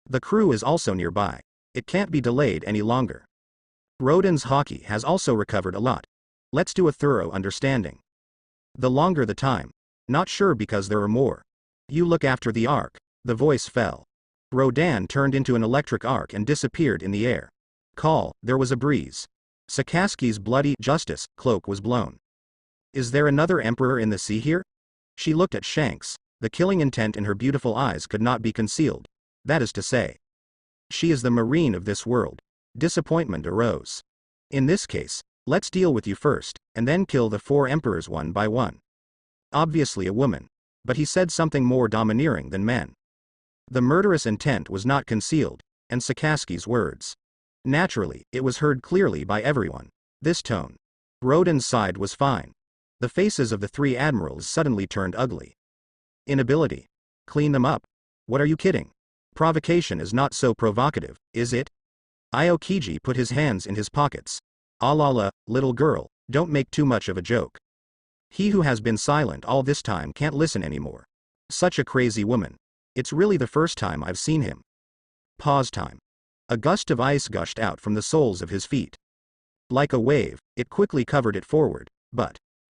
The crew is also nearby. It can't be delayed any longer. Rodan's hockey has also recovered a lot. Let's do a thorough understanding. The longer the time. Not sure because there are more. You look after the arc. The voice fell. Rodan turned into an electric arc and disappeared in the air. Call, there was a breeze. Sakasaki's bloody justice cloak was blown. Is there another emperor in the sea here? She looked at Shanks. The killing intent in her beautiful eyes could not be concealed. That is to say, she is the marine of this world. Disappointment arose. In this case, let's deal with you first, and then kill the 4 emperors one by one. Obviously a woman. But he said something more domineering than men. The murderous intent was not concealed, and Sakasaki's words. Naturally, it was heard clearly by everyone. This tone. Rodan's side was fine. The faces of the 3 admirals suddenly turned ugly. Inability. Clean them up. What are you kidding? Provocation is not so provocative, is it? Aokiji put his hands in his pockets. Alala, little girl, don't make too much of a joke. He who has been silent all this time can't listen anymore. Such a crazy woman. It's really the first time I've seen him. Pause time. A gust of ice gushed out from the soles of his feet. Like a wave, it quickly covered it forward, but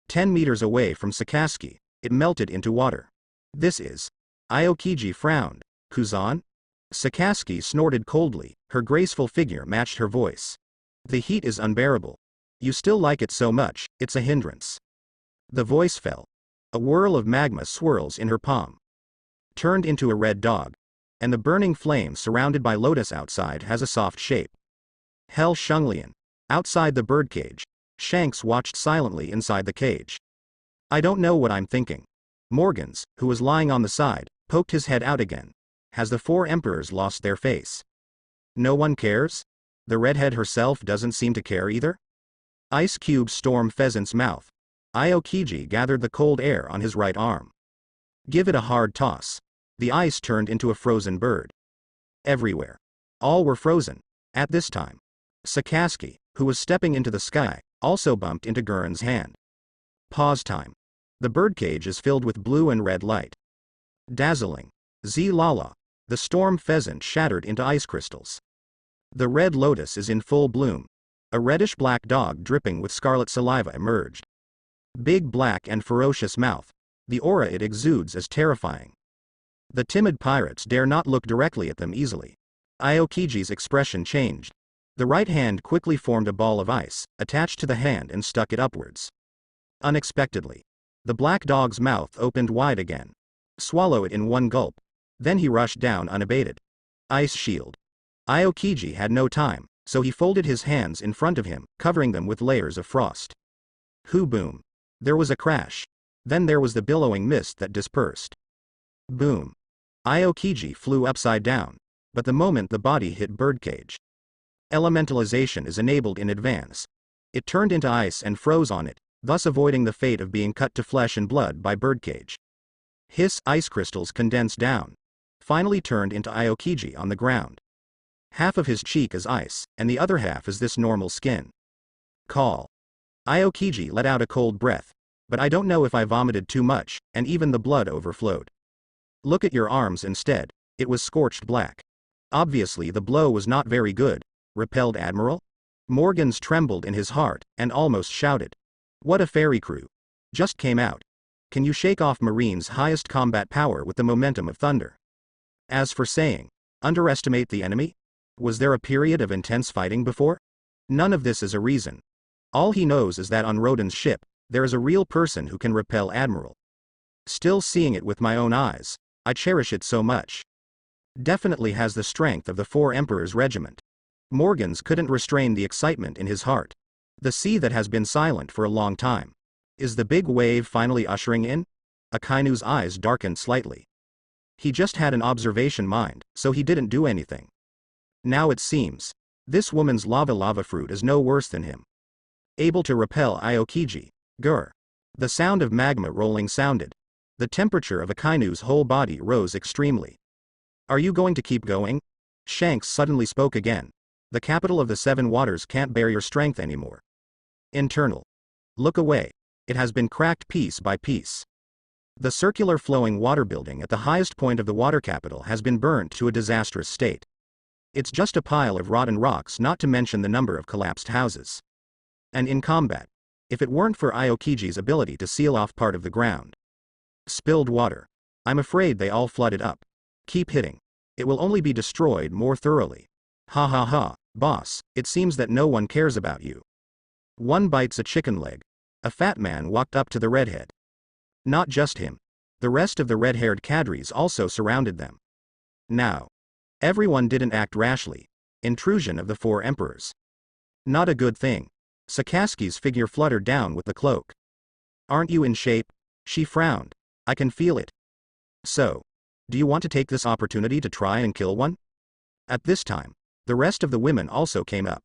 10 meters away from Sakasaki, it melted into water. This is. Aokiji frowned. Kuzan? Sakasaki snorted coldly, her graceful figure matched her voice. The heat is unbearable. You still like it so much, it's a hindrance. The voice fell. A whirl of magma swirls in her palm. Turned into a red dog. And the burning flame surrounded by lotus outside has a soft shape. Hell Shunglian. Outside the birdcage. Shanks watched silently inside the cage. I don't know what I'm thinking. Morgans, who was lying on the side, poked his head out again. Has the 4 emperors lost their face? No one cares? The redhead herself doesn't seem to care either? Ice cubes storm Pheasant's mouth. Aokiji gathered the cold air on his right arm. Give it a hard toss. The ice turned into a frozen bird. Everywhere. All were frozen. At this time. Sakasaki, who was stepping into the sky, also bumped into Gurren's hand. Pause time. The birdcage is filled with blue and red light. Dazzling. Z-Lala. The storm pheasant shattered into ice crystals. The red lotus is in full bloom. A reddish-black dog dripping with scarlet saliva emerged. Big black and ferocious mouth. The aura it exudes is terrifying. The timid pirates dare not look directly at them easily. Aokiji's expression changed. The right hand quickly formed a ball of ice, attached to the hand and stuck it upwards. Unexpectedly. The black dog's mouth opened wide again. Swallow it in one gulp. Then he rushed down unabated. Ice shield. Aokiji had no time, so he folded his hands in front of him, covering them with layers of frost. Hoo boom. There was a crash. Then there was the billowing mist that dispersed. Boom. Aokiji flew upside down. But the moment the body hit birdcage. Elementalization is enabled in advance. It turned into ice and froze on it, thus avoiding the fate of being cut to flesh and blood by birdcage. Hiss, ice crystals condensed down. Finally turned into Aokiji on the ground. Half of his cheek is ice, and the other half is this normal skin. Call. Aokiji let out a cold breath. But I don't know if I vomited too much, and even the blood overflowed. Look at your arms instead. It was scorched black. Obviously the blow was not very good. Repelled Admiral? Morgans trembled in his heart, and almost shouted. What a fairy crew. Just came out. Can you shake off Marine's highest combat power with the momentum of thunder? As for saying, underestimate the enemy? Was there a period of intense fighting before? None of this is a reason. All he knows is that on Rodan's ship, there is a real person who can repel Admiral. Still seeing it with my own eyes, I cherish it so much. Definitely has the strength of the 4 Emperors' regiment. Morgans couldn't restrain the excitement in his heart. The sea that has been silent for a long time. Is the big wave finally ushering in? Akainu's eyes darkened slightly. He just had an observation mind, so he didn't do anything. Now it seems. This woman's lava fruit is no worse than him. Able to repel Aokiji. Grr. The sound of magma rolling sounded. The temperature of Akainu's whole body rose extremely. Are you going to keep going? Shanks suddenly spoke again. The capital of the Seven Waters can't bear your strength anymore. Internal. Look away. It has been cracked piece by piece. The circular flowing water building at the highest point of the water capital has been burnt to a disastrous state. It's just a pile of rotten rocks, not to mention the number of collapsed houses. And in combat, if it weren't for Aokiji's ability to seal off part of the ground. Spilled water. I'm afraid they all flooded up. Keep hitting. It will only be destroyed more thoroughly. Ha ha ha, boss, it seems that no one cares about you. One bites a chicken leg. A fat man walked up to the redhead. Not just him. The rest of the red-haired cadres also surrounded them. Now. Everyone didn't act rashly. Intrusion of the four emperors. Not a good thing. Sakasaki's figure fluttered down with the cloak. Aren't you in shape? She frowned. I can feel it. So. Do you want to take this opportunity to try and kill one? At this time, the rest of the women also came up.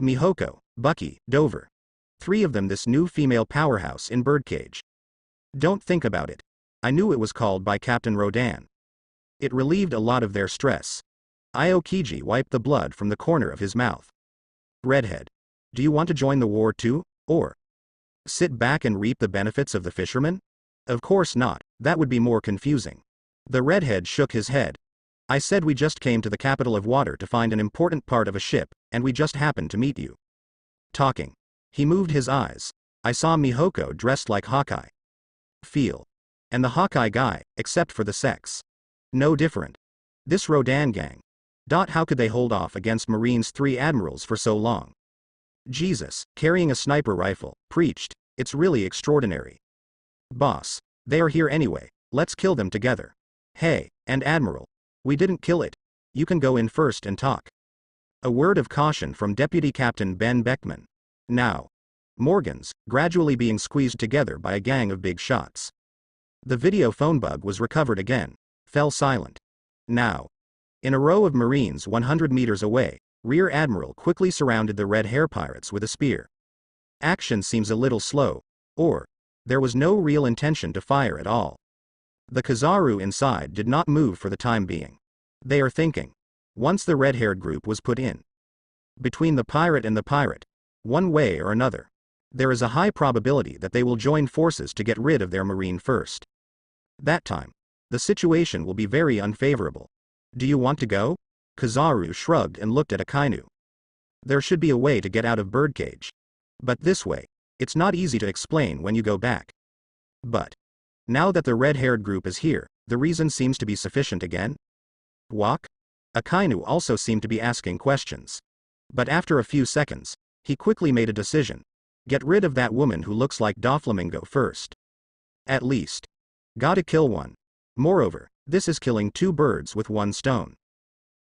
Mihoko, Bucky, Dover. 3 of them this new female powerhouse in Birdcage. Don't think about it. I knew it was called by Captain Rodan. It relieved a lot of their stress. Aokiji wiped the blood from the corner of his mouth. Redhead. Do you want to join the war too, or sit back and reap the benefits of the fishermen? Of course not, that would be more confusing. The redhead shook his head. I said we just came to the capital of water to find an important part of a ship, and we just happened to meet you. Talking. He moved his eyes. I saw Mihoko dressed like Hawkeye. Feel. And the Hawkeye guy, except for the sex. No different. This Rodan gang. How could they hold off against Marine's 3 admirals for so long? Jesus, carrying a sniper rifle, preached, it's really extraordinary. Boss, they are here anyway, let's kill them together. Hey, and Admiral. We didn't kill it. You can go in first and talk. A word of caution from Deputy Captain Ben Beckman. Now. Morgans, gradually being squeezed together by a gang of big shots. The video phone bug was recovered again. Fell silent. Now. In a row of Marines 100 meters away, Rear Admiral quickly surrounded the red hair pirates with a spear. Action seems a little slow, or there was no real intention to fire at all. The Kizaru inside did not move for the time being. They are thinking. Once the red-haired group was put in between the pirate and the pirate, one way or another, there is a high probability that they will join forces to get rid of their marine first. That time, the situation will be very unfavorable. Do you want to go? Kizaru shrugged and looked at Akainu. There should be a way to get out of Birdcage. But this way, it's not easy to explain when you go back. But now that the red-haired group is here, the reason seems to be sufficient again? Walk? Akainu also seemed to be asking questions. But after a few seconds, he quickly made a decision. Get rid of that woman who looks like Doflamingo first. At least. Gotta kill one. Moreover, this is killing 2 birds with 1 stone.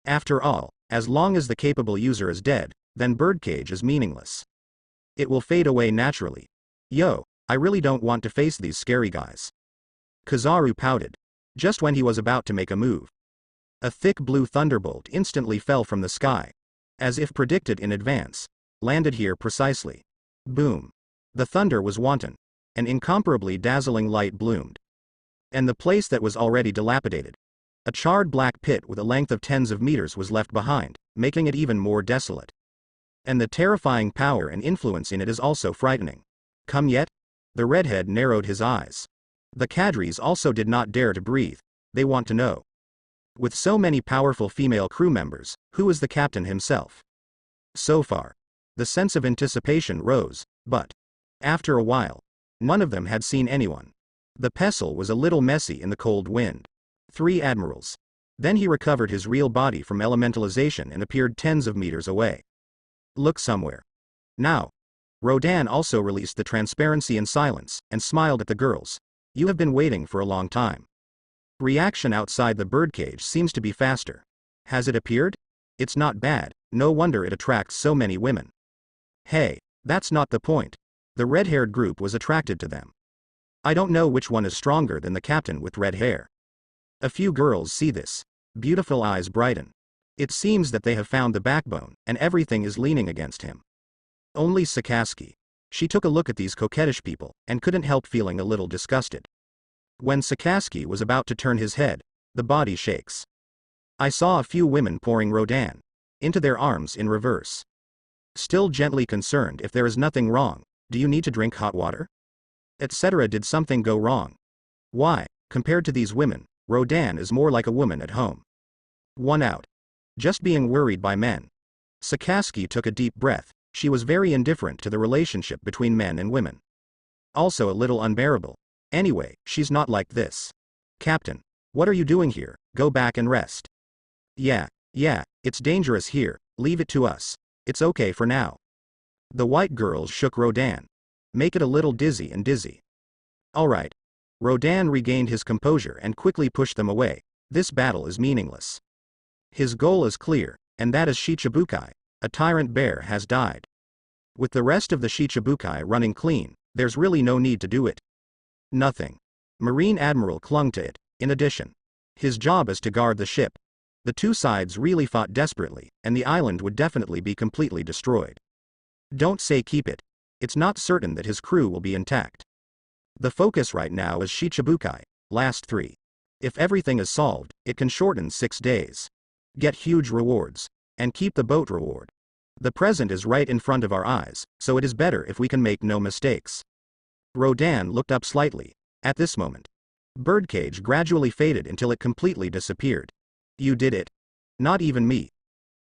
After all, as long as the capable user is dead, then Birdcage is meaningless. It will fade away naturally. Yo, I really don't want to face these scary guys. Kizaru pouted. Just when he was about to make a move. A thick blue thunderbolt instantly fell from the sky. As if predicted in advance. Landed here precisely. Boom. The thunder was wanton. An incomparably dazzling light bloomed. And the place that was already dilapidated. A charred black pit with a length of tens of meters was left behind, making it even more desolate. And the terrifying power and influence in it is also frightening. Come yet? The redhead narrowed his eyes. The cadres also did not dare to breathe. They want to know. With so many powerful female crew members, who is the captain himself? So far, the sense of anticipation rose, but after a while, none of them had seen anyone. The pestle was a little messy in the cold wind. 3 admirals. Then he recovered his real body from elementalization and appeared tens of meters away. Look somewhere. Now. Rodan also released the transparency and silence, and smiled at the girls. You have been waiting for a long time. Reaction outside the birdcage seems to be faster. Has it appeared? It's not bad. No wonder it attracts so many women. Hey, that's not the point. The red-haired group was attracted to them. I don't know which one is stronger than the captain with red hair. A few girls see this. Beautiful eyes brighten. It seems that they have found the backbone, and everything is leaning against him. Only Sakasaki. She took a look at these coquettish people, and couldn't help feeling a little disgusted. When Sakasaki was about to turn his head, the body shakes. I saw a few women pouring Rodan into their arms in reverse. Still gently concerned if there is nothing wrong. Do you need to drink hot water? Etc. Did something go wrong? Why, compared to these women, Rodan is more like a woman at home. One out. Just being worried by men. Sakasaki took a deep breath. She was very indifferent to the relationship between men and women. Also a little unbearable. Anyway, she's not like this. Captain, what are you doing here? Go back and rest. Yeah, it's dangerous here, leave it to us. It's okay for now. The white girls shook Rodan. Make it a little dizzy and dizzy. Alright. Rodan regained his composure and quickly pushed them away. This battle is meaningless. His goal is clear, and that is Shichibukai. A tyrant bear has died. With the rest of the Shichibukai running clean, there's really no need to do it. Nothing. Marine Admiral clung to it. In addition, his job is to guard the ship. The two sides really fought desperately, and the island would definitely be completely destroyed. Don't say keep it. It's not certain that his crew will be intact. The focus right now is Shichibukai, last 3. If everything is solved, it can shorten 6 days. Get huge rewards, and keep the boat reward. The present is right in front of our eyes, so it is better if we can make no mistakes. Rodan looked up slightly. At this moment, birdcage gradually faded until it completely disappeared. You did it. Not even me.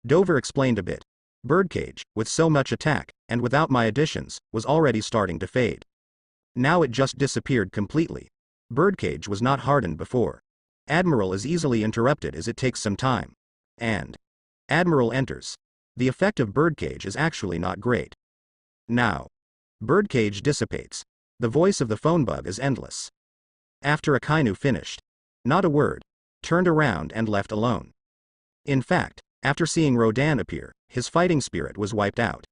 Dover explained a bit. Birdcage, with so much attack, and without my additions, was already starting to fade. Now it just disappeared completely. Birdcage was not hardened before. Admiral is easily interrupted as it takes some time. And Admiral enters. The effect of birdcage is actually not great. Now, birdcage dissipates. The voice of the phone bug is endless. After Akainu finished, not a word, turned around and left alone. In fact, after seeing Rodan appear, his fighting spirit was wiped out.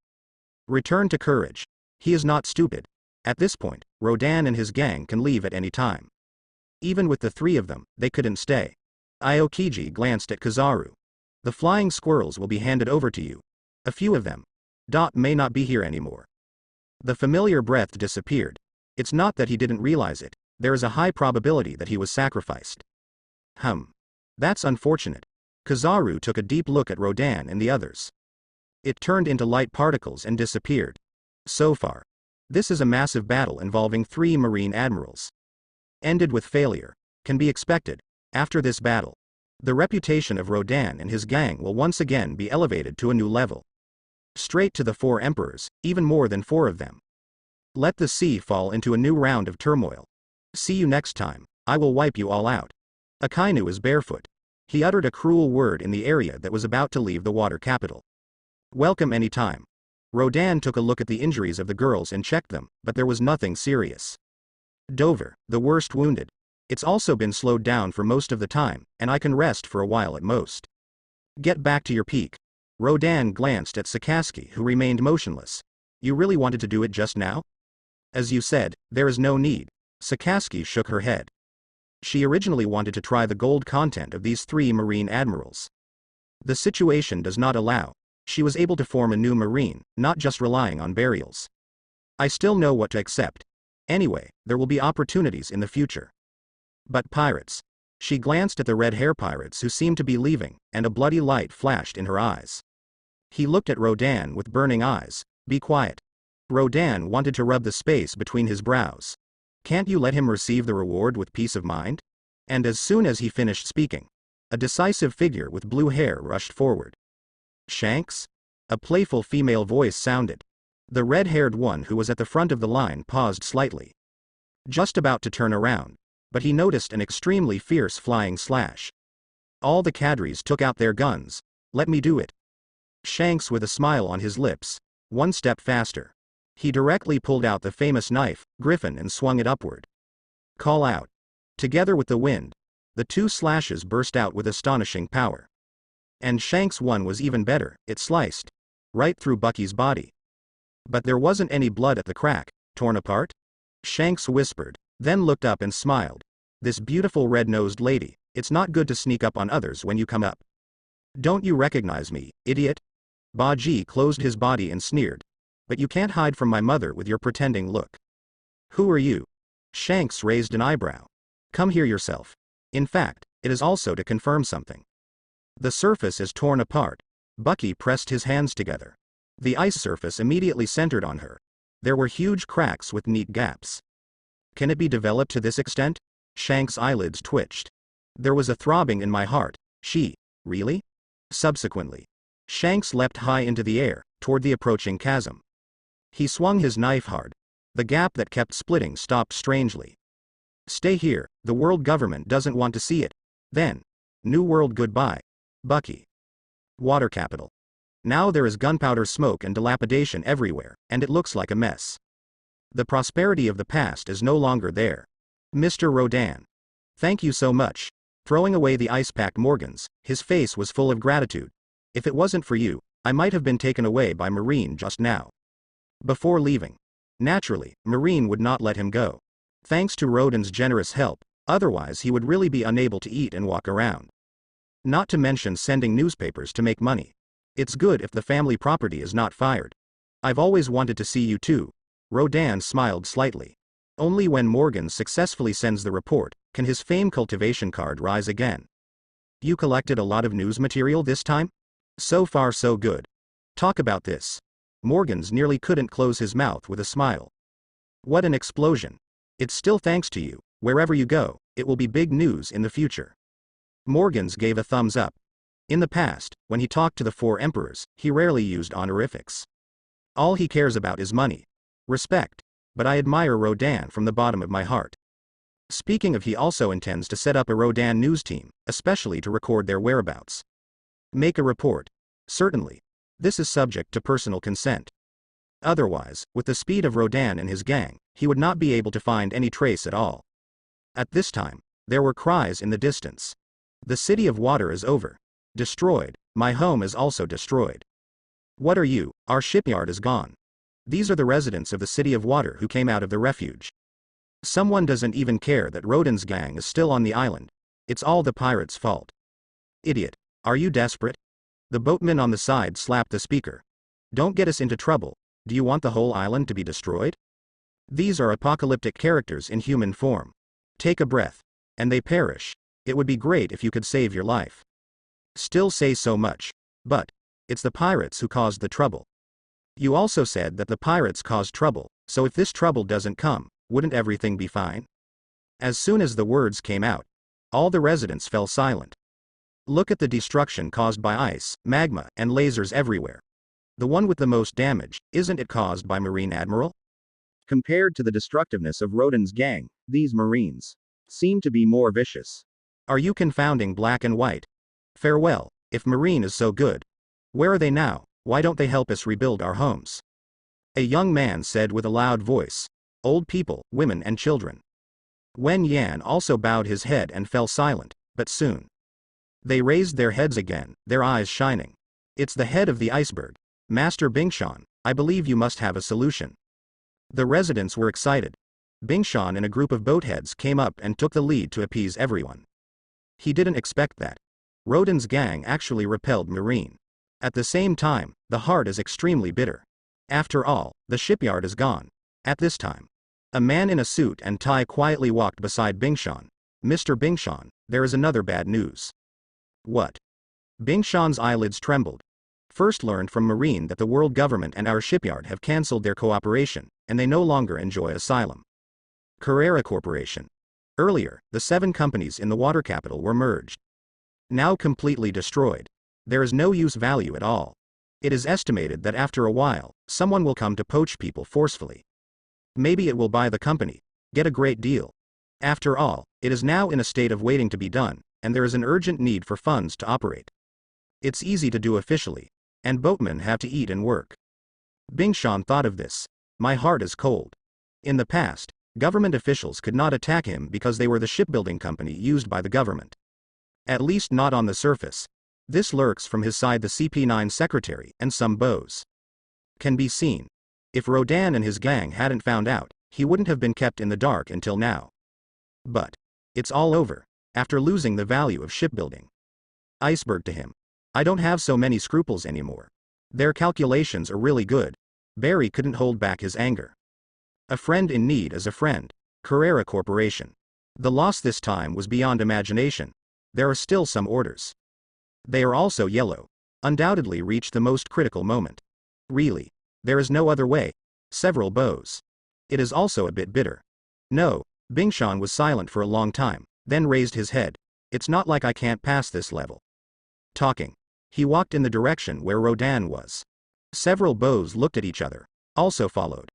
Return to courage. He is not stupid. At this point, Rodan and his gang can leave at any time. Even with the 3 of them, they couldn't stay. Aokiji glanced at Kizaru. The flying squirrels will be handed over to you. A few of them. May not be here anymore. The familiar breath disappeared. It's not that he didn't realize it. There is a high probability that he was sacrificed. That's unfortunate. Kizaru took a deep look at Rodan and the others. It turned into light particles and disappeared. So far, this is a massive battle involving 3 Marine Admirals. Ended with failure. Can be expected. After this battle, the reputation of Rodan and his gang will once again be elevated to a new level. Straight to the 4 emperors, even more than 4 of them. Let the sea fall into a new round of turmoil. See you next time. I will wipe you all out. Akainu is barefoot. He uttered a cruel word in the area that was about to leave the water capital. Welcome any time. Rodan took a look at the injuries of the girls and checked them, but there was nothing serious. Dover, the worst wounded. It's also been slowed down for most of the time, and I can rest for a while at most. Get back to your peak. Rodan glanced at Sakasaki, who remained motionless. You really wanted to do it just now? As you said, there is no need. Sakasaki shook her head. She originally wanted to try the gold content of these 3 Marine Admirals. The situation does not allow. She was able to form a new Marine, not just relying on burials. I still know what to accept. Anyway, there will be opportunities in the future. But pirates. She glanced at the red hair pirates who seemed to be leaving, and a bloody light flashed in her eyes. He looked at Rodan with burning eyes. Be quiet. Rodan wanted to rub the space between his brows. Can't you let him receive the reward with peace of mind? And as soon as he finished speaking, a decisive figure with blue hair rushed forward. Shanks? A playful female voice sounded. The red-haired one who was at the front of the line paused slightly. Just about to turn around, but he noticed an extremely fierce flying slash. All the cadres took out their guns. Let me do it. Shanks with a smile on his lips. One step faster. He directly pulled out the famous knife, Griffin, and swung it upward. Call out. Together with the wind, the 2 slashes burst out with astonishing power. And Shanks' one was even better, it sliced right through Bucky's body. But there wasn't any blood at the crack. Torn apart? Shanks whispered, then looked up and smiled. This beautiful red-nosed lady, it's not good to sneak up on others when you come up. Don't you recognize me, idiot? Baji closed his body and sneered. But you can't hide from my mother with your pretending look. Who are you? Shanks raised an eyebrow. Come here yourself. In fact, it is also to confirm something. The surface is torn apart. Bucky pressed his hands together. The ice surface immediately centered on her. There were huge cracks with neat gaps. Can it be developed to this extent? Shanks' eyelids twitched. There was a throbbing in my heart. Really? Subsequently, Shanks leapt high into the air, toward the approaching chasm. He swung his knife hard. The gap that kept splitting stopped strangely. Stay here, the world government doesn't want to see it. Then. New world goodbye. Bucky. Water capital. Now there is gunpowder smoke and dilapidation everywhere, and it looks like a mess. The prosperity of the past is no longer there. Mr. Rodan. Thank you so much. Throwing away the ice pack Morgans, his face was full of gratitude. If it wasn't for you, I might have been taken away by Marine just now. Before leaving. Naturally, Marine would not let him go. Thanks to Rodan's generous help, otherwise he would really be unable to eat and walk around. Not to mention sending newspapers to make money. It's good if the family property is not fired. I've always wanted to see you too. Rodan smiled slightly. Only when Morgan successfully sends the report, can his fame cultivation card rise again. You collected a lot of news material this time? So far so good. Talk about this. Morgans nearly couldn't close his mouth with a smile. What an explosion. It's still thanks to you. Wherever you go, it will be big news in the future. Morgans gave a thumbs up. In the past, when he talked to the 4 emperors, he rarely used honorifics. All he cares about is money. Respect. But I admire Rodan from the bottom of my heart. Speaking of, he also intends to set up a Rodan news team, especially to record their whereabouts. Make a report. Certainly. This is subject to personal consent. Otherwise, with the speed of Rodan and his gang, he would not be able to find any trace at all. At this time, there were cries in the distance. The city of water is over. Destroyed. My home is also destroyed. What are you? Our shipyard is gone. These are the residents of the city of water who came out of the refuge. Someone doesn't even care that Rodan's gang is still on the island. It's all the pirates' fault. Idiot. Are you desperate? The boatman on the side slapped the speaker. Don't get us into trouble. Do you want the whole island to be destroyed? These are apocalyptic characters in human form. Take a breath. And they perish. It would be great if you could save your life. Still say so much. But. It's the pirates who caused the trouble. You also said that the pirates caused trouble, so if this trouble doesn't come, wouldn't everything be fine? As soon as the words came out, all the residents fell silent. Look at the destruction caused by ice, magma, and lasers everywhere. The one with the most damage, isn't it caused by Marine Admiral? Compared to the destructiveness of Rodan's gang, these Marines seem to be more vicious. Are you confounding black and white? Farewell, if Marine is so good. Where are they now? Why don't they help us rebuild our homes? A young man said with a loud voice. Old people, women and children. Wen Yan also bowed his head and fell silent, but soon. They raised their heads again, their eyes shining. It's the head of the iceberg. Master Bingshan, I believe you must have a solution. The residents were excited. Bingshan and a group of boatheads came up and took the lead to appease everyone. He didn't expect that. Rodan's gang actually repelled Marine. At the same time, the heart is extremely bitter. After all, the shipyard is gone. At this time, a man in a suit and tie quietly walked beside Bingshan. Mr. Bingshan, there is another bad news. What? Bingshan's eyelids trembled. First learned from Marine that the world government and our shipyard have cancelled their cooperation, and they no longer enjoy asylum. Carrera Corporation. Earlier, the 7 companies in the water capital were merged. Now completely destroyed. There is no use value at all. It is estimated that after a while, someone will come to poach people forcefully. Maybe it will buy the company, get a great deal. After all, it is now in a state of waiting to be done, and there is an urgent need for funds to operate. It's easy to do officially, and boatmen have to eat and work. Bingshan thought of this. My heart is cold. In the past, government officials could not attack him because they were the shipbuilding company used by the government. At least not on the surface. This lurks from his side the CP9 secretary and some bows. Can be seen. If Rodan and his gang hadn't found out, he wouldn't have been kept in the dark until now. But it's all over, after losing the value of shipbuilding. Iceberg to him. I don't have so many scruples anymore. Their calculations are really good. Barry couldn't hold back his anger. A friend in need is a friend. Carrera Corporation. The loss this time was beyond imagination. There are still some orders. They are also yellow. Undoubtedly reached the most critical moment. Really. There is no other way. Several bows. It is also a bit bitter. No. Bingshan was silent for a long time, then raised his head. It's not like I can't pass this level. Talking. He walked in the direction where Rodan was. Several bows looked at each other. Also followed.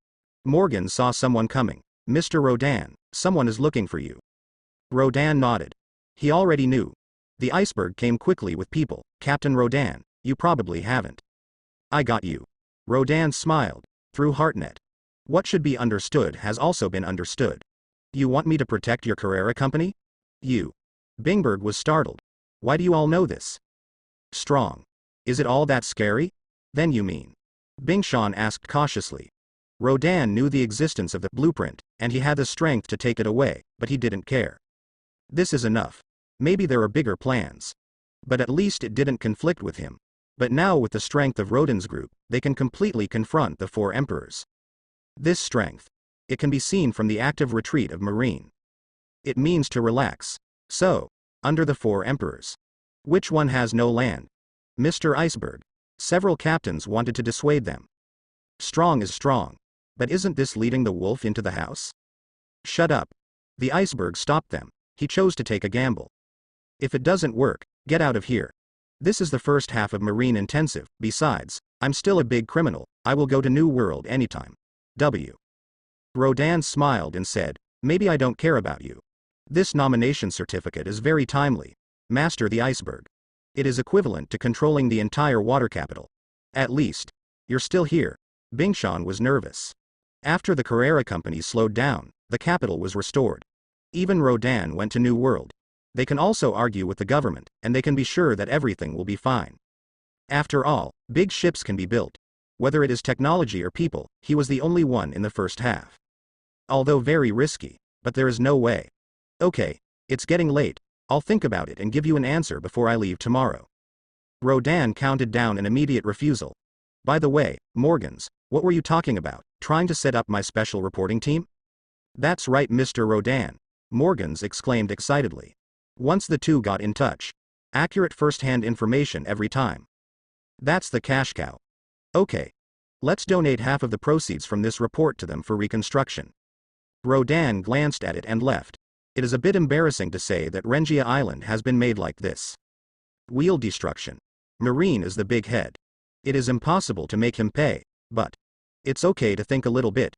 Morgan saw someone coming. Mr. Rodan, someone is looking for you. Rodan nodded. He already knew. The Iceberg came quickly with people. Captain Rodan, you probably haven't. I got you. Rodan smiled. Through Heartnet. What should be understood has also been understood. You want me to protect your Carrera company? You. Bingberg was startled. Why do you all know this? Strong. Is it all that scary? Then you mean? Bingshan asked cautiously. Rodan knew the existence of the blueprint, and he had the strength to take it away, but he didn't care. This is enough. Maybe there are bigger plans. But at least it didn't conflict with him. But now with the strength of Rodan's group, they can completely confront the four emperors. This strength. It can be seen from the active retreat of Marine. It means to relax. So, under the four emperors. Which one has no land? Mr. Iceberg. Several captains wanted to dissuade them. Strong is strong. But isn't this leading the wolf into the house? Shut up. The Iceberg stopped them. He chose to take a gamble. If it doesn't work, get out of here. This is the first half of Marine Intensive. Besides, I'm still a big criminal. I will go to New World anytime. W. Rodan smiled and said, maybe I don't care about you. This nomination certificate is very timely. Master the Iceberg. It is equivalent to controlling the entire water capital. At least, you're still here. Bingshan was nervous. After the Carrera company slowed down, the capital was restored. Even Rodan went to New World. They can also argue with the government, and they can be sure that everything will be fine. After all, big ships can be built. Whether it is technology or people, he was the only one in the first half. Although very risky, but there is no way. Okay, it's getting late. I'll think about it and give you an answer before I leave tomorrow. Rodan counted down an immediate refusal. By the way, Morgans, what were you talking about, trying to set up my special reporting team? That's right, Mr. Rodan. Morgans exclaimed excitedly. Once the two got in touch. Accurate first-hand information every time. That's the cash cow. Okay. Let's donate half of the proceeds from this report to them for reconstruction. Rodan glanced at it and left. It is a bit embarrassing to say that Rengia Island has been made like this. Wheel destruction. Marine is the big head. It is impossible to make him pay, but it's okay to think a little bit.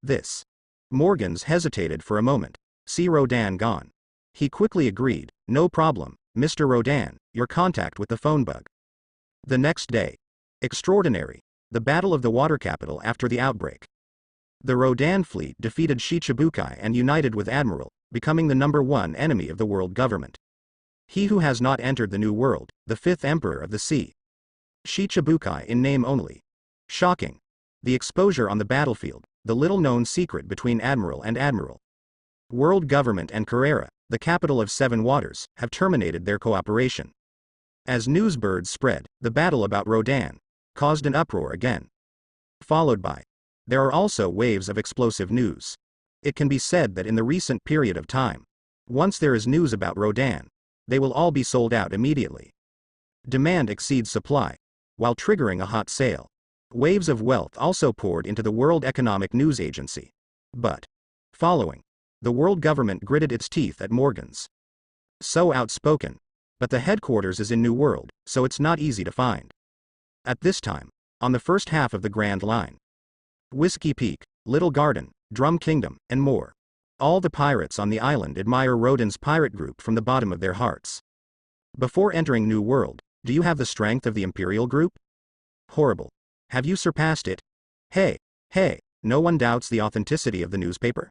This. Morgans hesitated for a moment. See Rodan gone. He quickly agreed, no problem, Mr. Rodan, your contact with the phone bug. The next day. Extraordinary. The Battle of the Water Capital after the outbreak. The Rodan fleet defeated Shichibukai and united with Admiral, becoming the #1 enemy of the world government. He who has not entered the New World, the 5th Emperor of the Sea. Shichibukai in name only. Shocking. The exposure on the battlefield, the little-known secret between Admiral and Admiral. World government and Carrera, the capital of 7 waters, have terminated their cooperation. As newsbirds spread, the battle about Rodan caused an uproar again. Followed by. There are also waves of explosive news. It can be said that in the recent period of time, once there is news about Rodan, they will all be sold out immediately. Demand exceeds supply, while triggering a hot sale. Waves of wealth also poured into the World Economic News Agency. But, following, the world government gritted its teeth at Morgans. So outspoken. But the headquarters is in New World, so it's not easy to find. At this time, on the first half of the Grand Line. Whiskey Peak, Little Garden, Drum Kingdom, and more. All the pirates on the island admire Rodan's pirate group from the bottom of their hearts. Before entering New World, do you have the strength of the Imperial group? Horrible. Have you surpassed it? Hey, no one doubts the authenticity of the newspaper?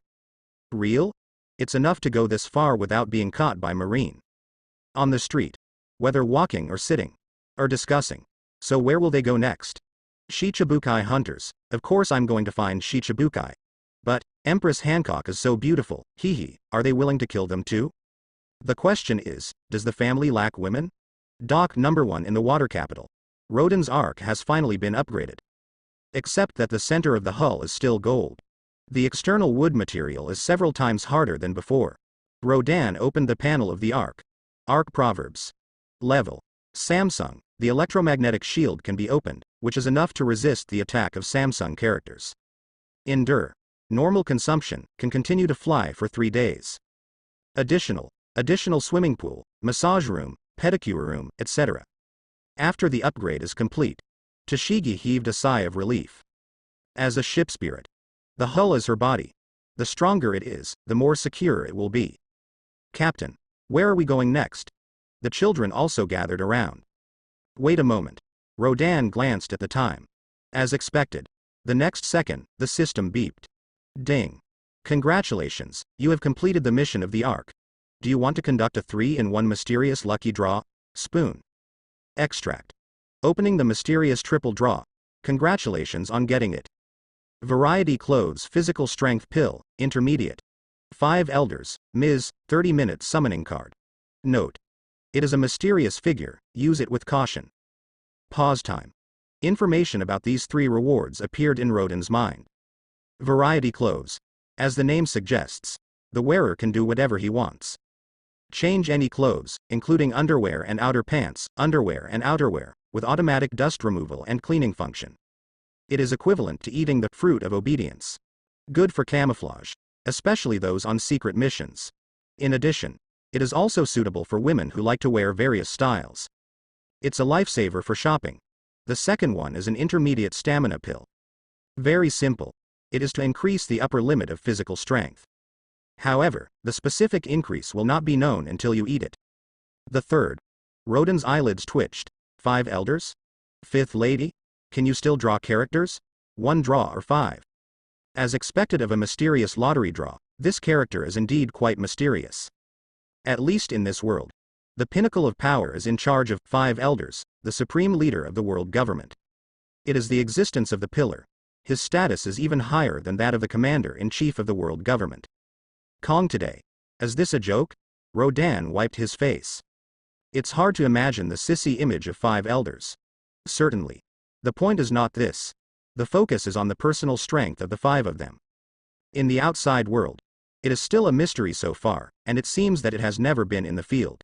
Real? It's enough to go this far without being caught by Marine. On the street. whether walking or sitting. Or discussing. So where will they go next? Shichibukai hunters. Of course I'm going to find Shichibukai. But, Empress Hancock is so beautiful, are they willing to kill them too? The question is, does the family lack women? Dock number 1 in the water capital. Rodan's arc has finally been upgraded. Except that the center of the hull is still gold. The external wood material is several times harder than before. Rodan opened the panel of the arc. Arc proverbs. Level. Samsung, the electromagnetic shield can be opened, which is enough to resist the attack of Samsung characters. Endure. Normal consumption, can continue to fly for 3 days. Additional swimming pool, massage room, pedicure room, etc. After the upgrade is complete, Toshigi heaved a sigh of relief. As a ship spirit, the hull is her body. The stronger it is, the more secure it will be. Captain, where are we going next? The children also gathered around. Wait a moment. Rodan glanced at the time. As expected. The next second, the system beeped. Ding. Congratulations, you have completed the mission of the Ark. Do you want to conduct a 3-in-1 mysterious lucky draw? Spoon. Extract. Opening the mysterious triple draw. Congratulations on getting it. Variety clothes physical strength pill, intermediate. 5 elders, Ms., 30 minutes summoning card. Note. It is a mysterious figure, use it with caution. Pause time. Information about these 3 rewards appeared in Rodan's mind. Variety clothes. As the name suggests, the wearer can do whatever he wants. Change any clothes, including underwear and outer pants, with automatic dust removal and cleaning function. It is equivalent to eating the fruit of obedience. Good for camouflage, especially those on secret missions. In addition, it is also suitable for women who like to wear various styles. It's a lifesaver for shopping. The second one is an intermediate stamina pill. Very simple. It is to increase the upper limit of physical strength. However, the specific increase will not be known until you eat it. The third. Rodan's eyelids twitched. 5 elders? 5th lady? Can you still draw characters? 1 draw or 5? As expected of a mysterious lottery draw, this character is indeed quite mysterious. At least in this world. The pinnacle of power is in charge of 5 elders, the supreme leader of the world government. It is the existence of the pillar. His status is even higher than that of the commander-in-chief of the world government. Kong today. Is this a joke? Rodan wiped his face. It's hard to imagine the sissy image of 5 elders. Certainly. The point is not this. The focus is on the personal strength of the 5 of them. In the outside world, it is still a mystery so far, and it seems that it has never been in the field.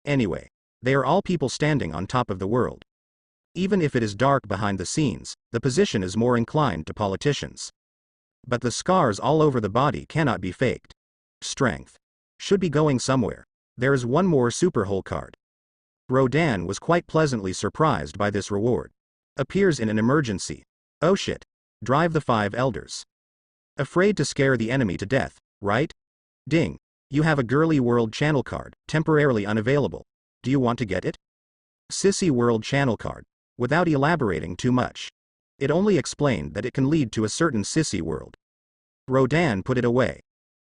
Anyway, they are all people standing on top of the world. Even if it is dark behind the scenes, the position is more inclined to politicians. But the scars all over the body cannot be faked. Strength. Should be going somewhere. There is one more super hole card. Rodan was quite pleasantly surprised by this reward. Appears in an emergency. Oh shit. Drive the 5 elders. Afraid to scare the enemy to death, right? Ding. You have a girly world channel card, temporarily unavailable. Do you want to get it? Sissy world channel card. Without elaborating too much. It only explained that it can lead to a certain sissy world. Rodan put it away.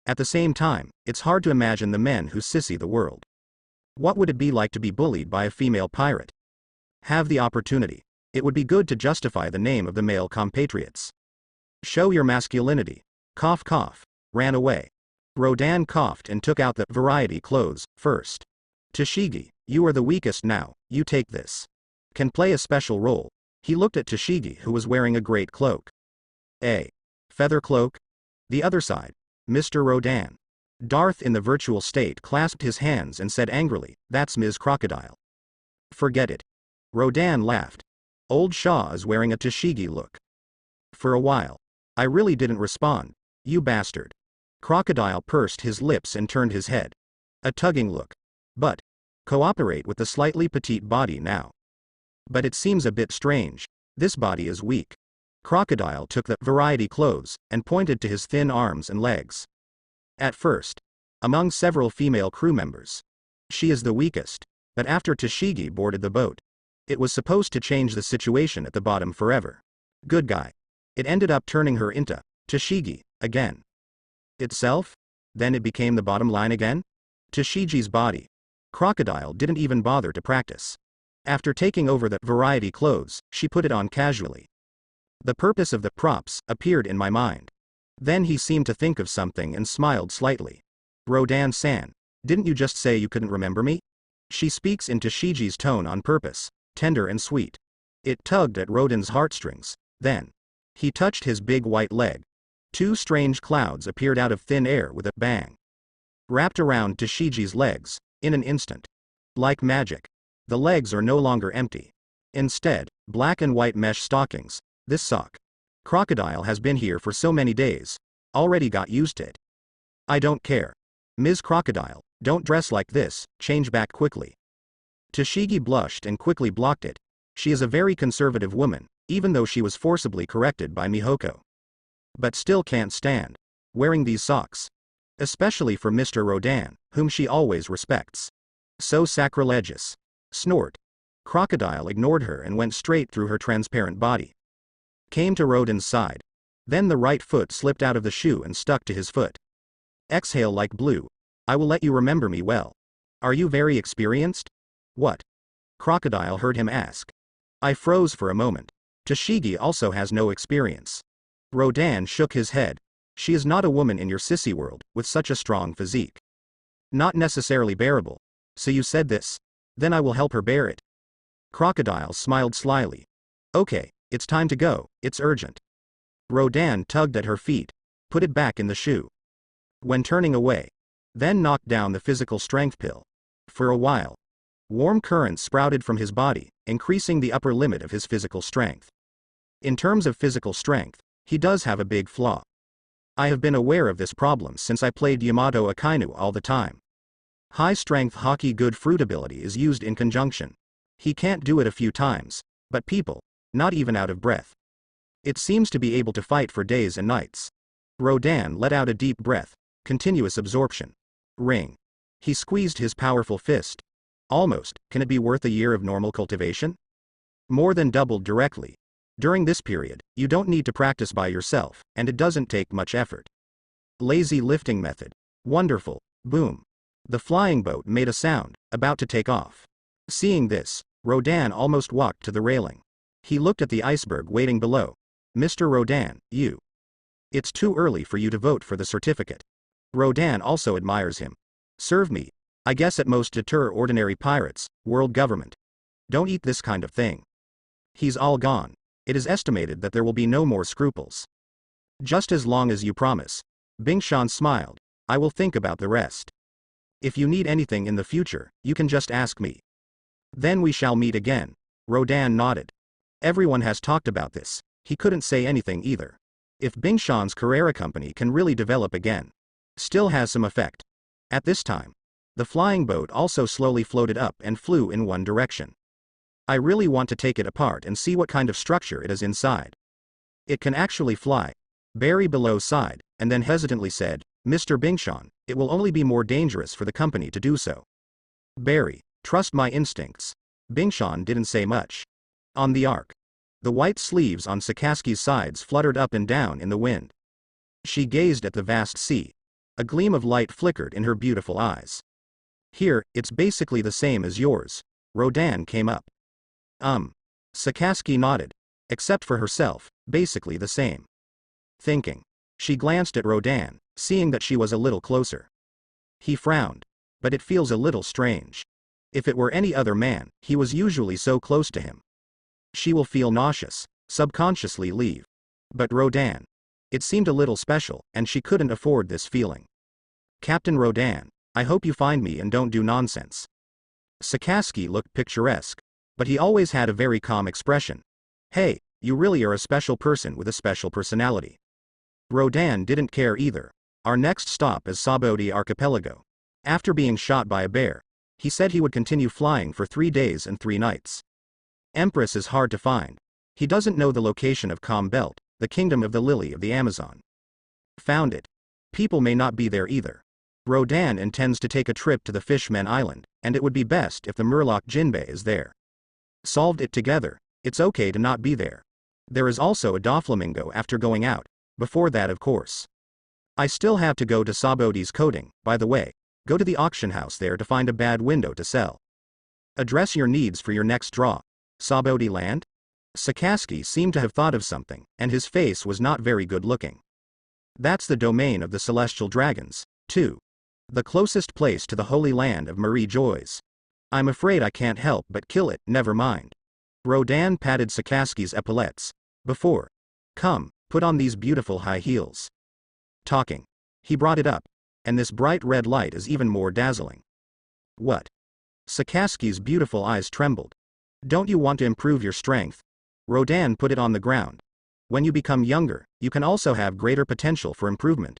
At the same time, it's hard to imagine the men who sissy the world. What would it be like to be bullied by a female pirate? Have the opportunity. It would be good to justify the name of the male compatriots. Show your masculinity. Cough cough. Ran away. Rodan coughed and took out the variety clothes first. Toshigi, you are the weakest now, you take this. Can play a special role. He looked at Toshigi who was wearing a great cloak. A feather cloak? The other side. Mr. Rodan. Darth in the virtual state clasped his hands and said angrily, that's Ms. Crocodile. Forget it. Rodan laughed. Old Shaw is wearing a Toshigi look. For a while. I really didn't respond. You bastard. Crocodile pursed his lips and turned his head. A tugging look. But. Cooperate with the slightly petite body now. But it seems a bit strange. This body is weak. Crocodile took the variety clothes and pointed to his thin arms and legs. At first. Among several female crew members. She is the weakest. But after Toshigi boarded the boat. It was supposed to change the situation at the bottom forever. Good guy. It ended up turning her into Toshigi again. Itself? Then it became the bottom line again? Toshigi's body. Crocodile didn't even bother to practice. After taking over the variety clothes, she put it on casually. The purpose of the props appeared in my mind. Then he seemed to think of something and smiled slightly. Rodan-san, didn't you just say you couldn't remember me? She speaks into Shiji's tone on purpose, tender and sweet. It tugged at Rodan's heartstrings. Then he touched his big white leg. Two strange clouds appeared out of thin air with a bang. Wrapped around Shiji's legs, in an instant. Like magic. The legs are no longer empty. Instead, black and white mesh stockings. This sock. Crocodile has been here for so many days. Already got used to it. I don't care. Ms. Crocodile, don't dress like this, change back quickly. Tashigi blushed and quickly blocked it. She is a very conservative woman, even though she was forcibly corrected by Mihoko. But still can't stand wearing these socks. Especially for Mr. Rodan, whom she always respects. So sacrilegious. Snort. Crocodile ignored her and went straight through her transparent body. Came to Rodan's side. Then the right foot slipped out of the shoe and stuck to his foot. Exhale like blue. I will let you remember me well. Are you very experienced? What? Crocodile heard him ask. I froze for a moment. Tashigi also has no experience. Rodan shook his head. She is not a woman in your sissy world, with such a strong physique. Not necessarily bearable. So you said this? Then I will help her bear it. Crocodile smiled slyly. Okay, it's time to go, it's urgent. Rodan tugged at her feet, put it back in the shoe. When turning away, then knocked down the physical strength pill. For a while, warm currents sprouted from his body, increasing the upper limit of his physical strength. In terms of physical strength, he does have a big flaw. I have been aware of this problem since I played Yamato Akainu all the time. High-strength hockey good fruit ability is used in conjunction. He can't do it a few times, but people, not even out of breath. It seems to be able to fight for days and nights. Rodan let out a deep breath, continuous absorption. Ring. He squeezed his powerful fist. Almost, can it be worth a year of normal cultivation? More than doubled directly. During this period, you don't need to practice by yourself, and it doesn't take much effort. Lazy lifting method. Wonderful. Boom. The flying boat made a sound, about to take off. Seeing this, Rodan almost walked to the railing. He looked at the iceberg waiting below. Mr. Rodan, you. It's too early for you to vote for the certificate. Rodan also admires him. Serve me. I guess at most deter ordinary pirates, world government. Don't eat this kind of thing. He's all gone. It is estimated that there will be no more scruples. Just as long as you promise. Bingshan smiled. I will think about the rest. If you need anything in the future, you can just ask me. Then we shall meet again. Rodan nodded. Everyone has talked about this. He couldn't say anything either. If Bingshan's Carrera company can really develop again. Still has some effect. At this time, the flying boat also slowly floated up and flew in one direction. I really want to take it apart and see what kind of structure it is inside. It can actually fly. Barry below sighed, and then hesitantly said, Mr. Bingshan, it will only be more dangerous for the company to do so. Barry, trust my instincts. Bingshan didn't say much. On the ark. The white sleeves on Sakasaki's sides fluttered up and down in the wind. She gazed at the vast sea. A gleam of light flickered in her beautiful eyes. Here, it's basically the same as yours. Rodan came up. Sakasaki nodded. Except for herself, basically the same. Thinking. She glanced at Rodan, seeing that she was a little closer. He frowned. But it feels a little strange. If it were any other man, he was usually so close to him. She will feel nauseous, subconsciously leave. But Rodan. It seemed a little special, and she couldn't afford this feeling. Captain Rodan, I hope you find me and don't do nonsense. Sakasaki looked picturesque. But he always had a very calm expression. Hey, you really are a special person with a special personality. Rodan didn't care either. Our next stop is Sabody Archipelago. After being shot by a bear, he said he would continue flying for 3 days and 3 nights. Empress is hard to find. He doesn't know the location of Calm Belt, the kingdom of the lily of the Amazon. Found it. People may not be there either. Rodan intends to take a trip to the Fishmen Island, and it would be best if the Murloc Jinbei is there. Solved it together. It's okay to not be there. There is also a Doflamingo after going out. Before that, of course. I still have to go to Sabody's coding, by the way. Go to the auction house there to find a bad window to sell. Address your needs for your next draw. Sabody land? Sakasaki seemed to have thought of something, and his face was not very good looking. That's the domain of the celestial dragons, too. The closest place to the holy land of Marie Joy's. I'm afraid I can't help but kill it, never mind. Rodan patted Sakasaki's epaulettes. Before. Come, put on these beautiful high heels. Talking. He brought it up, and this bright red light is even more dazzling. What? Sakasaki's beautiful eyes trembled. Don't you want to improve your strength? Rodan put it on the ground. When you become younger, you can also have greater potential for improvement.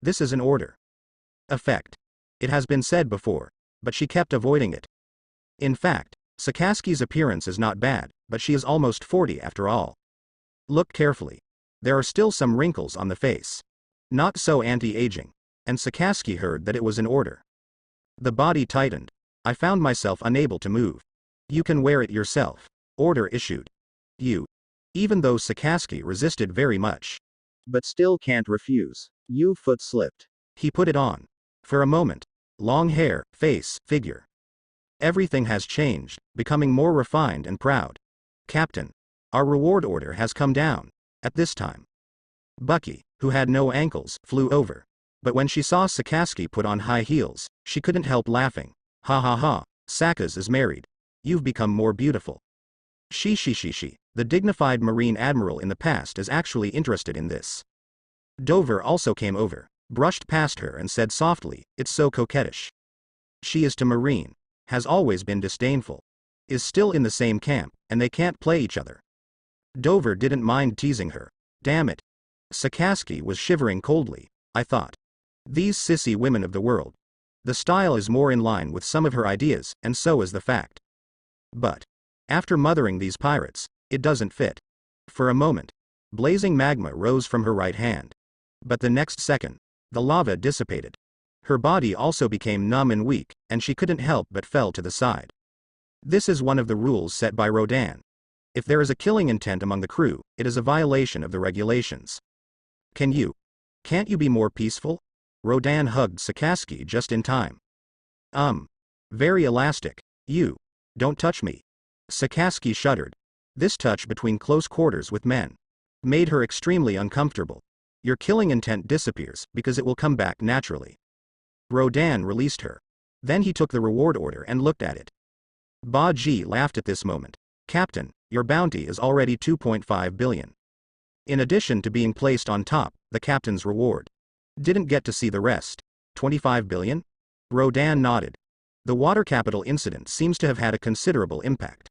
This is an order. Effect. It has been said before, but she kept avoiding it. In fact, Sakasaki's appearance is not bad, but she is almost 40 after all. Look carefully. There are still some wrinkles on the face. Not so anti-aging, and Sakasaki heard that it was in order. The body tightened. I found myself unable to move. You can wear it yourself. Order issued. You. Even though Sakasaki resisted very much. But still can't refuse. You foot slipped. He put it on. For a moment. Long hair, face, figure. Everything has changed, becoming more refined and proud. Captain. Our reward order has come down. At this time. Bucky, who had no ankles, flew over. But when she saw Sakasaki put on high heels, she couldn't help laughing. Ha ha ha, Sakas is married. You've become more beautiful. She. The dignified Marine Admiral in the past is actually interested in this. Dover also came over, brushed past her and said softly, it's so coquettish. She is to Marine. Has always been disdainful. Is still in the same camp, and they can't play each other. Dover didn't mind teasing her. Damn it. Sakasaki was shivering coldly, I thought. These sissy women of the world. The style is more in line with some of her ideas, and so is the fact. But, after mothering these pirates, it doesn't fit. For a moment, blazing magma rose from her right hand. But the next second, the lava dissipated. Her body also became numb and weak, and she couldn't help but fell to the side. This is one of the rules set by Rodan. If there is a killing intent among the crew, it is a violation of the regulations. Can't you be more peaceful? Rodan hugged Sakasaki just in time. Very elastic. You. Don't touch me. Sakasaki shuddered. This touch between close quarters with men made her extremely uncomfortable. Your killing intent disappears because it will come back naturally. Rodan released her. Then he took the reward order and looked at it. Ba Ji laughed at this moment. Captain, your bounty is already 2.5 billion. In addition to being placed on top, the captain's reward. Didn't get to see the rest. 25 billion? Rodan nodded. The water capital incident seems to have had a considerable impact.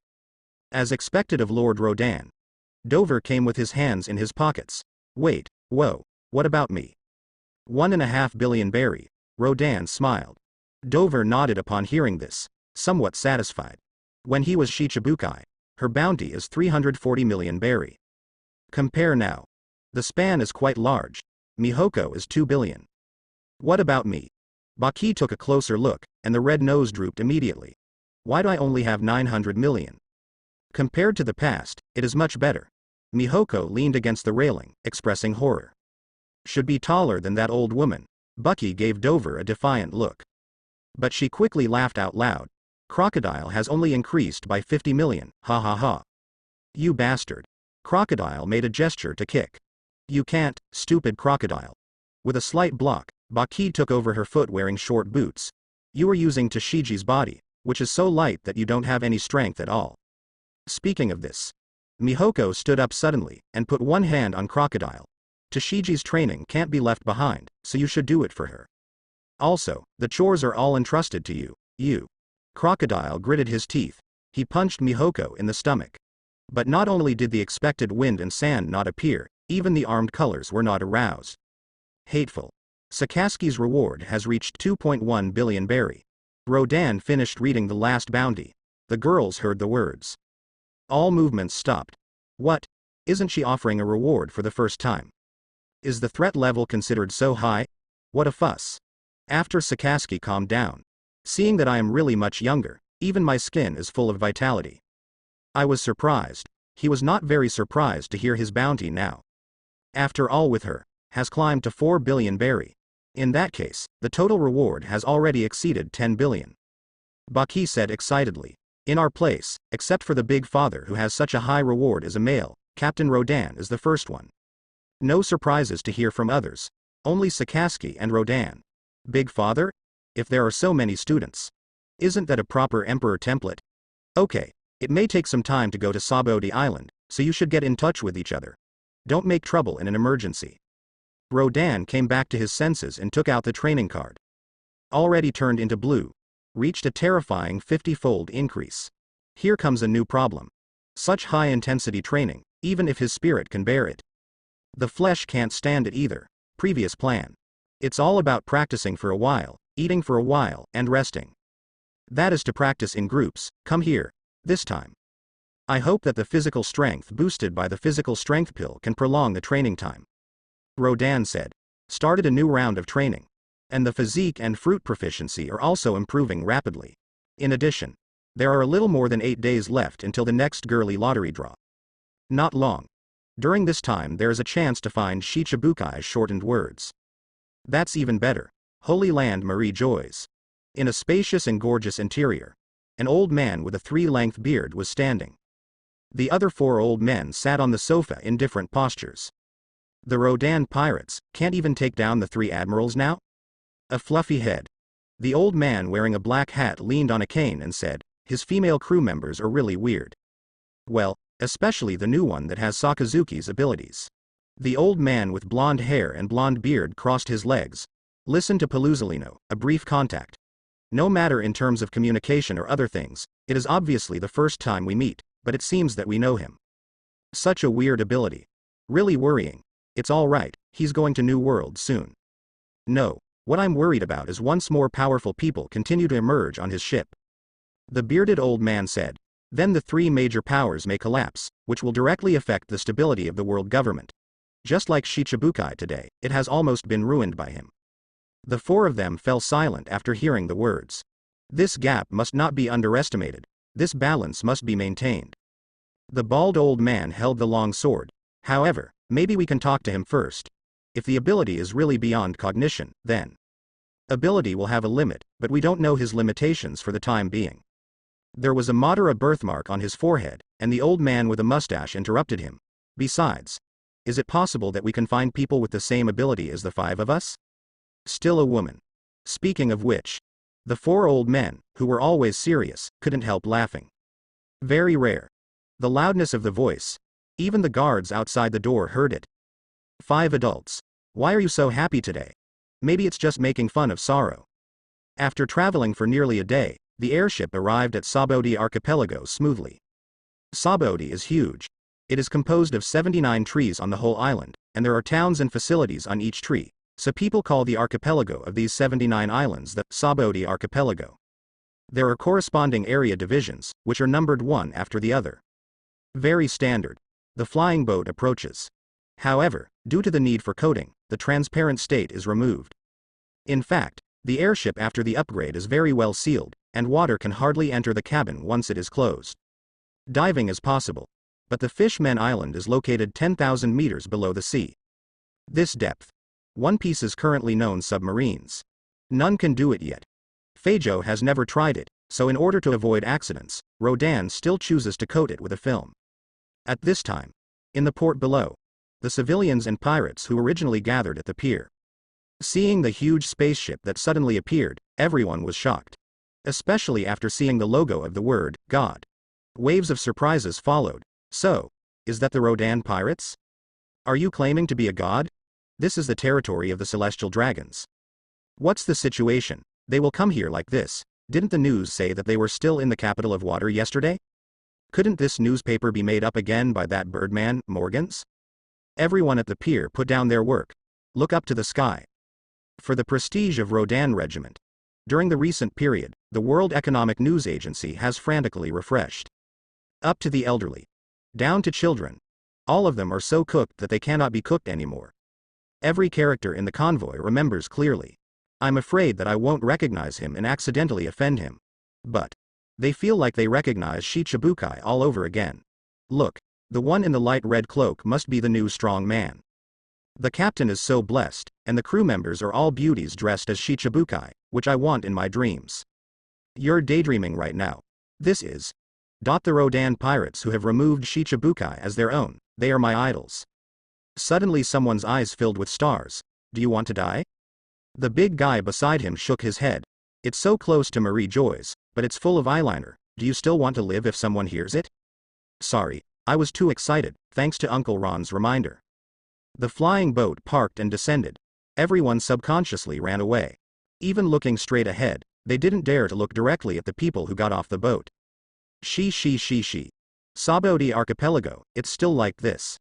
As expected of Lord Rodan. Dover came with his hands in his pockets. Wait, whoa, what about me? 1.5 billion berry. Rodan smiled. Dover nodded upon hearing this, somewhat satisfied. When he was Shichibukai, her bounty is 340 million berry. Compare now. The span is quite large. Mihoko is 2 billion. What about me? Baki took a closer look, and the red nose drooped immediately. Why do I only have 900 million? Compared to the past, it is much better. Mihoko leaned against the railing, expressing horror. Should be taller than that old woman. Bucky gave Dover a defiant look. But she quickly laughed out loud. Crocodile has only increased by 50 million, ha ha ha. You bastard. Crocodile made a gesture to kick. You can't, stupid Crocodile. With a slight block, Baki took over her foot wearing short boots. You are using Tashiji's body, which is so light that you don't have any strength at all. Speaking of this. Mihoko stood up suddenly, and put one hand on Crocodile. Tashiji's training can't be left behind, so you should do it for her. Also, the chores are all entrusted to you, you. Crocodile gritted his teeth. He punched Mihoko in the stomach. But not only did the expected wind and sand not appear, even the armed colors were not aroused. Hateful. Sakasaki's reward has reached 2.1 billion berry. Rodan finished reading the last bounty. The girls heard the words. All movements stopped. What? Isn't she offering a reward for the first time? Is the threat level considered so high? What a fuss. After Sakasaki calmed down. Seeing that I am really much younger, even my skin is full of vitality. I was surprised. He was not very surprised to hear his bounty now. After all with her, has climbed to 4 billion berry. In that case, the total reward has already exceeded 10 billion. Baki said excitedly. In our place, except for the big father who has such a high reward as a male, Captain Rodan is the first one. No surprises to hear from others. Only Sakasaki and Rodan. Big father? If there are so many students. Isn't that a proper emperor template? Okay, it may take some time to go to Sabody Island, so you should get in touch with each other. Don't make trouble in an emergency. Rodan came back to his senses and took out the training card. Already turned into blue. Reached a terrifying 50-fold increase. Here comes a new problem. Such high-intensity training, even if his spirit can bear it. The flesh can't stand it either. Previous plan. It's all about practicing for a while, eating for a while, and resting. That is to practice in groups. Come here. This time. I hope that the physical strength boosted by the physical strength pill can prolong the training time. Rodan said. Started a new round of training. And the physique and fruit proficiency are also improving rapidly. In addition, there are a little more than 8 days left until the next girly lottery draw. Not long. During this time there is a chance to find Shichibukai's shortened words. That's even better. Holy Land Marie Joys. In a spacious and gorgeous interior. An old man with a 3-length beard was standing. The other 4 old men sat on the sofa in different postures. The Rodan pirates can't even take down the 3 admirals now? A fluffy head. The old man wearing a black hat leaned on a cane and said, his female crew members are really weird. Well, especially the new one that has Sakazuki's abilities. The old man with blonde hair and blonde beard crossed his legs. Listen to Paluzolino, a brief contact. No matter in terms of communication or other things, it is obviously the first time we meet, but it seems that we know him. Such a weird ability. Really worrying. It's alright, he's going to New World soon. No, what I'm worried about is once more powerful people continue to emerge on his ship. The bearded old man said. Then the 3 major powers may collapse, which will directly affect the stability of the world government. Just like Shichibukai today, it has almost been ruined by him. The 4 of them fell silent after hearing the words. This gap must not be underestimated. This balance must be maintained. The bald old man held the long sword. However, maybe we can talk to him first. If the ability is really beyond cognition, then. Ability will have a limit, but we don't know his limitations for the time being. There was a Madara birthmark on his forehead, and the old man with a mustache interrupted him. Besides, is it possible that we can find people with the same ability as the 5 of us? Still a woman. Speaking of which, the 4 old men, who were always serious, couldn't help laughing. Very rare. The loudness of the voice. Even the guards outside the door heard it. 5 adults. Why are you so happy today? Maybe it's just making fun of sorrow. After traveling for nearly a day, the airship arrived at Sabody Archipelago smoothly. Sabody is huge. It is composed of 79 trees on the whole island, and there are towns and facilities on each tree, so people call the archipelago of these 79 islands the Sabody Archipelago. There are corresponding area divisions, which are numbered one after the other. Very standard. The flying boat approaches. However, due to the need for coating, the transparent state is removed. In fact, the airship after the upgrade is very well sealed, and water can hardly enter the cabin once it is closed. Diving is possible, but the Fishmen Island is located 10,000 meters below the sea. This depth. One Piece is currently known submarines. None can do it yet. Feijo has never tried it, so in order to avoid accidents, Rodan still chooses to coat it with a film. At this time, in the port below, the civilians and pirates who originally gathered at the pier. Seeing the huge spaceship that suddenly appeared, everyone was shocked. Especially after seeing the logo of the word, God. Waves of surprises followed. So, is that the Rodan pirates? Are you claiming to be a god? This is the territory of the celestial dragons. What's the situation? They will come here like this. Didn't the news say that they were still in the capital of water yesterday? Couldn't this newspaper be made up again by that birdman, Morgans? Everyone at the pier put down their work. Look up to the sky. For the prestige of Rodan Regiment. During the recent period, the World Economic News Agency has frantically refreshed. Up to the elderly. Down to children. All of them are so cooked that they cannot be cooked anymore. Every character in the convoy remembers clearly. I'm afraid that I won't recognize him and accidentally offend him. But they feel like they recognize Shichibukai all over again. Look, the one in the light red cloak must be the new strong man. The captain is so blessed, and the crew members are all beauties dressed as Shichibukai, which I want in my dreams. You're daydreaming right now. This is. The Rodan pirates who have removed Shichibukai as their own, they are my idols. Suddenly someone's eyes filled with stars. Do you want to die? The big guy beside him shook his head. It's so close to Marie Joy's, but it's full of eyeliner. Do you still want to live if someone hears it? Sorry, I was too excited, thanks to Uncle Ron's reminder. The flying boat parked and descended. Everyone subconsciously ran away. Even looking straight ahead, they didn't dare to look directly at the people who got off the boat. She. Sabody archipelago, it's still like this.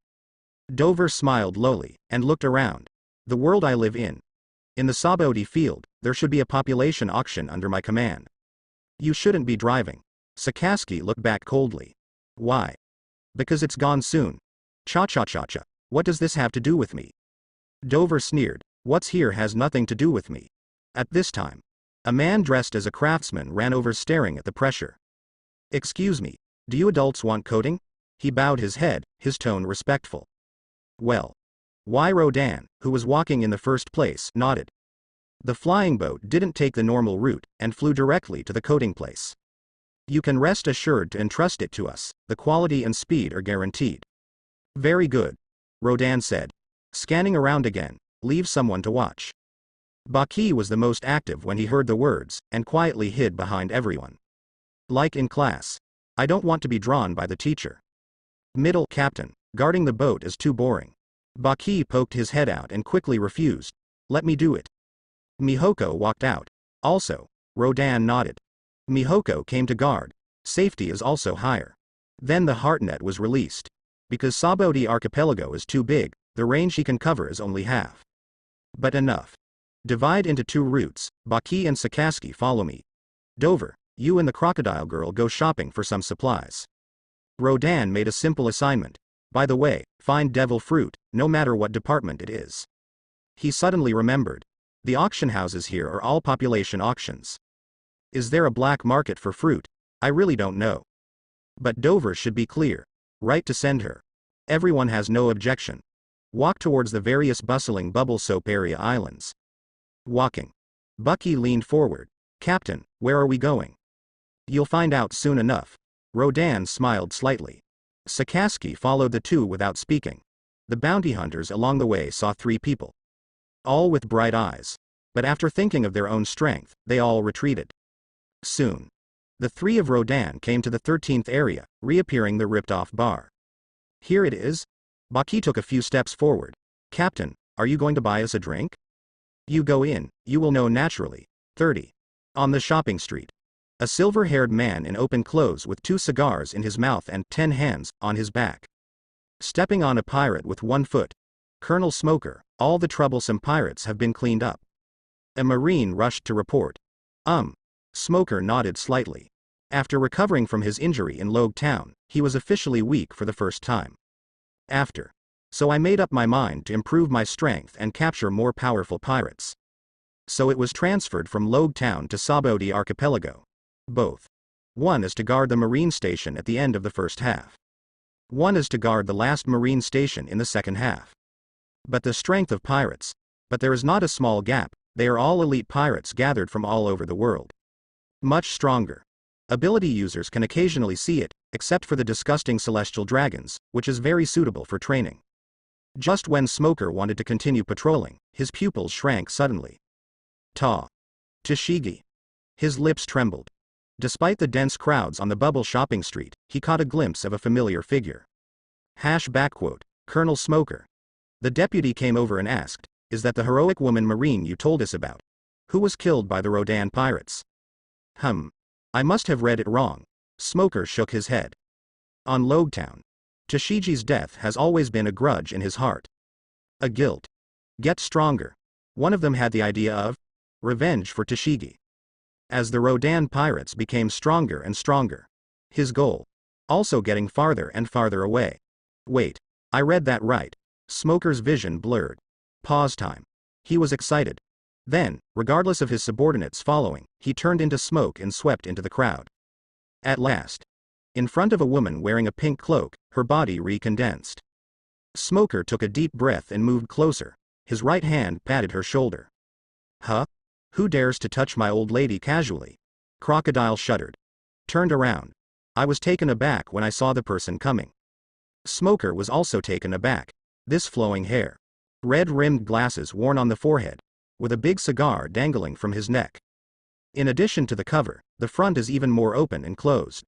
Dover smiled lowly, and looked around. The world I live in. In the Sabody field, there should be a population auction under my command. You shouldn't be driving. Sakasaki looked back coldly. Why? Because it's gone soon. Cha-cha-cha-cha. What does this have to do with me? Dover sneered. What's here has nothing to do with me. At this time, a man dressed as a craftsman ran over staring at the pressure. Excuse me, do you adults want coating? He bowed his head, his tone respectful. Well. Why Rodan, who was walking in the first place, nodded. The flying boat didn't take the normal route, and flew directly to the coating place. You can rest assured to entrust it to us, the quality and speed are guaranteed. Very good. Rodan said. Scanning around again, leave someone to watch. Baki was the most active when he heard the words, and quietly hid behind everyone. Like in class. I don't want to be drawn by the teacher. Middle captain, guarding the boat is too boring. Baki poked his head out and quickly refused. Let me do it. Mihoko walked out. Also, Rodan nodded. Mihoko came to guard. Safety is also higher. Then the heartnet was released. Because Sabody archipelago is too big, the range he can cover is only half. But enough. Divide into two routes, Baki and Sakasaki follow me. Dover, you and the Crocodile girl go shopping for some supplies. Rodan made a simple assignment. By the way, find devil fruit, no matter what department it is. He suddenly remembered. The auction houses here are all population auctions. Is there a black market for fruit? I really don't know. But Dover should be clear. Right to send her. Everyone has no objection. Walk towards the various bustling bubble soap area islands. Walking. Bucky leaned forward. Captain, where are we going? You'll find out soon enough. Rodan smiled slightly. Sakasaki followed the two without speaking. The bounty hunters along the way saw three people. All with bright eyes. But after thinking of their own strength, they all retreated. Soon. The three of Rodan came to the 13th area, reappearing the ripped-off bar. Here it is. Baki took a few steps forward. Captain, are you going to buy us a drink? You go in, you will know naturally. 30. On the shopping street. A silver-haired man in open clothes with 2 cigars in his mouth and 10 hands on his back. Stepping on a pirate with 1 foot. Colonel Smoker, all the troublesome pirates have been cleaned up. A Marine rushed to report. Smoker nodded slightly. After recovering from his injury in Logue Town, he was officially weak for the first time. So I made up my mind to improve my strength and capture more powerful pirates. So it was transferred from Logue Town to Sabody archipelago. Both. One is to guard the marine station at the end of the first half. One is to guard the last marine station in the second half. But the strength of pirates. But there is not a small gap, they are all elite pirates gathered from all over the world. Much stronger. Ability users can occasionally see it, except for the disgusting celestial dragons, which is very suitable for training. Just when Smoker wanted to continue patrolling, his pupils shrank suddenly. Tashigi. His lips trembled. Despite the dense crowds on the bubble shopping street, he caught a glimpse of a familiar figure. Colonel Smoker. The deputy came over and asked, is that the heroic woman Marine you told us about? Who was killed by the Rodan pirates? I must have read it wrong. Smoker shook his head. On Logue Town. Tashigi's death has always been a grudge in his heart. A guilt. Get stronger. One of them had the idea of revenge for Tashigi. As the Rodan pirates became stronger and stronger. His goal. Also getting farther and farther away. Wait. I read that right. Smoker's vision blurred. Pause time. He was excited. Then, regardless of his subordinates following, he turned into smoke and swept into the crowd. At last. In front of a woman wearing a pink cloak, her body recondensed. Smoker took a deep breath and moved closer. His right hand patted her shoulder. Huh? Who dares to touch my old lady casually? Crocodile shuddered. Turned around. I was taken aback when I saw the person coming. Smoker was also taken aback. This flowing hair. Red-rimmed glasses worn on the forehead. With a big cigar dangling from his neck. In addition to the cover, the front is even more open and closed.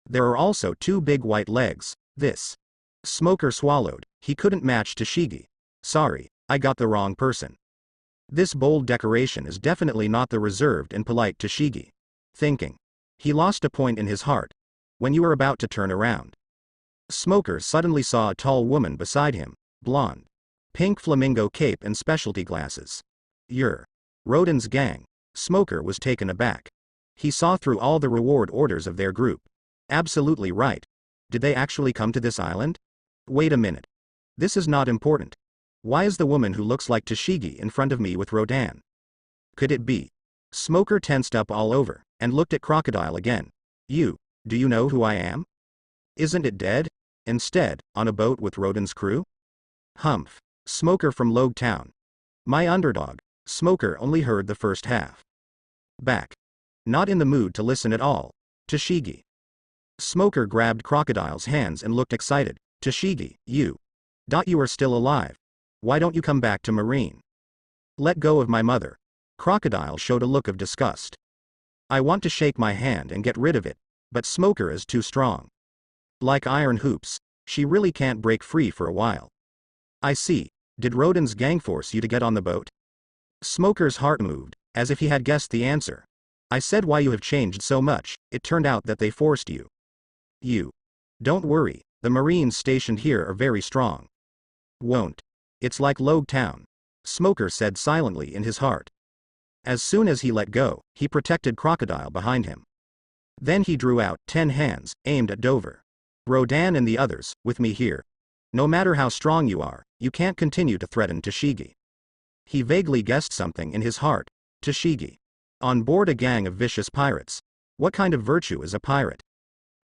There are also two big white legs. This. Smoker swallowed. He couldn't match Toshigi. Sorry, I got the wrong person. This bold decoration is definitely not the reserved and polite Toshigi. Thinking. He lost a point in his heart. When you were about to turn around. Smoker suddenly saw a tall woman beside him, blonde. Pink flamingo cape and specialty glasses. You're Rodan's gang. Smoker was taken aback. He saw through all the reward orders of their group. Absolutely right. Did they actually come to this island? Wait a minute. This is not important. Why is the woman who looks like Toshigi in front of me with Rodan? Could it be? Smoker tensed up all over, and looked at Crocodile again. Do you know who I am? Isn't it dead? Instead, on a boat with Rodan's crew? Humph. Smoker from Logue Town. My underdog. Smoker only heard the first half. Back. Not in the mood to listen at all. Toshigi. Smoker grabbed Crocodile's hands and looked excited. Toshigi, you are still alive. Why don't you come back to Marine? Let go of my mother. Crocodile showed a look of disgust. I want to shake my hand and get rid of it, but Smoker is too strong. Like iron hoops, she really can't break free for a while. I see. Did Rodan's gang force you to get on the boat? Smoker's heart moved, as if he had guessed the answer. I said why you have changed so much. It turned out that they forced you. Don't worry, the Marines stationed here are very strong. Won't. It's like Logue Town. Smoker said silently in his heart. As soon as he let go, he protected Crocodile behind him. Then he drew out 10 hands, aimed at Dover. Rodan and the others, with me here. No matter how strong you are, you can't continue to threaten Toshigi. He vaguely guessed something in his heart. Toshigi. On board a gang of vicious pirates. What kind of virtue is a pirate?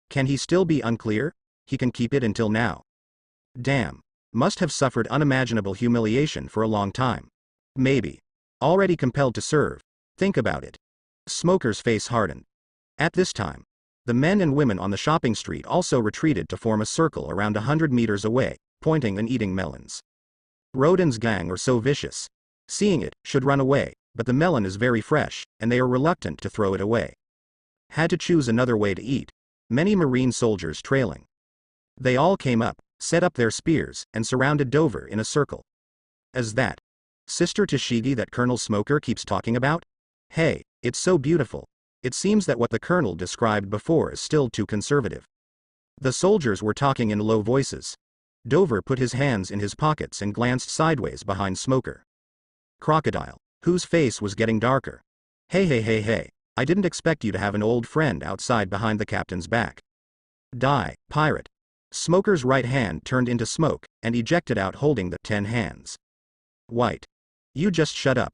Can he still be unclear? He can keep it until now. Damn. Must have suffered unimaginable humiliation for a long time. Maybe. Already compelled to serve. Think about it. Smoker's face hardened. At this time, the men and women on the shopping street also retreated to form a circle around 100 meters away, pointing and eating melons. Rodan's gang are so vicious. Seeing it, should run away, but the melon is very fresh, and they are reluctant to throw it away. Had to choose another way to eat. Many Marine soldiers trailing. They all came up, set up their spears, and surrounded Dover in a circle. As that Sister Toshigi that Colonel Smoker keeps talking about? Hey, it's so beautiful. It seems that what the Colonel described before is still too conservative. The soldiers were talking in low voices. Dover put his hands in his pockets and glanced sideways behind Smoker. Crocodile, whose face was getting darker. Hey, I didn't expect you to have an old friend outside behind the captain's back. Die, pirate. Smoker's right hand turned into smoke, and ejected out holding the 10 hands. White. You just shut up.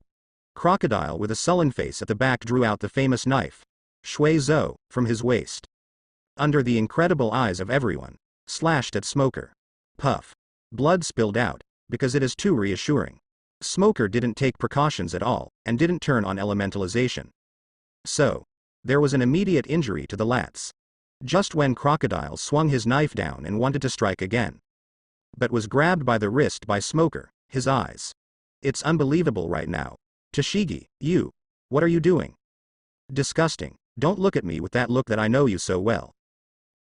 Crocodile with a sullen face at the back drew out the famous knife. Shui Zhou, from his waist. Under the incredible eyes of everyone. Slashed at Smoker. Puff. Blood spilled out, because it is too reassuring. Smoker didn't take precautions at all, and didn't turn on elementalization. So. There was an immediate injury to the lats. Just when Crocodile swung his knife down and wanted to strike again. But was grabbed by the wrist by Smoker, his eyes. It's unbelievable right now. Toshigi, what are you doing? Disgusting. Don't look at me with that look that I know you so well.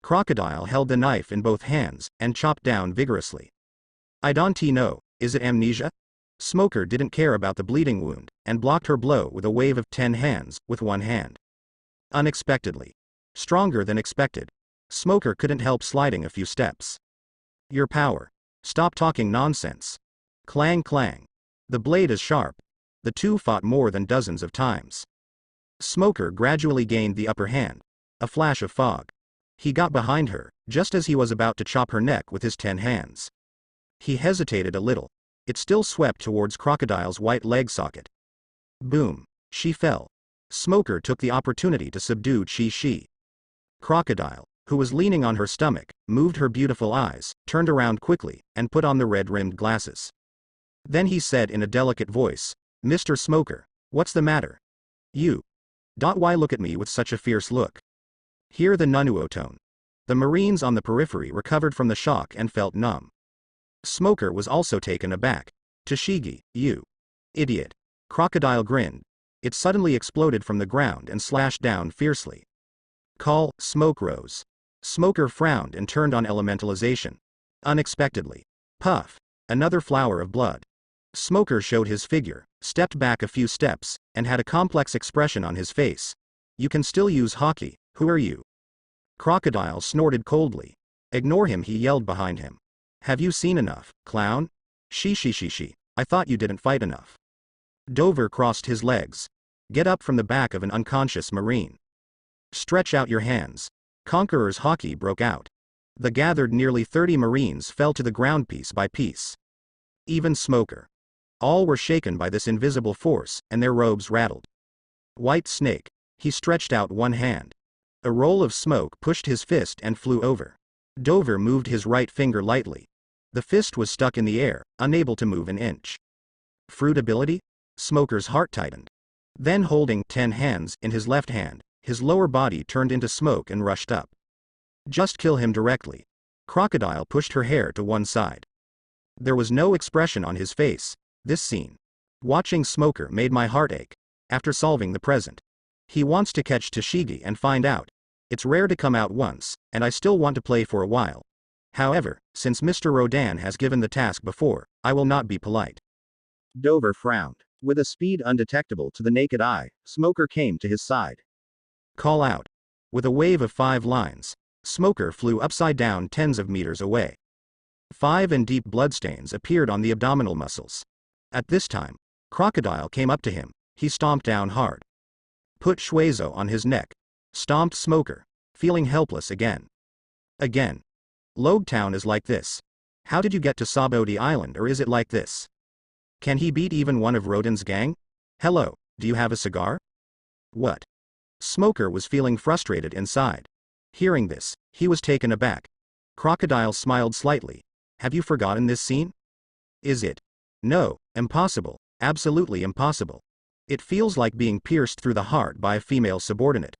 Crocodile held the knife in both hands, and chopped down vigorously. I don't know, is it amnesia? Smoker didn't care about the bleeding wound, and blocked her blow with a wave of 10 hands, with one hand. Unexpectedly. Stronger than expected. Smoker couldn't help sliding a few steps. Your power. Stop talking nonsense. Clang clang. The blade is sharp. The two fought more than dozens of times. Smoker gradually gained the upper hand. A flash of fog. He got behind her, just as he was about to chop her neck with his 10 hands. He hesitated a little. It still swept towards Crocodile's white leg socket. Boom. She fell. Smoker took the opportunity to subdue Chi. Crocodile, who was leaning on her stomach, moved her beautiful eyes, turned around quickly, and put on the red-rimmed glasses. Then he said in a delicate voice, "Mr. Smoker, what's the matter? You. Why look at me with such a fierce look?" Hear the Nanuo tone. The Marines on the periphery recovered from the shock and felt numb. Smoker was also taken aback. "Toshigi, you idiot." Crocodile grinned. It suddenly exploded from the ground and slashed down fiercely. "Call." Smoke rose. Smoker frowned and turned on elementalization. Unexpectedly. Puff. Another flower of blood. Smoker showed his figure, stepped back a few steps, and had a complex expression on his face. "You can still use hockey, who are you?" Crocodile snorted coldly. "Ignore him," he yelled behind him. "Have you seen enough, clown? She. I thought you didn't fight enough." Dover crossed his legs. "Get up from the back of an unconscious Marine. Stretch out your hands." Conqueror's hockey broke out. The gathered nearly 30 Marines fell to the ground piece by piece. Even Smoker. All were shaken by this invisible force, and their robes rattled. White Snake. He stretched out one hand. A roll of smoke pushed his fist and flew over. Dover moved his right finger lightly. The fist was stuck in the air, unable to move an inch. Fruit ability? Smoker's heart tightened. Then, holding 10 hands in his left hand, his lower body turned into smoke and rushed up. "Just kill him directly." Crocodile pushed her hair to one side. There was no expression on his face. This scene. Watching Smoker made my heart ache. After solving the present. He wants to catch Toshigi and find out. It's rare to come out once, and I still want to play for a while. However, since Mr. Rodan has given the task before, I will not be polite. Dover frowned. With a speed undetectable to the naked eye, Smoker came to his side. "Call out." With a wave of 5 lines, Smoker flew upside down tens of meters away. 5 and deep bloodstains appeared on the abdominal muscles. At this time, Crocodile came up to him. He stomped down hard. Put Shuezo on his neck. Stomped Smoker, feeling helpless again. Again. Logtown is like this. How did you get to Sabody Island, or is it like this? Can he beat even one of Rodan's gang? Hello, do you have a cigar? What? Smoker was feeling frustrated inside. Hearing this, he was taken aback. Crocodile smiled slightly. Have you forgotten this scene? Is it? No, impossible, absolutely impossible. It feels like being pierced through the heart by a female subordinate.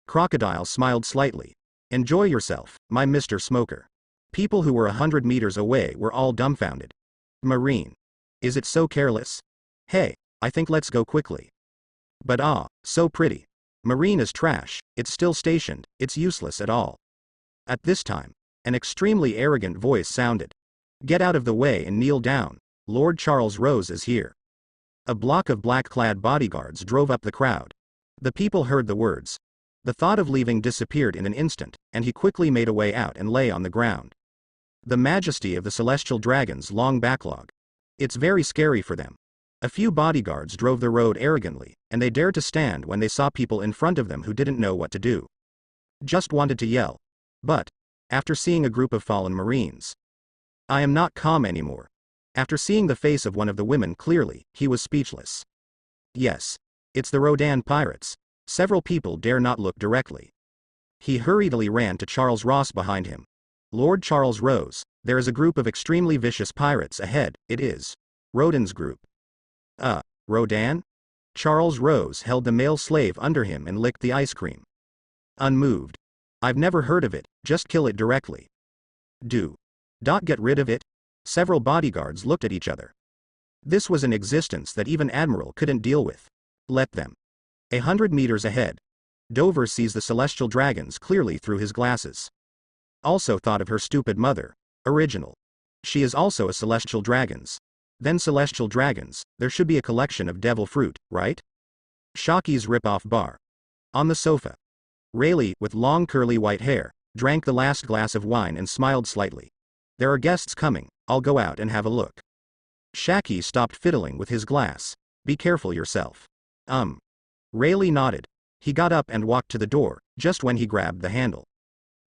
Crocodile smiled slightly. Enjoy yourself, my Mr. Smoker. People who were 100 meters away were all dumbfounded. Marine. Is it so careless? Hey, I think let's go quickly. But so pretty. Marine is trash, it's still stationed, it's useless at all. At this time, an extremely arrogant voice sounded. Get out of the way and kneel down, Lord Charles Rose is here. A block of black-clad bodyguards drove up the crowd. The people heard the words. The thought of leaving disappeared in an instant, and he quickly made a way out and lay on the ground. The majesty of the celestial dragon's long backlog. It's very scary for them. A few bodyguards drove the road arrogantly, and they dared to stand when they saw people in front of them who didn't know what to do. Just wanted to yell. But, after seeing a group of fallen Marines, I am not calm anymore. After seeing the face of one of the women clearly, he was speechless. Yes. It's the Rodan pirates. Several people dare not look directly. He hurriedly ran to Charles Ross behind him. Lord Charles Rose, there is a group of extremely vicious pirates ahead. It is Rodan's group. Rodan? Charles Rose held the male slave under him and licked the ice cream. Unmoved. I've never heard of it, just kill it directly. Get rid of it? Several bodyguards looked at each other. This was an existence that even Admiral couldn't deal with. Let them. 100 meters ahead. Dover sees the celestial dragons clearly through his glasses. Also thought of her stupid mother. Original. She is also a celestial dragons. Then celestial dragons, there should be a collection of devil fruit, right? Shocky's rip-off bar. On the sofa. Raylegh, with long curly white hair, drank the last glass of wine and smiled slightly. There are guests coming, I'll go out and have a look. Shaky stopped fiddling with his glass. Be careful yourself. Raylegh nodded. He got up and walked to the door, just when he grabbed the handle.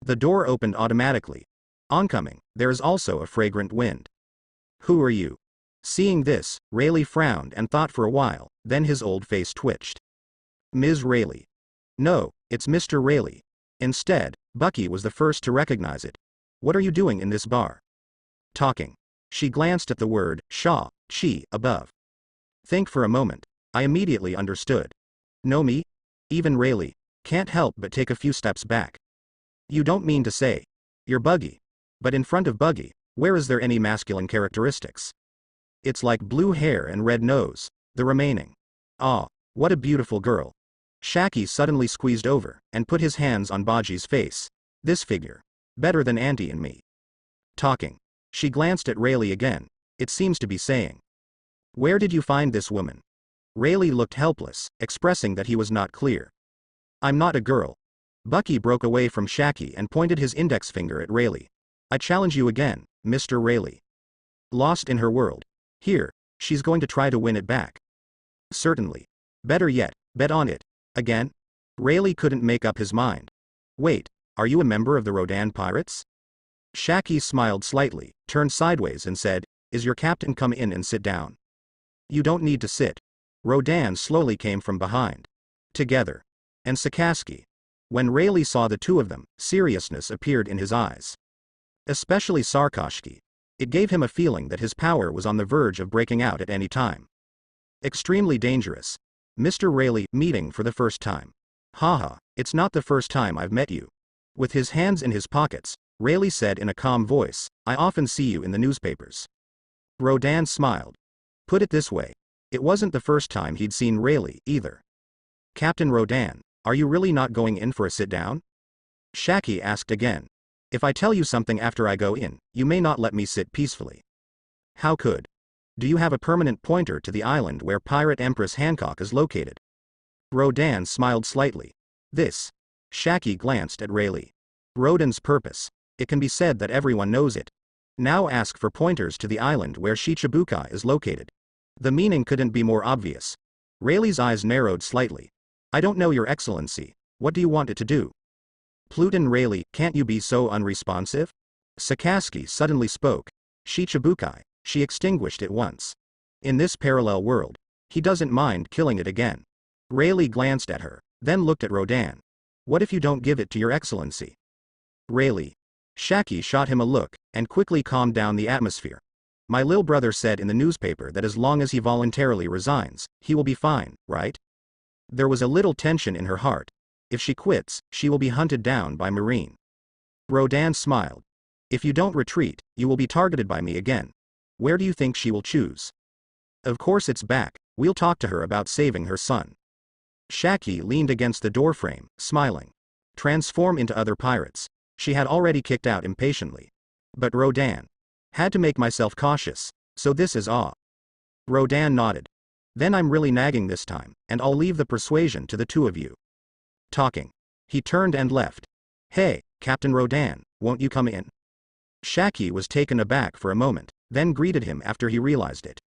The door opened automatically. Oncoming, there is also a fragrant wind. Who are you? Seeing this, Raylegh frowned and thought for a while, then his old face twitched. Ms. Raylegh. No, it's Mr. Raylegh. Instead, Bucky was the first to recognize it. What are you doing in this bar? Talking. She glanced at the word, Shaw, Chi, above. Think for a moment. I immediately understood. Know me? Even Raylegh can't help but take a few steps back. You don't mean to say you're Buggy. But in front of Buggy, where is there any masculine characteristics? It's like blue hair and red nose, the remaining. Ah, what a beautiful girl. Shaki suddenly squeezed over and put his hands on Baji's face. This figure. Better than Auntie and me. Talking. She glanced at Raylegh again. It seems to be saying. Where did you find this woman? Raylegh looked helpless, expressing that he was not clear. I'm not a girl. Bucky broke away from Shaki and pointed his index finger at Raylegh. I challenge you again, Mr. Raylegh. Lost in her world. Here, she's going to try to win it back. Certainly. Better yet, bet on it. Again? Raylegh couldn't make up his mind. Wait, are you a member of the Rodan pirates? Shaki smiled slightly, turned sideways and said, Is your captain come in and sit down? You don't need to sit. Rodan slowly came from behind. Together. And Sakasaki. When Raylegh saw the two of them, seriousness appeared in his eyes. Especially Sakasaki. It gave him a feeling that his power was on the verge of breaking out at any time. Extremely dangerous. Mr. Raylegh, meeting for the first time. Haha, it's not the first time I've met you. With his hands in his pockets, Raylegh said in a calm voice, I often see you in the newspapers. Rodan smiled. Put it this way. It wasn't the first time he'd seen Raylegh, either. Captain Rodan, are you really not going in for a sit-down? Shaki asked again. If I tell you something after I go in, you may not let me sit peacefully. How could? Do you have a permanent pointer to the island where Pirate Empress Hancock is located? Rodan smiled slightly. This. Shaki glanced at Raylegh. Rodan's purpose. It can be said that everyone knows it. Now ask for pointers to the island where Shichibukai is located. The meaning couldn't be more obvious. Rayleigh's eyes narrowed slightly. I don't know, Your Excellency. What do you want it to do? Pluton Raylegh, can't you be so unresponsive? Sakasaki suddenly spoke. Shichibukai, she extinguished it once. In this parallel world, he doesn't mind killing it again. Raylegh glanced at her, then looked at Rodan. What if you don't give it to Your Excellency? Raylegh. Shaki shot him a look, and quickly calmed down the atmosphere. My lil brother said in the newspaper that as long as he voluntarily resigns, he will be fine, right? There was a little tension in her heart. If she quits, she will be hunted down by Marine. Rodan smiled. If you don't retreat, you will be targeted by me again. Where do you think she will choose? Of course it's back. We'll talk to her about saving her son. Shaki leaned against the doorframe, smiling. Transform into other pirates. She had already kicked out impatiently. But Rodan. Had to make myself cautious, so this is all. Rodan nodded. Then I'm really nagging this time, and I'll leave the persuasion to the two of you. Talking. He turned and left. Hey, Captain Rodan, won't you come in? Shaki was taken aback for a moment, then greeted him after he realized it.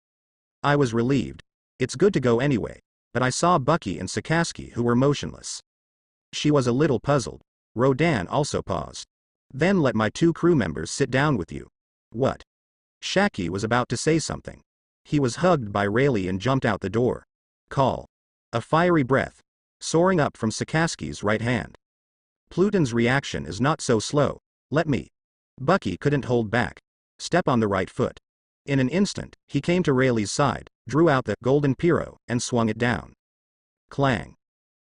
I was relieved. It's good to go anyway, but I saw Bucky and Sakasaki who were motionless. She was a little puzzled. Rodan also paused. Then let my two crew members sit down with you. What? Shaki was about to say something. He was hugged by Raylegh and jumped out the door. Call. A fiery breath. Soaring up from Sakasaki's right hand. Pluton's reaction is not so slow. Let me. Bucky couldn't hold back. Step on the right foot. In an instant, he came to Rayleigh's side, drew out the golden pyro, and swung it down. Clang.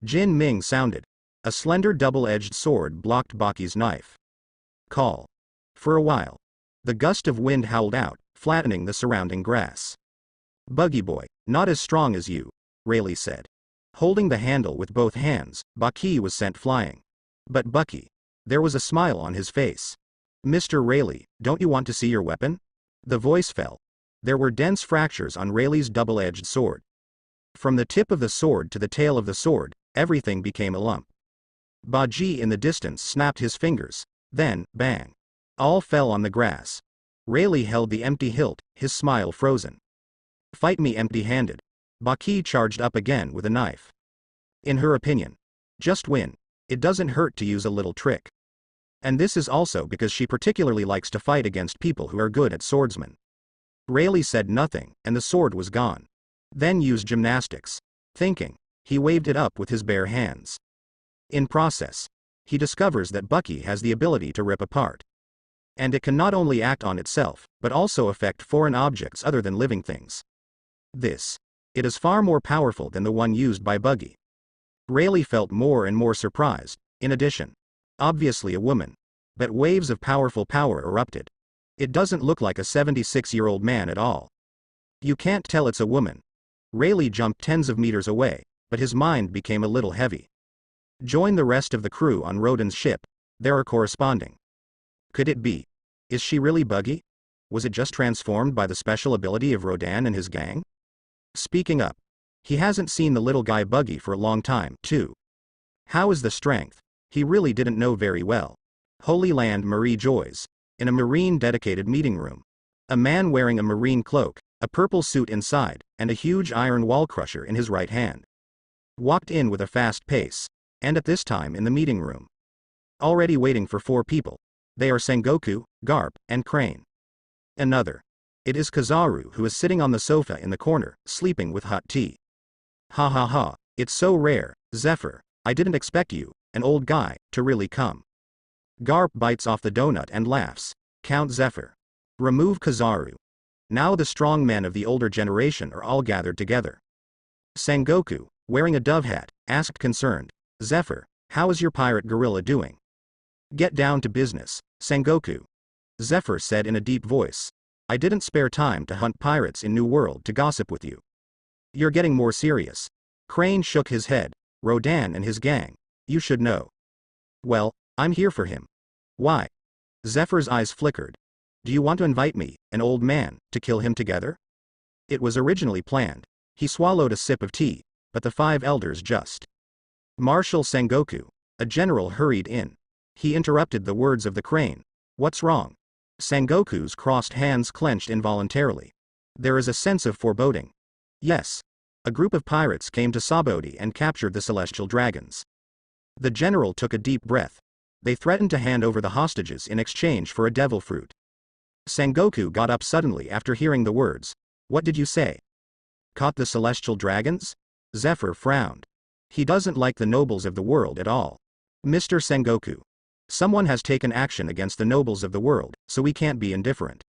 Jin Ming sounded. A slender double-edged sword blocked Bucky's knife. Call. For a while. The gust of wind howled out, flattening the surrounding grass. Buggy boy, not as strong as you, Raylegh said. Holding the handle with both hands, Bucky was sent flying. But Bucky. There was a smile on his face. Mr. Raylegh, don't you want to see your weapon? The voice fell. There were dense fractures on Rayleigh's double-edged sword. From the tip of the sword to the tail of the sword, everything became a lump. Baji in the distance snapped his fingers. Then, bang. All fell on the grass. Raylegh held the empty hilt, his smile frozen. Fight me empty-handed. Baki charged up again with a knife. In her opinion. Just win. It doesn't hurt to use a little trick. And this is also because she particularly likes to fight against people who are good at swordsmen. Raylegh said nothing, and the sword was gone. Then used gymnastics. Thinking. He waved it up with his bare hands. In process. He discovers that Bucky has the ability to rip apart. And it can not only act on itself, but also affect foreign objects other than living things. It is far more powerful than the one used by Buggy. Rayleigh felt more and more surprised. In addition, obviously a woman, but waves of powerful power erupted. It doesn't look like a 76-year-old man at all. You can't tell it's a woman. Rayleigh jumped tens of meters away, but his mind became a little heavy. Join the rest of the crew on Rodan's ship. There are corresponding. Could it be? Is she really Buggy? Was it just transformed by the special ability of Rodan and his gang? Speaking up. He hasn't seen the little guy Buggy for a long time, too. How is the strength? He really didn't know very well. Holy Land Marie Joys. In a marine-dedicated meeting room. A man wearing a marine cloak, a purple suit inside, and a huge iron wall crusher in his right hand. Walked in with a fast pace, and at this time in the meeting room. Already waiting for 4 people. They are Sengoku, Garp, and Crane. Another. It is Kizaru who is sitting on the sofa in the corner, sleeping with hot tea. Ha ha ha, it's so rare, Zephyr, I didn't expect you, an old guy, to really come. Garp bites off the donut and laughs. Count Zephyr. Remove Kizaru. Now the strong men of the older generation are all gathered together. Sengoku, wearing a dove hat, asked concerned, Zephyr, how is your pirate gorilla doing? Get down to business, Sengoku. Zephyr said in a deep voice. I didn't spare time to hunt pirates in New World to gossip with you. You're getting more serious. Crane shook his head. Rodan and his gang. You should know. Well, I'm here for him. Why? Zephyr's eyes flickered. Do you want to invite me, an old man, to kill him together? It was originally planned. He swallowed a sip of tea, but the 5 elders just. Marshal Sengoku, a general, hurried in. He interrupted the words of the Crane. What's wrong? Sengoku's crossed hands clenched involuntarily. There is a sense of foreboding. Yes. A group of pirates came to Sabody and captured the celestial dragons. The general took a deep breath. They threatened to hand over the hostages in exchange for a devil fruit. Sengoku got up suddenly after hearing the words. What did you say? Caught the celestial dragons? Zephyr frowned. He doesn't like the nobles of the world at all. Mr. Sengoku. Someone has taken action against the nobles of the world, so we can't be indifferent.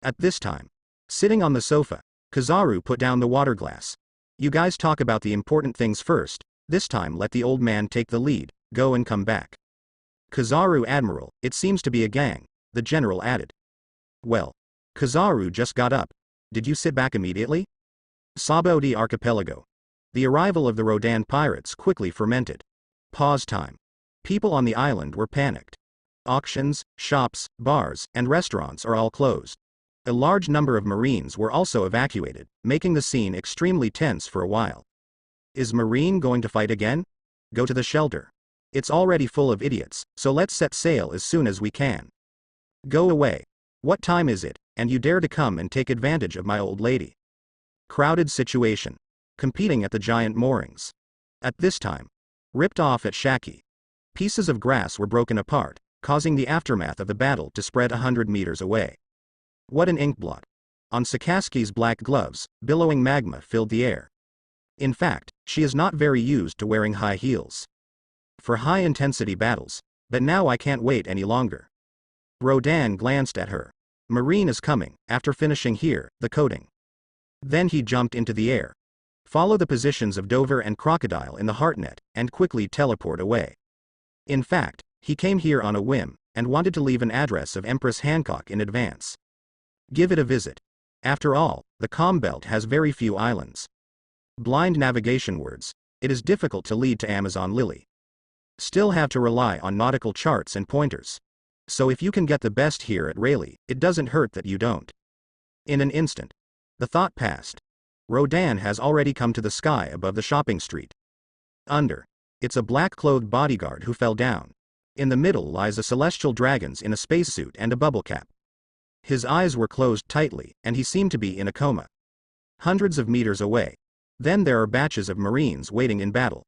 At this time, sitting on the sofa, Kizaru put down the water glass. You guys talk about the important things first, this time let the old man take the lead, go and come back. Kizaru Admiral, it seems to be a gang, the general added. Well. Kizaru just got up. Did you sit back immediately? Sabody Archipelago. The arrival of the Rodan pirates quickly fermented. Pause time. People on the island were panicked. Auctions, shops, bars, and restaurants are all closed. A large number of Marines were also evacuated, making the scene extremely tense for a while. Is Marine going to fight again? Go to the shelter. It's already full of idiots, so let's set sail as soon as we can. Go away. What time is it, and you dare to come and take advantage of my old lady? Crowded situation. Competing at the giant moorings. At this time. Ripped off at Shaki. Pieces of grass were broken apart, causing the aftermath of the battle to spread 100 meters away. What an inkblot. On Sakasaki's black gloves, billowing magma filled the air. In fact, she is not very used to wearing high heels. For high-intensity battles, but now I can't wait any longer. Rodan glanced at her. Marine is coming, after finishing here, the coating. Then he jumped into the air. Follow the positions of Dover and Crocodile in the heartnet, and quickly teleport away. In fact, he came here on a whim, and wanted to leave an address of Empress Hancock in advance. Give it a visit. After all, the Calm Belt has very few islands. Blind navigation words, it is difficult to lead to Amazon Lily. Still have to rely on nautical charts and pointers. So if you can get the best here at Raylegh, it doesn't hurt that you don't. In an instant. The thought passed. Rodan has already come to the sky above the shopping street. Under. It's a black-clothed bodyguard who fell down. In the middle lies a celestial dragon in a spacesuit and a bubble cap. His eyes were closed tightly, and he seemed to be in a coma. Hundreds of meters away. Then there are batches of Marines waiting in battle.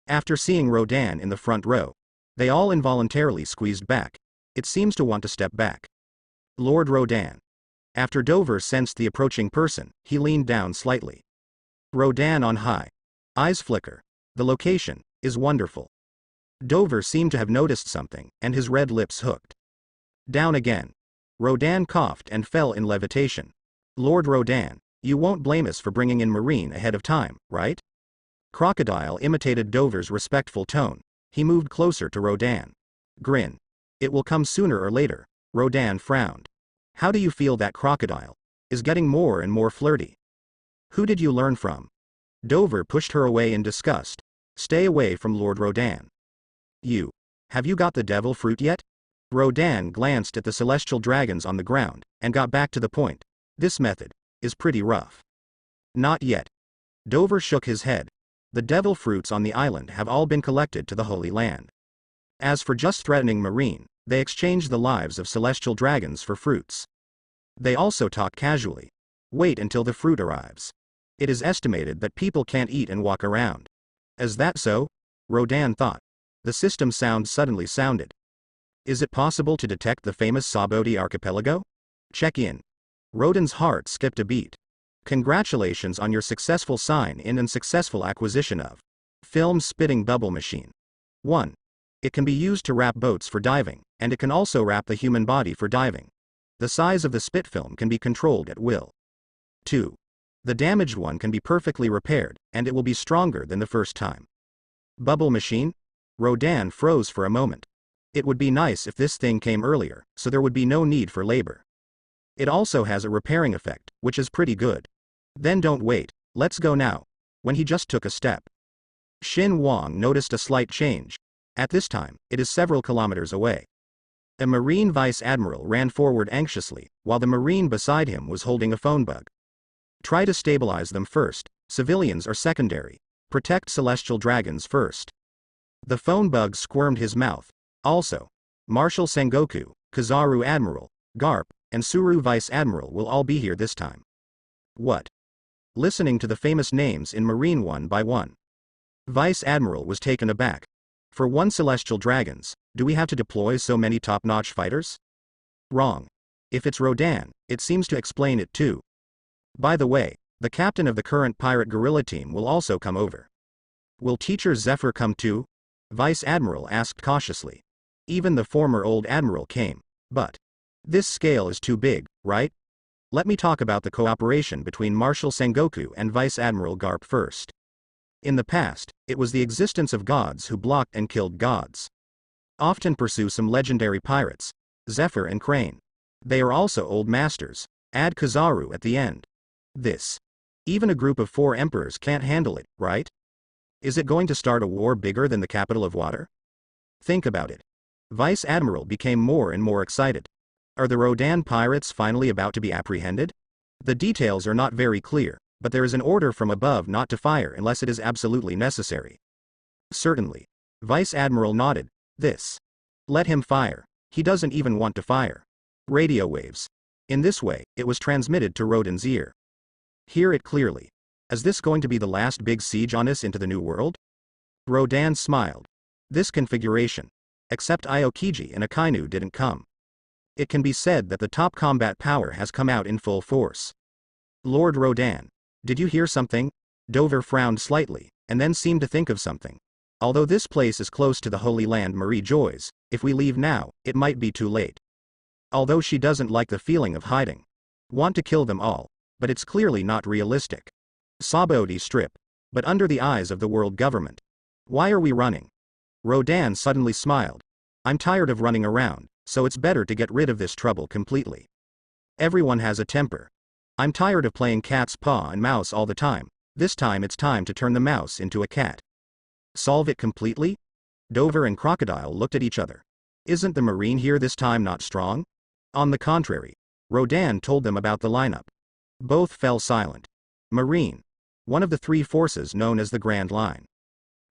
After seeing Rodan in the front row, they all involuntarily squeezed back. It seems to want to step back. Lord Rodan. After Dover sensed the approaching person, he leaned down slightly. Rodan on high. Eyes flicker. The location is wonderful. Dover seemed to have noticed something, and his red lips hooked. Down again. Rodan coughed and fell in levitation. Lord Rodan, You won't blame us for bringing in Marine ahead of time, right? Crocodile imitated Dover's respectful tone. He moved closer to Rodan. Grin. It will come sooner or later. Rodan frowned. How do you feel that Crocodile is getting more and more flirty? Who did you learn from? Dover pushed her away in disgust. Stay away from Lord Rodan. You. Have you got the devil fruit yet? Rodan glanced at the celestial dragons on the ground, and got back to the point. This method is pretty rough. Not yet. Dover shook his head. The devil fruits on the island have all been collected to the Holy Land. As for just threatening Marine, they exchange the lives of celestial dragons for fruits. They also talk casually. Wait until the fruit arrives. It is estimated that people can't eat and walk around. Is that so? Rodan thought. The system sound suddenly sounded. Is it possible to detect the famous Sabody archipelago? Check in. Rodan's heart skipped a beat. Congratulations on your successful sign-in and successful acquisition of film spitting bubble machine. 1. It can be used to wrap boats for diving, and it can also wrap the human body for diving. The size of the spit film can be controlled at will. 2. The damaged one can be perfectly repaired, and it will be stronger than the first time. Bubble machine? Rodan froze for a moment. It would be nice if this thing came earlier, so there would be no need for labor. It also has a repairing effect, which is pretty good. Then don't wait, let's go now. When he just took a step. Shin Wong noticed a slight change. At this time, it is several kilometers away. A Marine Vice Admiral ran forward anxiously, while the Marine beside him was holding a phone bug. Try to stabilize them first, civilians are secondary. Protect celestial dragons first. The phone bug squirmed his mouth. Also, Marshal Sengoku, Kizaru Admiral, Garp, and Suru Vice Admiral will all be here this time. What? Listening to the famous names in Marine one by one. Vice Admiral was taken aback. For one celestial dragons, do we have to deploy so many top-notch fighters? Wrong. If it's Rodan, it seems to explain it too. By the way, the captain of the current pirate guerrilla team will also come over. Will Teacher Zephyr come too? Vice Admiral asked cautiously. Even the former old Admiral came, but this scale is too big, right? Let me talk about the cooperation between Marshal Sengoku and Vice Admiral Garp first. In the past, it was the existence of gods who blocked and killed gods. Often pursue some legendary pirates, Zephyr and Crane. They are also old masters, add Kizaru at the end. This. Even a group of 4 emperors can't handle it, right? Is it going to start a war bigger than the capital of water? Think about it. Vice Admiral became more and more excited. Are the Rodan pirates finally about to be apprehended? The details are not very clear, but there is an order from above not to fire unless it is absolutely necessary. Certainly. Vice Admiral nodded. This. Let him fire. He doesn't even want to fire. Radio waves. In this way, it was transmitted to Rodan's ear. Hear it clearly. Is this going to be the last big siege on us into the new world? Rodan smiled. This configuration. Except Aokiji and Akainu didn't come. It can be said that the top combat power has come out in full force. Lord Rodan. Did you hear something? Dover frowned slightly, and then seemed to think of something. Although this place is close to the Holy Land Marie Joy's, if we leave now, it might be too late. Although she doesn't like the feeling of hiding. Want to kill them all, but it's clearly not realistic. Sabody strip. But under the eyes of the world government. Why are we running? Rodan suddenly smiled. I'm tired of running around, so it's better to get rid of this trouble completely. Everyone has a temper. I'm tired of playing cat's paw and mouse all the time. This time it's time to turn the mouse into a cat. Solve it completely? Dover and Crocodile looked at each other. Isn't the Marine here this time not strong? On the contrary. Rodan told them about the lineup. Both fell silent. Marine. One of the 3 forces known as the Grand Line.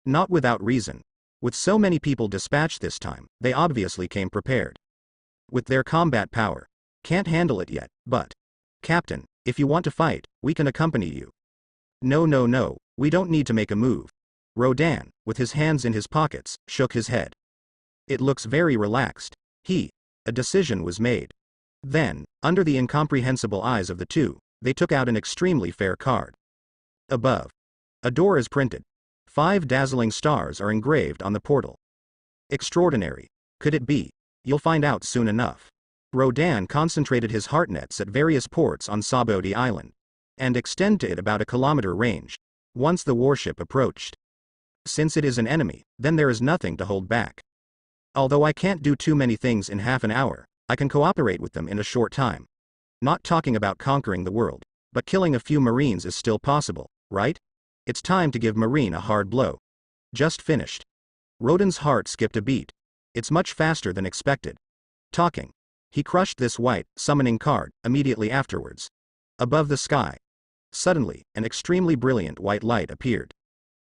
Not without reason. With so many people dispatched this time, they obviously came prepared. With their combat power. Can't handle it yet, but. Captain, if you want to fight, we can accompany you. No, we don't need to make a move. Rodan, with his hands in his pockets, shook his head. It looks very relaxed. A decision was made. Then, under the incomprehensible eyes of the 2, they took out an extremely fair card. Above. A door is printed. 5 dazzling stars are engraved on the portal. Extraordinary. Could it be? You'll find out soon enough. Rodan concentrated his heartnets at various ports on Sabody Island. and extend to it about a kilometer range, once the warship approached. Since it is an enemy, then there is nothing to hold back. Although I can't do too many things in half an hour, I can cooperate with them in a short time. Not talking about conquering the world, but killing a few Marines is still possible, right? It's time to give Marine a hard blow. Just finished. Rodan's heart skipped a beat. It's much faster than expected. Talking. He crushed this white, summoning card, immediately afterwards. Above the sky. Suddenly, an extremely brilliant white light appeared.